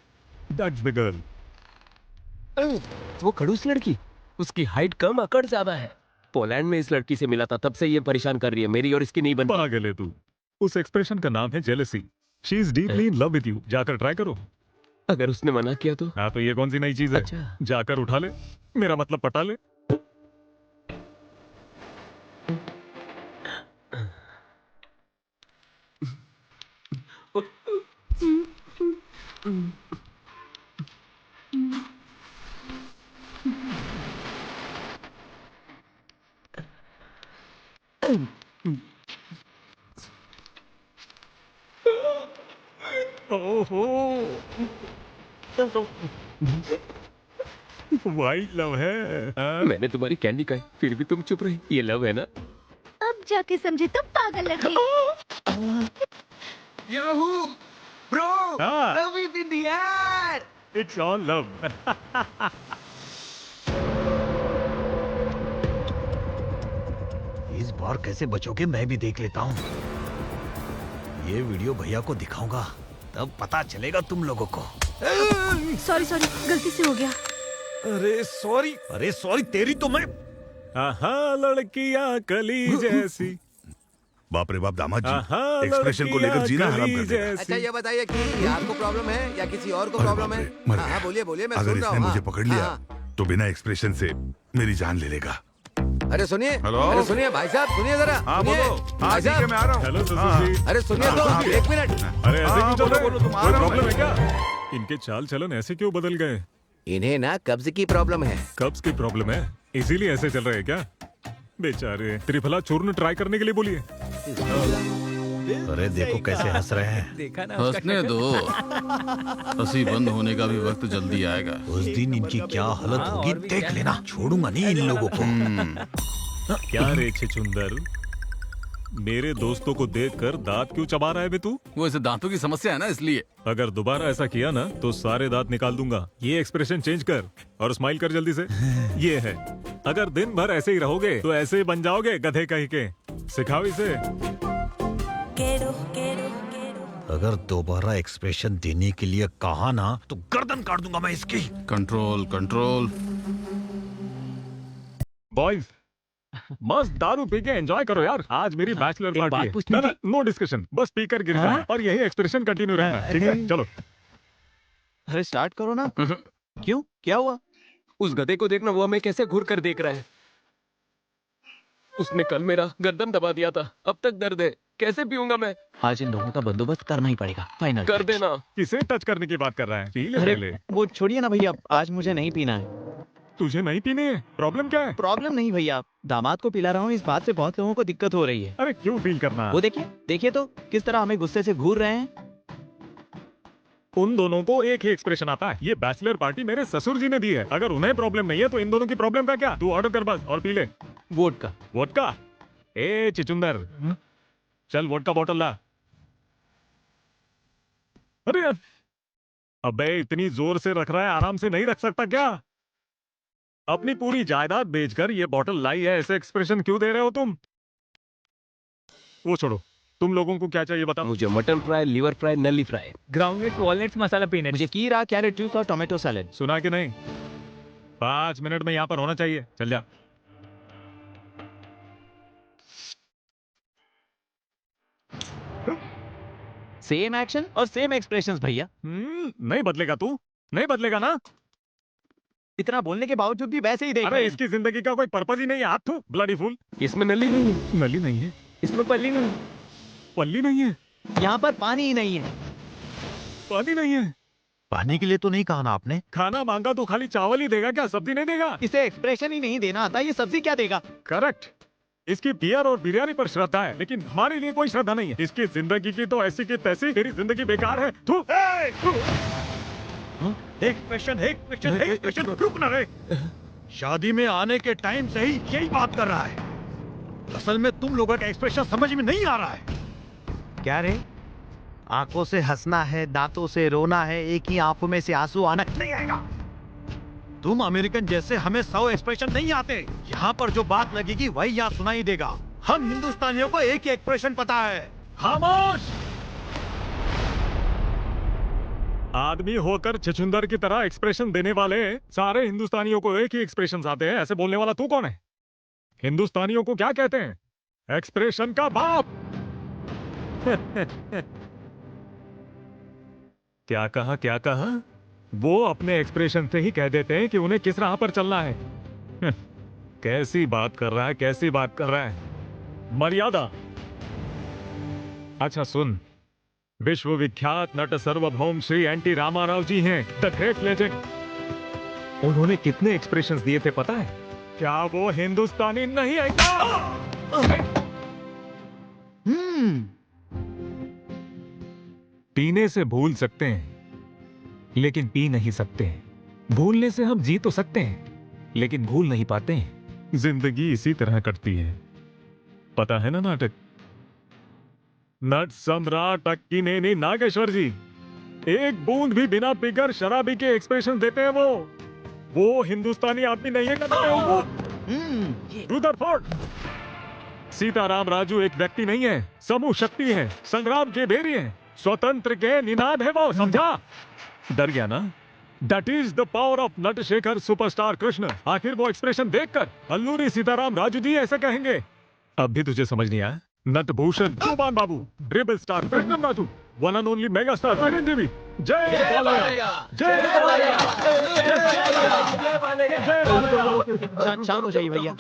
दैट्स द गर्ल। वो खड़ूस लड़की, उसकी हाइट कम, अकड़ ज्यादा है। पोलैंड में इस लड़की से मिला था, तब से ये परेशान कर रही है। मेरी और इसकी नहीं बनती। पागल है तू। उस एक्सप्रेशन का नाम है jealousy. She is deeply in love with you. जाकर ट्राई करो। अगर उसने मना किया तो? हाँ, तो ये कौन सी नई चीज है? अच्छा। जाकर उठा ले, मेरा मतलब पटा ले। ओहो, वाइट लव है। मैंने तुम्हारी कैंडी खाई, फिर भी तुम चुप रही। ये लव है ना? अब जाके समझे तुम पागल लड़के। याहू ब्रो, हाँ। Love is in the air. It's all love. इस बार कैसे बचोगे मैं भी देख लेता हूँ। ये वीडियो भैया को दिखाऊंगा, तब पता चलेगा तुम लोगों को। सॉरी सॉरी, गलती से हो गया। अरे सॉरी तेरी तो मैं। हाँ, लड़कियां कली जैसी। बाप रे बाप दामाद जी, हाँ, एक्सप्रेशन को लेकर जीना हराम कर देगा। अच्छा ये बताइए कि आपको प्रॉब्लम है या किसी और को प्रॉब्लम है? मर हाँ गया। हाँ, बोलिए बोलिए, मैं अगर सुन रहा इसने हूँ। मुझे हाँ, पकड़ लिया हाँ, तो बिना एक्सप्रेशन से मेरी जान ले लेगा। अरे सुनिए, हेलो? अरे सुनिए भाई साहब, सुनिए जरा। हाँ सुनिए। बोलो। हाँ भाई ठीक है, साहब, मैं आ रहा हूँ। हेलो ससुर हाँ, जी। अरे सुनिए तो, हाँ, एक मिनट। अरे ऐसे क्यों चल रहे? बोलो, तुम आ कोई रहा हूँ प्रॉब्लम है मैं। क्या? इनके चाल चलन ऐसे क्यों बदल गए? इन्हें ना कब्ज की प्रॉब्लम है। कब्ज की प्रॉब्लम है, इसीलिए ऐसे चल रहे हैं क्या? बेचारे त्रिफला चूर्ण ट्राई करने के लिए बोलिए। अरे देखो कैसे हंस रहे हैं। देखा ना हंसने दो, हंसी बंद होने का भी वक्त जल्दी आएगा। उस दिन इनकी क्या हालत होगी देख लेना, छोड़ूंगा नहीं इन लोगों को। क्या रे छुंदर, मेरे दोस्तों को देखकर दांत क्यों चबा रहा है बे तू? वो इसे दांतों की समस्या है ना, इसलिए। अगर दोबारा ऐसा किया ना तो सारे दांत निकाल दूंगा। ये एक्सप्रेशन चेंज कर और स्माइल कर जल्दी से। ये है, अगर दिन भर ऐसे ही रहोगे तो ऐसे ही बन जाओगे गधे कहीं के। सिखाओ इसे। अगर दोबारा एक्सप्रेशन देने के लिए कहा ना तो गर्दन काट दूंगा मैं इसकी। Control control. बॉयज मस्त दारू पी के एंजॉय करो यार। आज मेरी बैचलर पार्टी है। नो डिस्कशन, बस पीकर गिरना है और यही एक्सप्रेशन कंटिन्यू रहना है, ठीक है? चलो। अरे स्टार्ट करो ना। क्यों, क्या हुआ? उस गधे को देखना, वो हमें कैसे घूर कर देख रहा है। उसने कल मेरा गर्दन दबा दिया था, अब तक दर्द है। कैसे पीऊंगा मैं? आज इन लोगों का बंदोबस्त करना ही पड़ेगा। फाइनल कर देना। किसे टच करने की बात कर रहा है? पी ले अरे पहले। वो छोड़िए ना भैया, आज मुझे नहीं पीना है। तुझे नहीं पीने है? प्रॉब्लम क्या है? प्रॉब्लम नहीं भैया, दामाद को पिला रहा हूँ, इस बात से बहुत लोगों को दिक्कत हो रही है। अरे क्यों फील करना? वो देखिए देखिए तो किस तरह हमें गुस्से से घूर रहे हैं। उन दोनों को एक ही एक्सप्रेशन आता है। ये बैचलर पार्टी मेरे ससुर जी ने दी है। अगर उन्हें प्रॉब्लम नहीं है तो इन दोनों की प्रॉब्लम का क्या? तू ऑर्डर कर बस और पी ले। वोडका। वोडका? ए चिचुंदर, चल वोडका बॉटल ला। अरे यार, अबे इतनी जोर से रख रहा है, आराम से नहीं रख सकता क्या? अपनी पूरी जायदाद बेचकर ये बॉटल लाई है, ऐसे एक्सप्रेशन क्यों दे रहे हो तुम? वो छोड़ो, तुम लोगों को क्या चाहिए बताओ? मुझे मटन फ्राई, लिवर फ्राई, नली फ्राई, ग्राउंडनट वॉलनट्स मसाला पीनट। मुझे कीरा, कैरेट जूस और टोमेटो सैलेड। सुना कि नहीं? 5 मिनट में यहाँ पर होना चाहिए। चल जा। सेम एक्शन और सेम एक्सप्रेशंस भैया। नहीं बदलेगा तू? नहीं बदलेगा ना? इतना बोलने के बावजूद भी वैसे ही देख अरे रहे हैं। इसकी जिंदगी का कोई पर्पस ही नहीं है। हाथ थू, ब्लडी फूल। इसमें नली नहीं है। नली नहीं है? इसमें पल्ली नहीं। पल्ली नहीं है? यहाँ पर पानी ही नहीं है। पानी नहीं है? पानी के लिए तो नहीं कहा ना आपने? खाना मांगा तो खाली चावल ही देगा क्या? सब्जी नहीं देगा? इसे एक्सप्रेशन ही नहीं देना आता, ये सब्जी क्या देगा? करेक्ट। इसकी बियर और बिरयानी पर श्रद्धा है, लेकिन हमारे लिए कोई श्रद्धा नहीं है। इसकी जिंदगी की तो ऐसी की तैसी, मेरी जिंदगी बेकार है। थू। एक्सप्रेशन रुक ना रे। शादी में आने के टाइम से ही यही बात कर रहा है। असल में तुम लोगों का एक्सप्रेशन समझ में नहीं आ रहा है। क्या रे? आंखों से हंसना है, दांतों से रोना है, एक ही आंखों में से आंसू आना नहीं आएगा। तुम अमेरिकन जैसे हमें 100 एक्सप्रेशन नहीं आते। यहाँ पर जो बात लगेगी वही यहाँ सुनाई देगा। हम हिंदुस्तानियों को एक ही एक्सप्रेशन पता है। खामोश! आदमी होकर छछुंदर की तरह एक्सप्रेशन देने वाले सारे हिंदुस्तानियों को एक ही एक्सप्रेशन आते हैं। ऐसे बोलने वाला तू कौन है? हिंदुस्तानियों को क्या कहते हैं? एक्सप्रेशन का बाप। क्या कहा, क्या कहा? वो अपने एक्सप्रेशन से ही कह देते हैं कि उन्हें किस राह पर चलना है। कैसी बात कर रहा है, कैसी बात कर रहा है? मर्यादा। अच्छा सुन, विश्वविख्यात नट सार्वभौम श्री एनटी रामाराव जी हैं, द ग्रेट लेजेंड। उन्होंने कितने एक्सप्रेशंस दिए थे पता है? क्या वो हिंदुस्तानी नहीं है क्या? पीने से भूल सकते हैं लेकिन पी नहीं सकते। भूलने से हम जी तो सकते हैं लेकिन भूल नहीं पाते हैं। जिंदगी इसी तरह कटती है, पता है ना नाटक? नट सम्राट अक्कीनेनी नागेश्वर जी एक बूंद भी बिना पीकर शराबी के एक्सप्रेशन देते हैं। वो हिंदुस्तानी आदमी नहीं है क्या? रुदरफोर्ड। सीताराम राजू एक व्यक्ति नहीं है, समूह शक्ति है, संग्राम के बेरी है, स्वतंत्र के निनाद है वो, समझा? डर गया ना? That is the power of Natasekhar superstar Krishna. आखिर वो एक्सप्रेशन देखकर अल्लूरी सीताराम राजू जी ऐसे कहेंगे। अब भी तुझे समझ नहीं आया? नटभूषण भूपान बाबू, rebel star Krishna Raju, one and only mega star राजन देवी। जय बालैया, जय बालैया, जय बालैया। शांत हो जाइए भैया।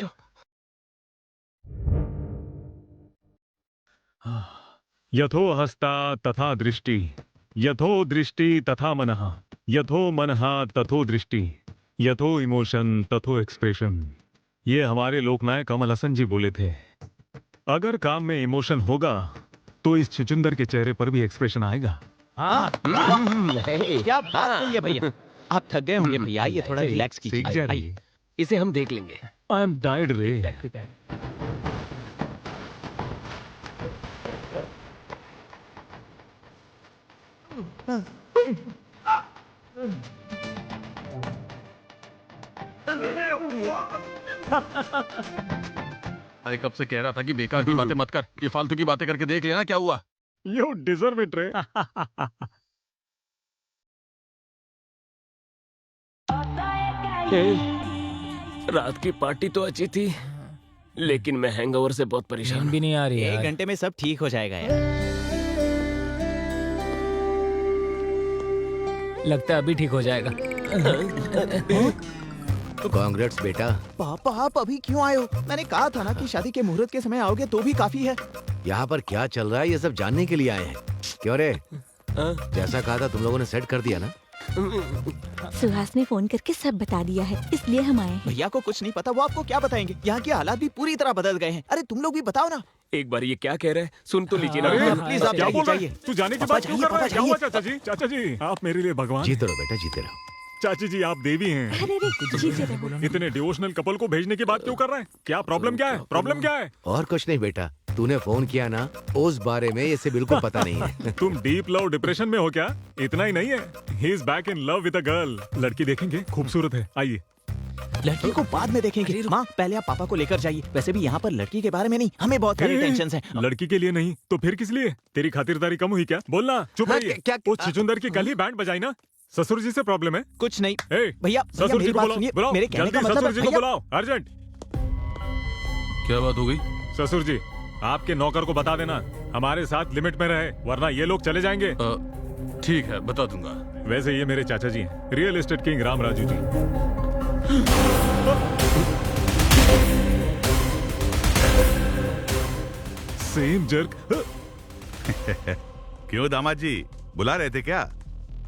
यथो हस्ता तथा दृष्टि, यथो दृष्टि तथा मनः, यथो मनः तथो दृष्टि, यथो इमोशन तथो एक्सप्रेशन। ये हमारे लोकनायक कमल हसन जी बोले थे। अगर काम में इमोशन होगा तो इस छुचुंदर के चेहरे पर भी एक्सप्रेशन आएगा। क्या बात है भैया, आप थक गए होंगे भैया, ये थोड़ा रिलैक्स सीख जा रही है। इसे हम देख लेंगे। आई एम टायर्ड रे। अरे कब से कह रहा था कि बेकार की बातें मत कर, ये फालतू की बातें करके देख लेना क्या हुआ। यू डिजर्व इट रे। रात की पार्टी तो अच्छी थी, लेकिन मैं हैंगओवर से बहुत परेशान भी नहीं आ रही एक यार। घंटे में सब ठीक हो जाएगा यार। लगता है अभी ठीक हो जाएगा। कांग्रेट्स बेटा। पापा आप अभी क्यों आए हो? मैंने कहा था ना कि शादी के मुहूर्त के समय आओगे तो भी काफी है। यहाँ पर क्या चल रहा है ये सब जानने के लिए आए हैं। क्यों रे? जैसा कहा था तुम लोगों ने सेट कर दिया ना? सुहास ने फोन करके सब बता दिया है, इसलिए हम आए हैं। भैया को कुछ नहीं पता, वो आपको क्या बताएंगे? यहाँ के हालात भी पूरी तरह बदल गए हैं। अरे तुम लोग भी बताओ ना। एक बार ये क्या कह रहे हैं, सुन तो लीजिए ना। प्लीज आप क्या बोल रहा जाइए। है? तू जाने की बात क्यों कर रहा है? क्या हुआ चाचा जी? चाचा जी आप मेरे लिए भगवान। जीते रहो बेटा, जीते रहो। चाची जी आप देवी हैं। अरे रे, जीते रहो। इतने डिवोशनल कपल को भेजने की बात क्यों कर रहे हैं? क्या प्रॉब्लम क्या है? प्रॉब्लम क्या है? और कुछ नहीं बेटा, तूने फोन किया ना, उस बारे में इसे बिल्कुल पता नहीं है। तुम डीप लव डिप्रेशन में हो क्या? इतना ही नहीं है, he is back in love with a girl. लड़की देखेंगे, खूबसूरत है, आइए। लड़की को बाद में देखेंगे। माँ पहले आप पापा को लेकर जाइए। वैसे भी यहाँ पर लड़की के बारे में नहीं, हमें बहुत सारी टेंशन है। लड़की के लिए नहीं तो फिर किस लिए? तेरी खातिरदारी कम हुई क्या? बोलना। चुप हाँ, रहिए। क्या- उस छुचुंदर की कल ही बैंड बजाई ना। ससुर जी से प्रॉब्लम है? कुछ नहीं ए, भैया, ससुर मेरी जी को बात बुलाओ, सुनिए। बुलाओ, मेरे कहने जल्दी का मतलब ससुर है, जी को भैया- बुलाओ, अर्जेंट। क्या बात हो गई? ससुर जी आपके नौकर को बता देना हमारे साथ लिमिट में रहे, वरना ये लोग चले जाएंगे। ठीक है, बता दूंगा। वैसे ये मेरे चाचा जी हैं, real estate king Ram Raju ji. Same jerk. क्यों दामाद जी, बुला रहे थे क्या?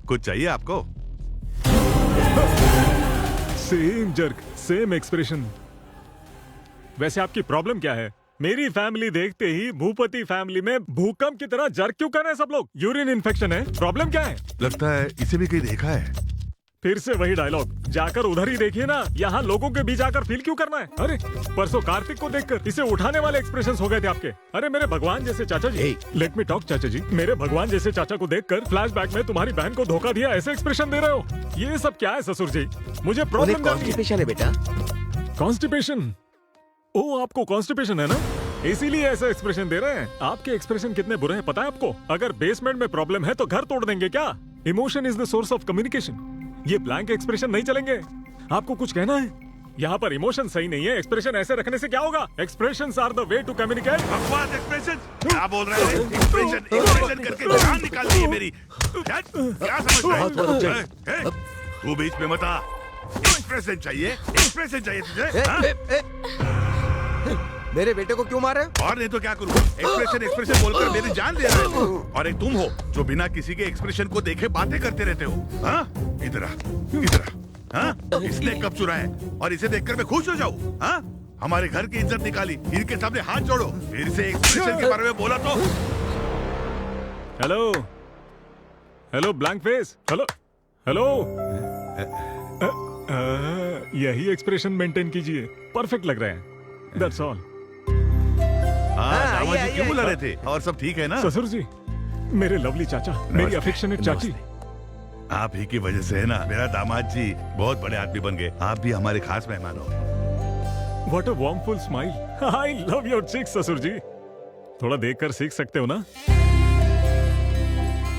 कुछ चाहिए आपको? Same jerk, same expression. वैसे आपकी प्रॉब्लम क्या है? मेरी फैमिली देखते ही भूपति फैमिली में भूकंप की तरह जर्क क्यों कर रहे हैं सब लोग? यूरिन इन्फेक्शन है? प्रॉब्लम क्या है? लगता है इसे भी कहीं देखा है। फिर से वही डायलॉग, जाकर उधर ही देखिए ना, यहाँ लोगों के बीच आकर फील क्यों करना है? अरे परसों कार्तिक को देखकर इसे उठाने वाले एक्सप्रेशंस हो गए थे आपके। अरे मेरे भगवान जैसे चाचा जी, लेट मी टॉक चाचा जी, मेरे भगवान जैसे चाचा को देखकर फ्लैशबैक में तुम्हारी बहन को धोखा दिया ऐसे एक्सप्रेशन दे रहे हो। ये सब क्या है ससुर जी? मुझे प्रॉब्लम कॉन्स्टिपेशन है बेटा। कॉन्स्टिपेशन? ओ आपको कॉन्स्टिपेशन है ना, इसीलिए ऐसा एक्सप्रेशन दे रहे हैं। आपके एक्सप्रेशन कितने बुरे हैं पता है आपको? अगर बेसमेंट में प्रॉब्लम है तो घर तोड़ देंगे क्या? Emotion is the source of communication. ये ब्लैंक एक्सप्रेशन नहीं चलेंगे। आपको कुछ कहना है? यहाँ पर इमोशन सही नहीं है, एक्सप्रेशन ऐसे रखने से क्या होगा? Expressions are the way to communicate. बकवास एक्सप्रेशन क्या बोल रहे हैं? एक्सप्रेशन करके जान निकाल दी है मेरी। क्या समझ रहे हैं? तू बीच में मत आ। एक्सप्रेशन चाहिए तुझे? हाँ? मेरे बेटे को क्यों मारे? और नहीं तो क्या करूं? एक्सप्रेशन बोलकर मेरी जान दे रहे हो। और एक तुम हो जो बिना किसी के एक्सप्रेशन को देखे बातें करते रहते हो। हाँ? इधर आ। हाँ? इसने कब चुराया है? और इसे देखकर मैं खुश हो जाऊं? हाँ? हमारे घर की इज्जत निकाली, इनके सामने हाथ जोड़ो, फिर से एक्सप्रेशन के बारे में बोला तो। Hello hello blank face, hello hello. यही एक्सप्रेशन मेंटेन कीजिए, परफेक्ट लग रहे हैं। That's all. दामाद जी क्यों बुला रहे थे? और सब ठीक है ना? ससुर जी, मेरे लवली चाचा, मेरी अफेक्शनेट चाची। आप ही की वजह से है ना मेरा दामाद जी बहुत बड़े आदमी बन गए। आप भी हमारे खास मेहमान हो। What a warmful smile. I love your cheeks, ससुर जी। थोड़ा देखकर सीख सकते हो ना?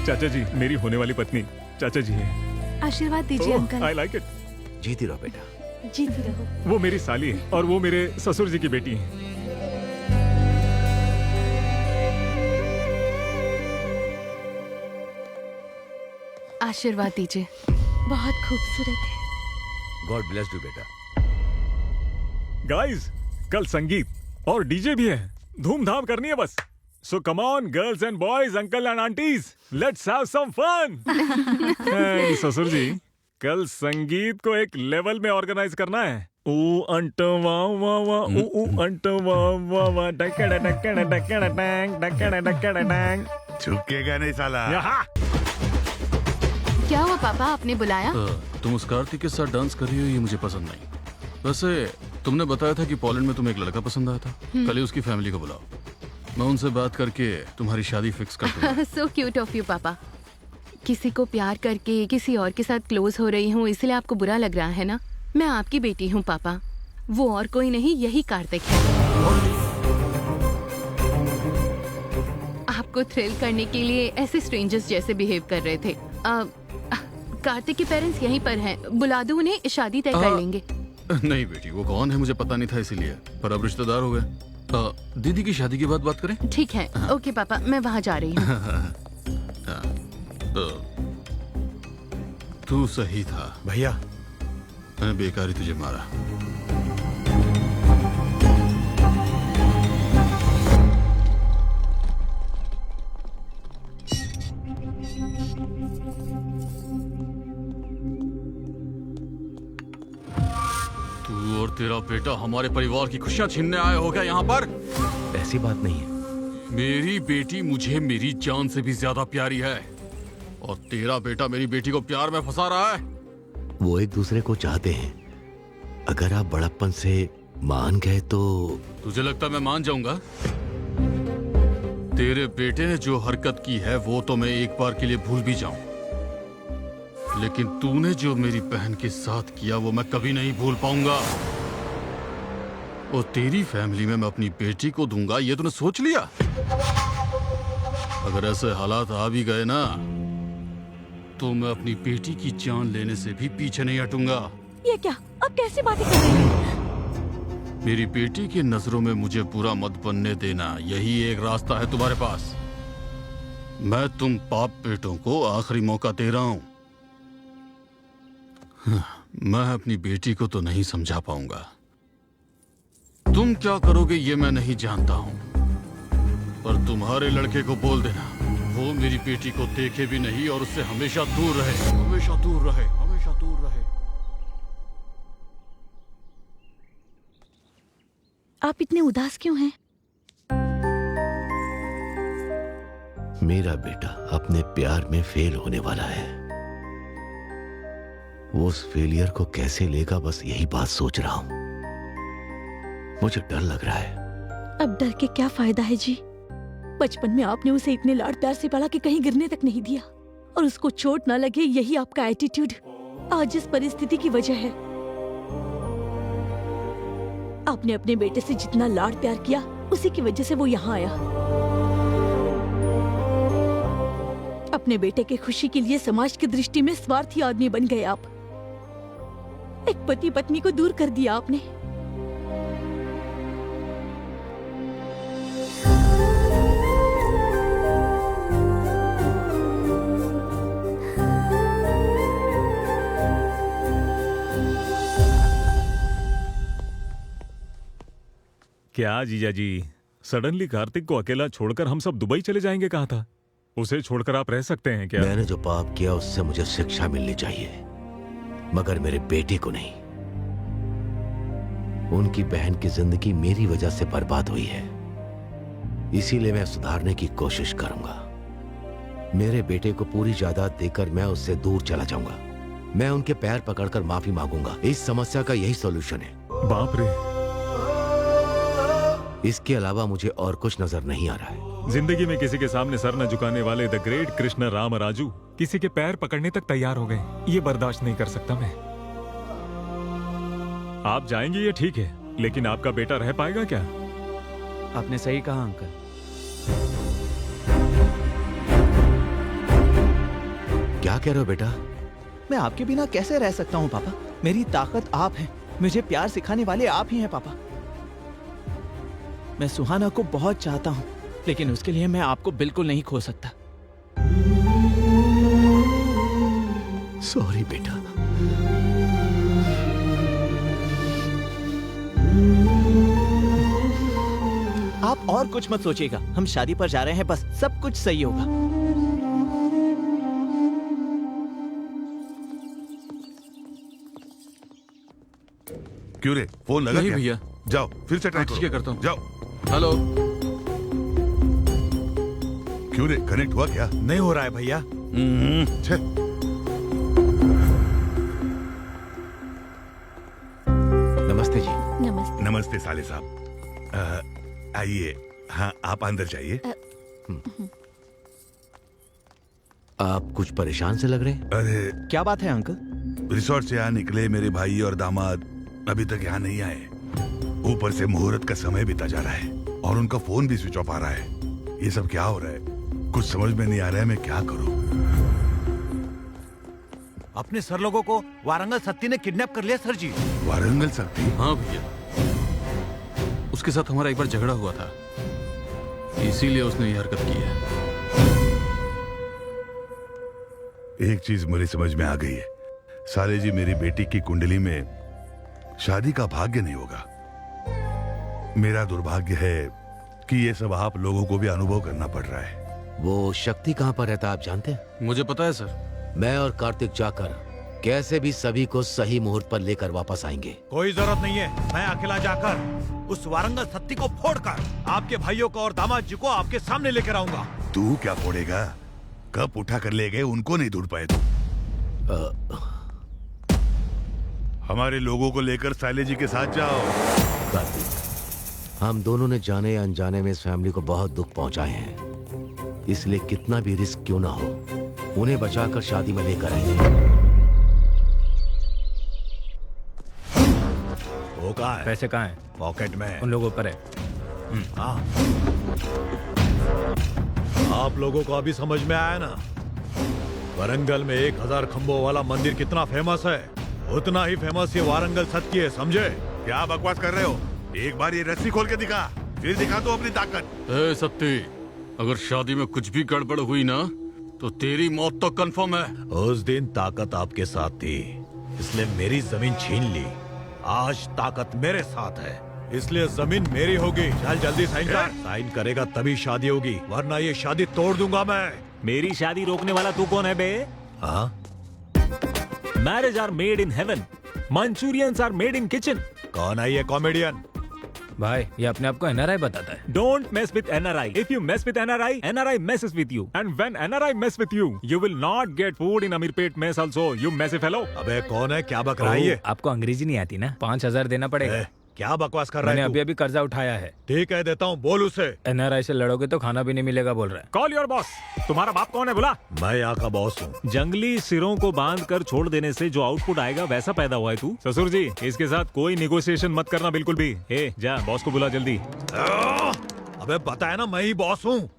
चाचा जी, मेरी होने वाली पत्नी चाचा जी है। आशीर्वाद दीजिए अंकल। I like it। जीती रहो बेटा। जीती रहो। वो मेरी साली है और वो मेरे ससुर जी की बेटी है। आशीर्वाद दीजिए। बहुत खूबसूरत है। गॉड ब्लेस यू बेटा। गाइस, कल संगीत और डीजे भी है, धूमधाम करनी है बस। So come on girls and boys, uncle and aunties, let's have some fun. ससुर जी, कल संगीत को एक लेवल में ऑर्गेनाइज करना है। ऊ अंट वाह वाह वाह ऊ अंट वाह वाह वाह डकड़ डकड़ डकड़ डैंग डकड़ डकड़ डैंग। झुकेगा नहीं साला। क्या हुआ पापा, आपने बुलाया? तुम उस कार्तिक के साथ डांस कर रही हो ये मुझे पसंद नहीं। वैसे तुमने बताया था कि पोलैंड में तुम्हें एक लड़का पसंद आया था। कल ही उसकी फैमिली को बुलाओ, मैं उनसे बात करके तुम्हारी शादी फिक्स कर दूंगा। सो क्यूट ऑफ यू पापा। किसी को प्यार करके किसी और के साथ क्लोज हो रही हूँ इसलिए आपको बुरा लग रहा है ना? मैं आपकी बेटी हूँ पापा, वो और कोई नहीं, यही कार्तिक है। आपको थ्रिल करने के लिए ऐसे स्ट्रेंजर्स जैसे बिहेव कर रहे थे। कार्तिक के पेरेंट्स यहीं पर हैं, बुला दो उन्हें, शादी तय कर लेंगे। नहीं बेटी, वो कौन है मुझे पता नहीं था इसीलिए, पर अब रिश्तेदार हो गए। दीदी की शादी की बात करें। ठीक है, ओके पापा, मैं वहाँ जा रही हूँ। तू सही था भैया, मैंने बेकार ही तुझे मारा। तू और तेरा बेटा हमारे परिवार की खुशियां छीनने आए हो क्या यहाँ पर? ऐसी बात नहीं है। मेरी बेटी मुझे मेरी जान से भी ज्यादा प्यारी है और तेरा बेटा मेरी बेटी को प्यार में फंसा रहा है। वो एक दूसरे को चाहते हैं, अगर आप बड़प्पन से मान गए तो। तुझे लगता मैं मान जाऊंगा? तेरे बेटे ने जो हरकत की है वो तो मैं एक बार के लिए भूल भी जाऊं, लेकिन तूने जो मेरी बहन के साथ किया वो मैं कभी नहीं भूल पाऊंगा। और तेरी फैमिली में मैं अपनी बेटी को दूंगा ये तूने सोच लिया? अगर ऐसे हालात आ भी गए ना तो मैं अपनी बेटी की जान लेने से भी पीछे नहीं हटूंगा। ये क्या, अब कैसी बातें कर रहे हैं? मेरी बेटी की नजरों में मुझे बुरा मत बनने देना, यही एक रास्ता है तुम्हारे पास। मैं तुम बाप बेटों को आखिरी मौका दे रहा हूं। मैं अपनी बेटी को तो नहीं समझा पाऊंगा, तुम क्या करोगे ये मैं नहीं जानता हूं, पर तुम्हारे लड़के को बोल देना वो मेरी बेटी को देखे भी नहीं और उससे हमेशा दूर रहे, हमेशा दूर रहे, हमेशा दूर रहे। आप इतने उदास क्यों हैं? मेरा बेटा अपने प्यार में फेल होने वाला है। वो उस फेलियर को कैसे लेगा, बस यही बात सोच रहा हूं। मुझे डर लग रहा है। अब डर के क्या फायदा है जी? बचपन में आपने उसे इतने लाड प्यार से पाला कि कहीं गिरने तक नहीं दिया, और उसको चोट न लगे यही आपका एटीट्यूड आज इस परिस्थिति की वजह है। आपने अपने बेटे से जितना लाड प्यार किया उसी की वजह से वो यहाँ आया। अपने बेटे के खुशी के लिए समाज की दृष्टि में स्वार्थी आदमी बन गए आप। एक पति पत्नी को दूर कर दिया आपने। क्या जीजा जी, सडनली कार्तिक को अकेला छोड़कर हम सब दुबई चले जाएंगे कहा था? उसे छोड़कर आप रह सकते हैं क्या? मैंने जो पाप किया उससे मुझे शिक्षा मिलनी चाहिए, मगर मेरे बेटे को नहीं। उनकी बहन की जिंदगी मेरी वजह से बर्बाद हुई है, इसीलिए मैं सुधारने की कोशिश करूंगा। मेरे बेटे को पूरी जायदाद देकर मैं उससे दूर चला जाऊंगा। मैं उनके पैर पकड़कर माफी मांगूंगा। इस समस्या का यही सॉल्यूशन है। बाप रे, इसके अलावा मुझे और कुछ नजर नहीं आ रहा है। जिंदगी में किसी के सामने सर न झुकाने वाले द ग्रेट कृष्ण राम राजू किसी के पैर पकड़ने तक तैयार हो गए। ये बर्दाश्त नहीं कर सकता मैं। आप जाएंगे ये ठीक है, लेकिन आपका बेटा रह पाएगा क्या? आपने सही कहा अंकल। क्या कह रहे हो बेटा? मैं आपके बिना कैसे रह सकता हूँ पापा? मेरी ताकत आप हैं, मुझे प्यार सिखाने वाले आप ही हैं पापा। मैं सुहाना को बहुत चाहता हूँ, लेकिन उसके लिए मैं आपको बिल्कुल नहीं खो सकता। सॉरी बेटा। आप और कुछ मत सोचिएगा, हम शादी पर जा रहे हैं, बस सब कुछ सही होगा। क्यों रे, फोन लगा नहीं क्या? भैया। जाओ फिर से ट्राई ठीक करो। है, करता हूँ। जाओ। हेलो। क्यों रे, कनेक्ट हुआ क्या? नहीं हो रहा है भैया। छे। नमस्ते जी। नमस्ते। नमस्ते साले साहब। आइए। हाँ, आप अंदर जाइए। आप कुछ परेशान से लग रहे हैं। अरे क्या बात है अंकल? रिसोर्ट से यहाँ निकले मेरे भाई और दामाद अभी तक यहाँ नहीं आए। ऊपर से मुहूर्त का समय बीता जा रहा है और उनका फोन भी स्विच ऑफ आ रहा है। ये सब क्या हो रहा है? कुछ समझ में नहीं आ रहा है, मैं क्या करूं? अपने सर लोगों को वारंगल सत्ती ने किडनैप कर लिया सर जी। वारंगल सत्ती? हाँ भैया, उसके साथ हमारा एक बार झगड़ा हुआ था, इसीलिए उसने ये हरकत की है। एक चीज मुझे समझ में आ गई है, साले जी मेरी बेटी की कुंडली में शादी का भाग्य नहीं होगा। मेरा दुर्भाग्य है कि ये सब आप लोगों को भी अनुभव करना पड़ रहा है। वो शक्ति कहाँ पर रहता है आप जानते हैं? मुझे पता है सर। मैं और कार्तिक जाकर कैसे भी सभी को सही मुहूर्त पर लेकर वापस आएंगे। कोई जरूरत नहीं है, मैं अकेला जाकर उस वारंगल सत्ती को फोड़कर आपके भाइयों को और दामाद जी को आपके सामने लेकर आऊंगा। तू क्या फोड़ेगा? कब उठा कर ले गए, उनको नहीं ढूंढ पाए तुम। हमारे लोगों को लेकर साले जी के साथ जाओ। कार्तिक, हम दोनों ने जाने या अनजाने में इस फैमिली को बहुत दुख पहुंचाए हैं, इसलिए कितना भी रिस्क क्यों ना हो उन्हें बचाकर शादी में लेकर आएंगे। वो कहाँ है? पैसे कहाँ हैं? पॉकेट में। उन लोगों पर है। हाँ। आप लोगों को अभी समझ में आया ना, वारंगल में 1000 खंभों वाला मंदिर कितना फेमस है, उतना ही फेमस ये वारंगल सत्ती है, समझे? क्या बकवास कर रहे हो? एक बार ये रस्सी खोल के दिखा, फिर दिखा दो अपनी ताकत। ए सत्ती, अगर शादी में कुछ भी गड़बड़ हुई ना तो तेरी मौत तो कंफर्म है। उस दिन ताकत आपके साथ थी, इसलिए मेरी जमीन छीन ली। आज ताकत मेरे साथ है, इसलिए जमीन मेरी होगी। चल जल्दी साइन कर। साइन करेगा तभी शादी होगी, वरना ये शादी तोड़ दूंगा मैं। मेरी शादी रोकने वाला तू कौन है बे? हाँ? Marriage are made in heaven, manchurians are made in kitchen. कौन है ये कॉमेडियन? भाई ये अपने आप को एनआरआई बताता है। Don't mess with NRI. If you mess with NRI, NRI messes with you. And when NRI mess with you, you will not get food in Amirpet mess also. You messy fellow. अबे कौन है, क्या बक रहा है ये? आपको अंग्रेजी नहीं आती ना? 5000 देना पड़ेगा। क्या बकवास कर रहा है मैंने तू? अभी अभी कर्जा उठाया है। ठीक है देता हूँ, बोल उसे। एनआरआई से लड़ोगे तो खाना भी नहीं मिलेगा बोल रहा है। Call your boss. तुम्हारा बाप कौन है बोला? मैं यहाँ का बॉस हूँ। जंगली सिरों को बांध कर छोड़ देने से जो आउटपुट आएगा वैसा पैदा हुआ है तू। ससुर जी, इसके साथ कोई निगोशिएशन मत करना बिल्कुल भी। ए, जा बॉस को बुला जल्दी। अबे पता है ना मैं ही बॉस हूँ।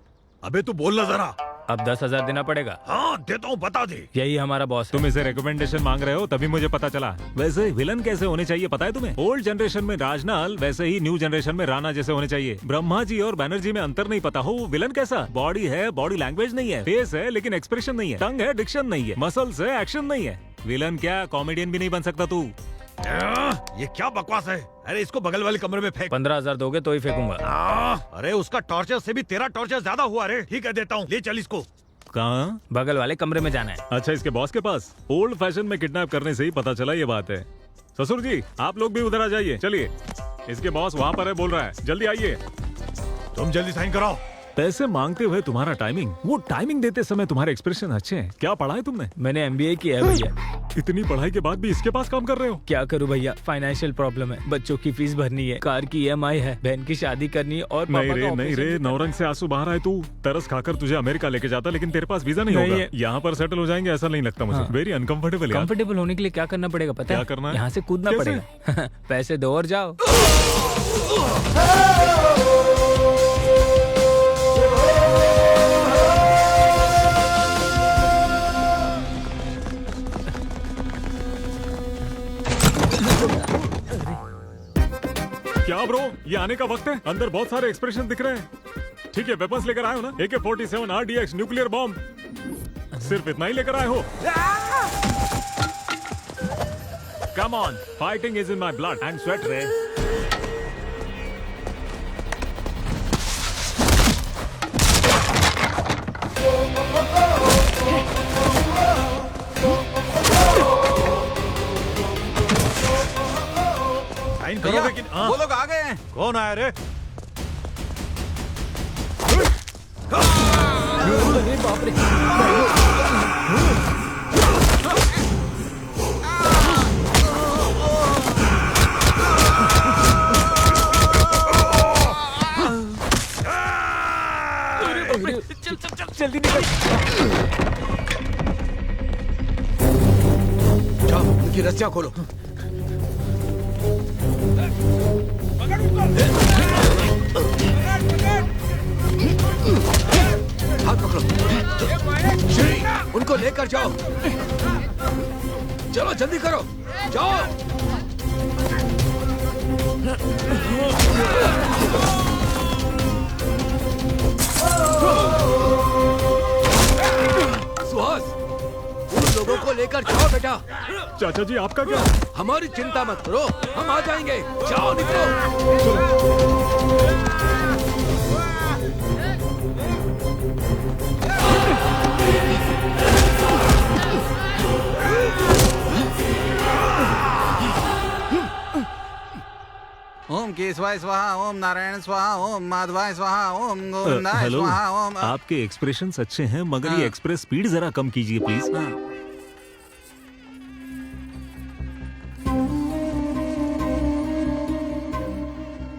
अबे तू बोलना जरा। अब 10,000 देना पड़ेगा। हाँ देता हूँ, बता दे। यही हमारा बॉस है। तुम इसे रिकमेंडेशन मांग रहे हो तभी मुझे पता चला। वैसे विलन कैसे होने चाहिए पता है तुम्हें? ओल्ड जनरेशन में राजनाल, वैसे ही न्यू जनरेशन में राणा जैसे होने चाहिए। ब्रह्मा जी और बैनर्जी में अंतर नहीं पता हो, वो विलन कैसा? बॉडी है, बॉडी लैंग्वेज नहीं है, फेस है लेकिन एक्सप्रेशन नहीं है, टंग है, डिक्शन नहीं है, मसल्स है, एक्शन नहीं है। विलन क्या, कॉमेडियन भी नहीं बन सकता तू। ये क्या बकवास है? अरे इसको बगल वाले कमरे में फेंक। 15,000 दोगे तो ही फेंकूंगा। अरे उसका टॉर्चर से भी तेरा टॉर्चर ज्यादा हुआ रे। ठीक है देता हूँ, ले चल इसको। कहाँ? बगल वाले कमरे में जाना है। अच्छा, इसके बॉस के पास? ओल्ड फैशन में किडनैप करने से ही पता चला ये बात है। ससुर जी, आप लोग भी उधर आ जाइए। चलिए, इसके बॉस वहाँ पर है, बोल रहा है, जल्दी आइए। तुम जल्दी साइन कराओ। पैसे मांगते हुए तुम्हारा टाइमिंग, वो टाइमिंग देते समय तुम्हारे एक्सप्रेशन अच्छे हैं। क्या पढ़ा है तुमने? मैंने एमबीए किया है भैया। इतनी पढ़ाई के बाद भी इसके पास काम कर रहे हो? क्या करूं भैया, फाइनेंशियल प्रॉब्लम है, बच्चों की फीस भरनी है, कार की ईएमआई है, बहन की शादी करनी है और नहीं रे, नौरंग से आंसू बहा रहा है तू। तरस खाकर तुझे अमेरिका लेके जाता, लेकिन तेरे पास वीजा नहीं होगा। यहाँ पर सेटल हो जाएंगे ऐसा नहीं लगता मुझे। Very uncomfortable. कंफर्टेबल होने के लिए क्या करना पड़ेगा पता है? क्या करना है? यहाँ से कूदना पड़ेगा। पैसे दो और जाओ। क्या ब्रो, ये आने का वक्त है? अंदर बहुत सारे एक्सप्रेशन दिख रहे हैं। ठीक है, वेपन्स लेकर आए हो ना? AK-47 RDX न्यूक्लियर बॉम्ब, सिर्फ इतना ही लेकर आए हो? Come on, fighting is in my blood and sweat रे। हैं। कौन आया रे? अरे बाप रे। चल चल चल जल्दी निकल। जाओ उनकी रस्सियां खोलो। हाथ पकड़ो। उनको लेकर जाओ। चलो जल्दी करो, जाओ। सुहास, उन लोगों को लेकर जाओ बेटा। चाचा जी आपका क्या? हमारी चिंता मत करो, हम आ जाएंगे। जाओ निकलो। ओम केशवाय स्वाहा, ओम नारायण स्वाहा, ओम माधवाय स्वाहा, ओम गोविंदाय हेलो, स्वाहा, ओम आपके एक्सप्रेशंस अच्छे हैं मगर ये एक्सप्रेस स्पीड जरा कम कीजिए प्लीज।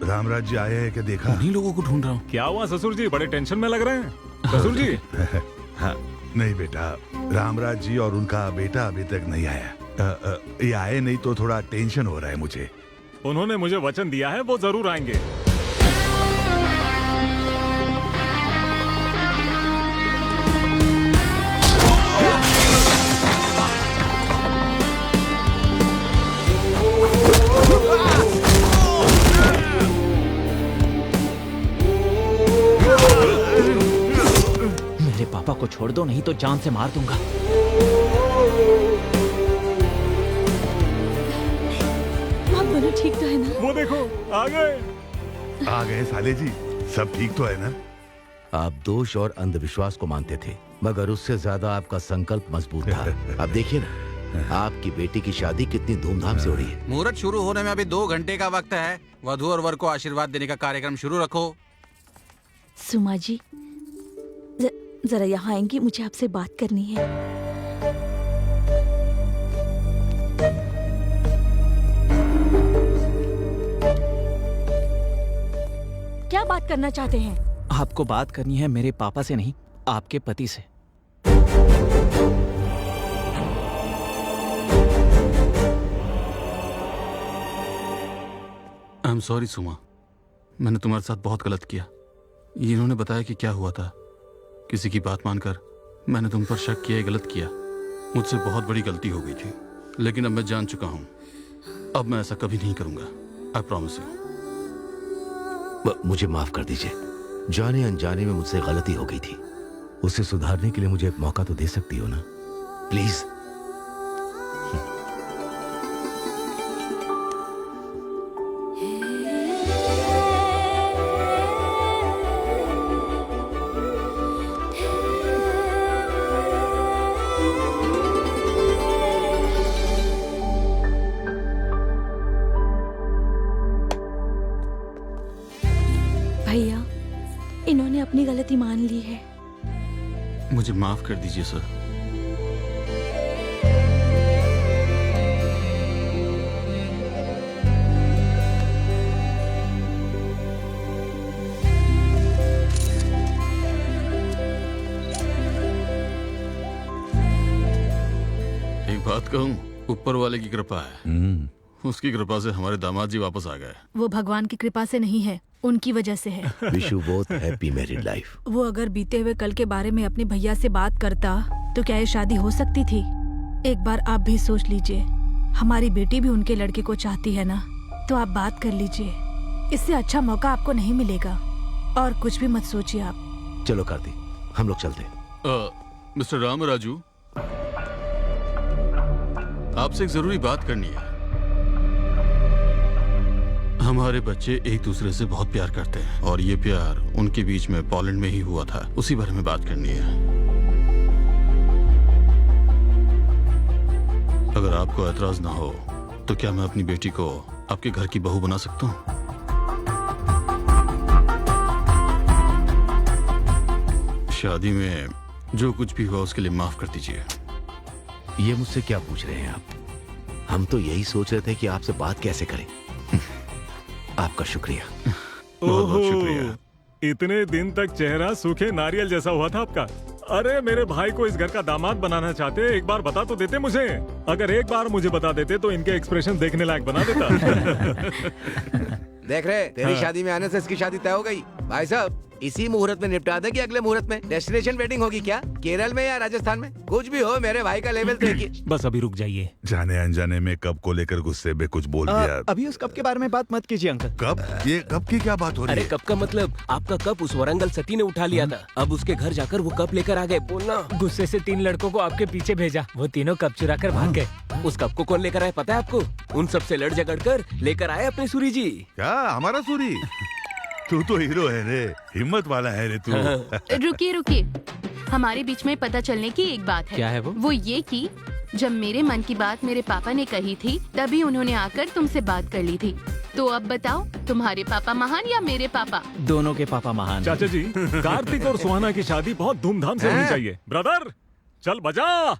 रामराज जी आए हैं क्या देखा? उन्हीं लोगों को ढूंढ रहा हूँ। क्या हुआ ससुर जी, बड़े टेंशन में लग रहे हैं? ससुर जी हाँ, नहीं बेटा, रामराज जी और उनका बेटा अभी तक नहीं आया। ये आए नहीं तो थोड़ा टेंशन हो रहा है मुझे। उन्होंने मुझे वचन दिया है वो जरूर आएंगे। मेरे पापा को छोड़ दो, नहीं तो जान से मार दूंगा। आप दोनों ठीक तो है ना? वो देखो आ गए। आ गए साले जी, सब ठीक तो है ना? आप दोष और अंधविश्वास को मानते थे, मगर उससे ज्यादा आपका संकल्प मजबूत था। अब देखिए ना, आपकी बेटी की शादी कितनी धूमधाम से हो रही है। मुहूर्त शुरू होने में अभी 2 घंटे का वक्त है। वधू और वर को आशीर्वाद देने का कार्यक्रम शुरू रखो। सुमा जी, जरा यहाँ आएंगी, मुझे आपसे बात करनी है। क्या बात करना चाहते हैं? आपको बात करनी है मेरे पापा से नहीं, आपके पति से। आई एम सॉरी सुमा, मैंने तुम्हारे साथ बहुत गलत किया। ये इन्होंने बताया कि क्या हुआ था, किसी की बात मानकर मैंने तुम पर शक किया, गलत किया। मुझसे बहुत बड़ी गलती हो गई थी, लेकिन अब मैं जान चुका हूँ। अब मैं ऐसा कभी नहीं करूंगा। I promise you. मुझे माफ कर दीजिए, जाने अनजाने में मुझसे गलती हो गई थी। उसे सुधारने के लिए मुझे एक मौका तो दे सकती हो ना, प्लीज। भैया, इन्होंने अपनी गलती मान ली है। मुझे माफ कर दीजिए सर। एक बात कहूँ, ऊपर वाले की कृपा है। उसकी कृपा से हमारे दामाद जी वापस आ गए। वो भगवान की कृपा से नहीं है, उनकी वजह से है। Wish you both happy married life. वो अगर बीते हुए कल के बारे में अपने भैया से बात करता तो क्या ये शादी हो सकती थी? एक बार आप भी सोच लीजिए, हमारी बेटी भी उनके लड़के को चाहती है ना, तो आप बात कर लीजिए। इससे अच्छा मौका आपको नहीं मिलेगा। और कुछ भी मत सोचिए आप। चलो कार्तिक, हम लोग चलते। मिस्टर रामराजू, आपसे एक जरूरी बात करनी है। हमारे बच्चे एक दूसरे से बहुत प्यार करते हैं और ये प्यार उनके बीच में पोलैंड में ही हुआ था। उसी बारे में बात करनी है। अगर आपको एतराज ना हो तो क्या मैं अपनी बेटी को आपके घर की बहू बना सकता हूँ? शादी में जो कुछ भी हुआ उसके लिए माफ कर दीजिए। ये मुझसे क्या पूछ रहे हैं आप? हम तो यही सोच रहे थे कि आपसे बात कैसे करें। आपका शुक्रिया। बहुत बहुत शुक्रिया। इतने दिन तक चेहरा सूखे नारियल जैसा हुआ था आपका। अरे मेरे भाई को इस घर का दामाद बनाना चाहते, एक बार बता तो देते मुझे। अगर एक बार मुझे बता देते तो इनके एक्सप्रेशन देखने लायक बना देता। देख रहे, तेरी हाँ। शादी में आने से इसकी शादी तय हो गई। भाई साहब, इसी मुहूर्त में निपटा दे कि अगले मुहूर्त में? डेस्टिनेशन वेडिंग होगी क्या, केरल में या राजस्थान में? कुछ भी हो, मेरे भाई का लेवल तो एक ही। बस अभी रुक जाइए। जाने अनजाने में कप को लेकर गुस्से में कुछ बोल दिया। अभी उस कप के बारे में बात मत कीजिए अंकल। कप? ये कप की क्या बात हो रही अरे है? कप का मतलब आपका कप उस वरंगल सती ने उठा लिया था। अब उसके घर जाकर वो कप लेकर आ गए। बोलना। गुस्से से 3 लड़कों को आपके पीछे भेजा, वो तीनों कप चुरा कर भाग गए। उस कप को कौन लेकर आया पता है आपको? उन सब से लड़ झगड़ कर लेकर आए अपने सूरी जी। क्या हमारा सूरी? तू तो हीरो है रे, हिम्मत वाला है रे तू। रुकिए रुकिए, हमारे बीच में पता चलने की एक बात है। क्या है वो? वो ये कि जब मेरे मन की बात मेरे पापा ने कही थी, तभी उन्होंने आकर तुमसे बात कर ली थी। तो अब बताओ, तुम्हारे पापा महान या मेरे पापा? दोनों के पापा महान। चाचा जी, कार्तिक और सुहाना की शादी बहुत धूमधाम से होनी चाहिए। ब्रदर, चल बजा।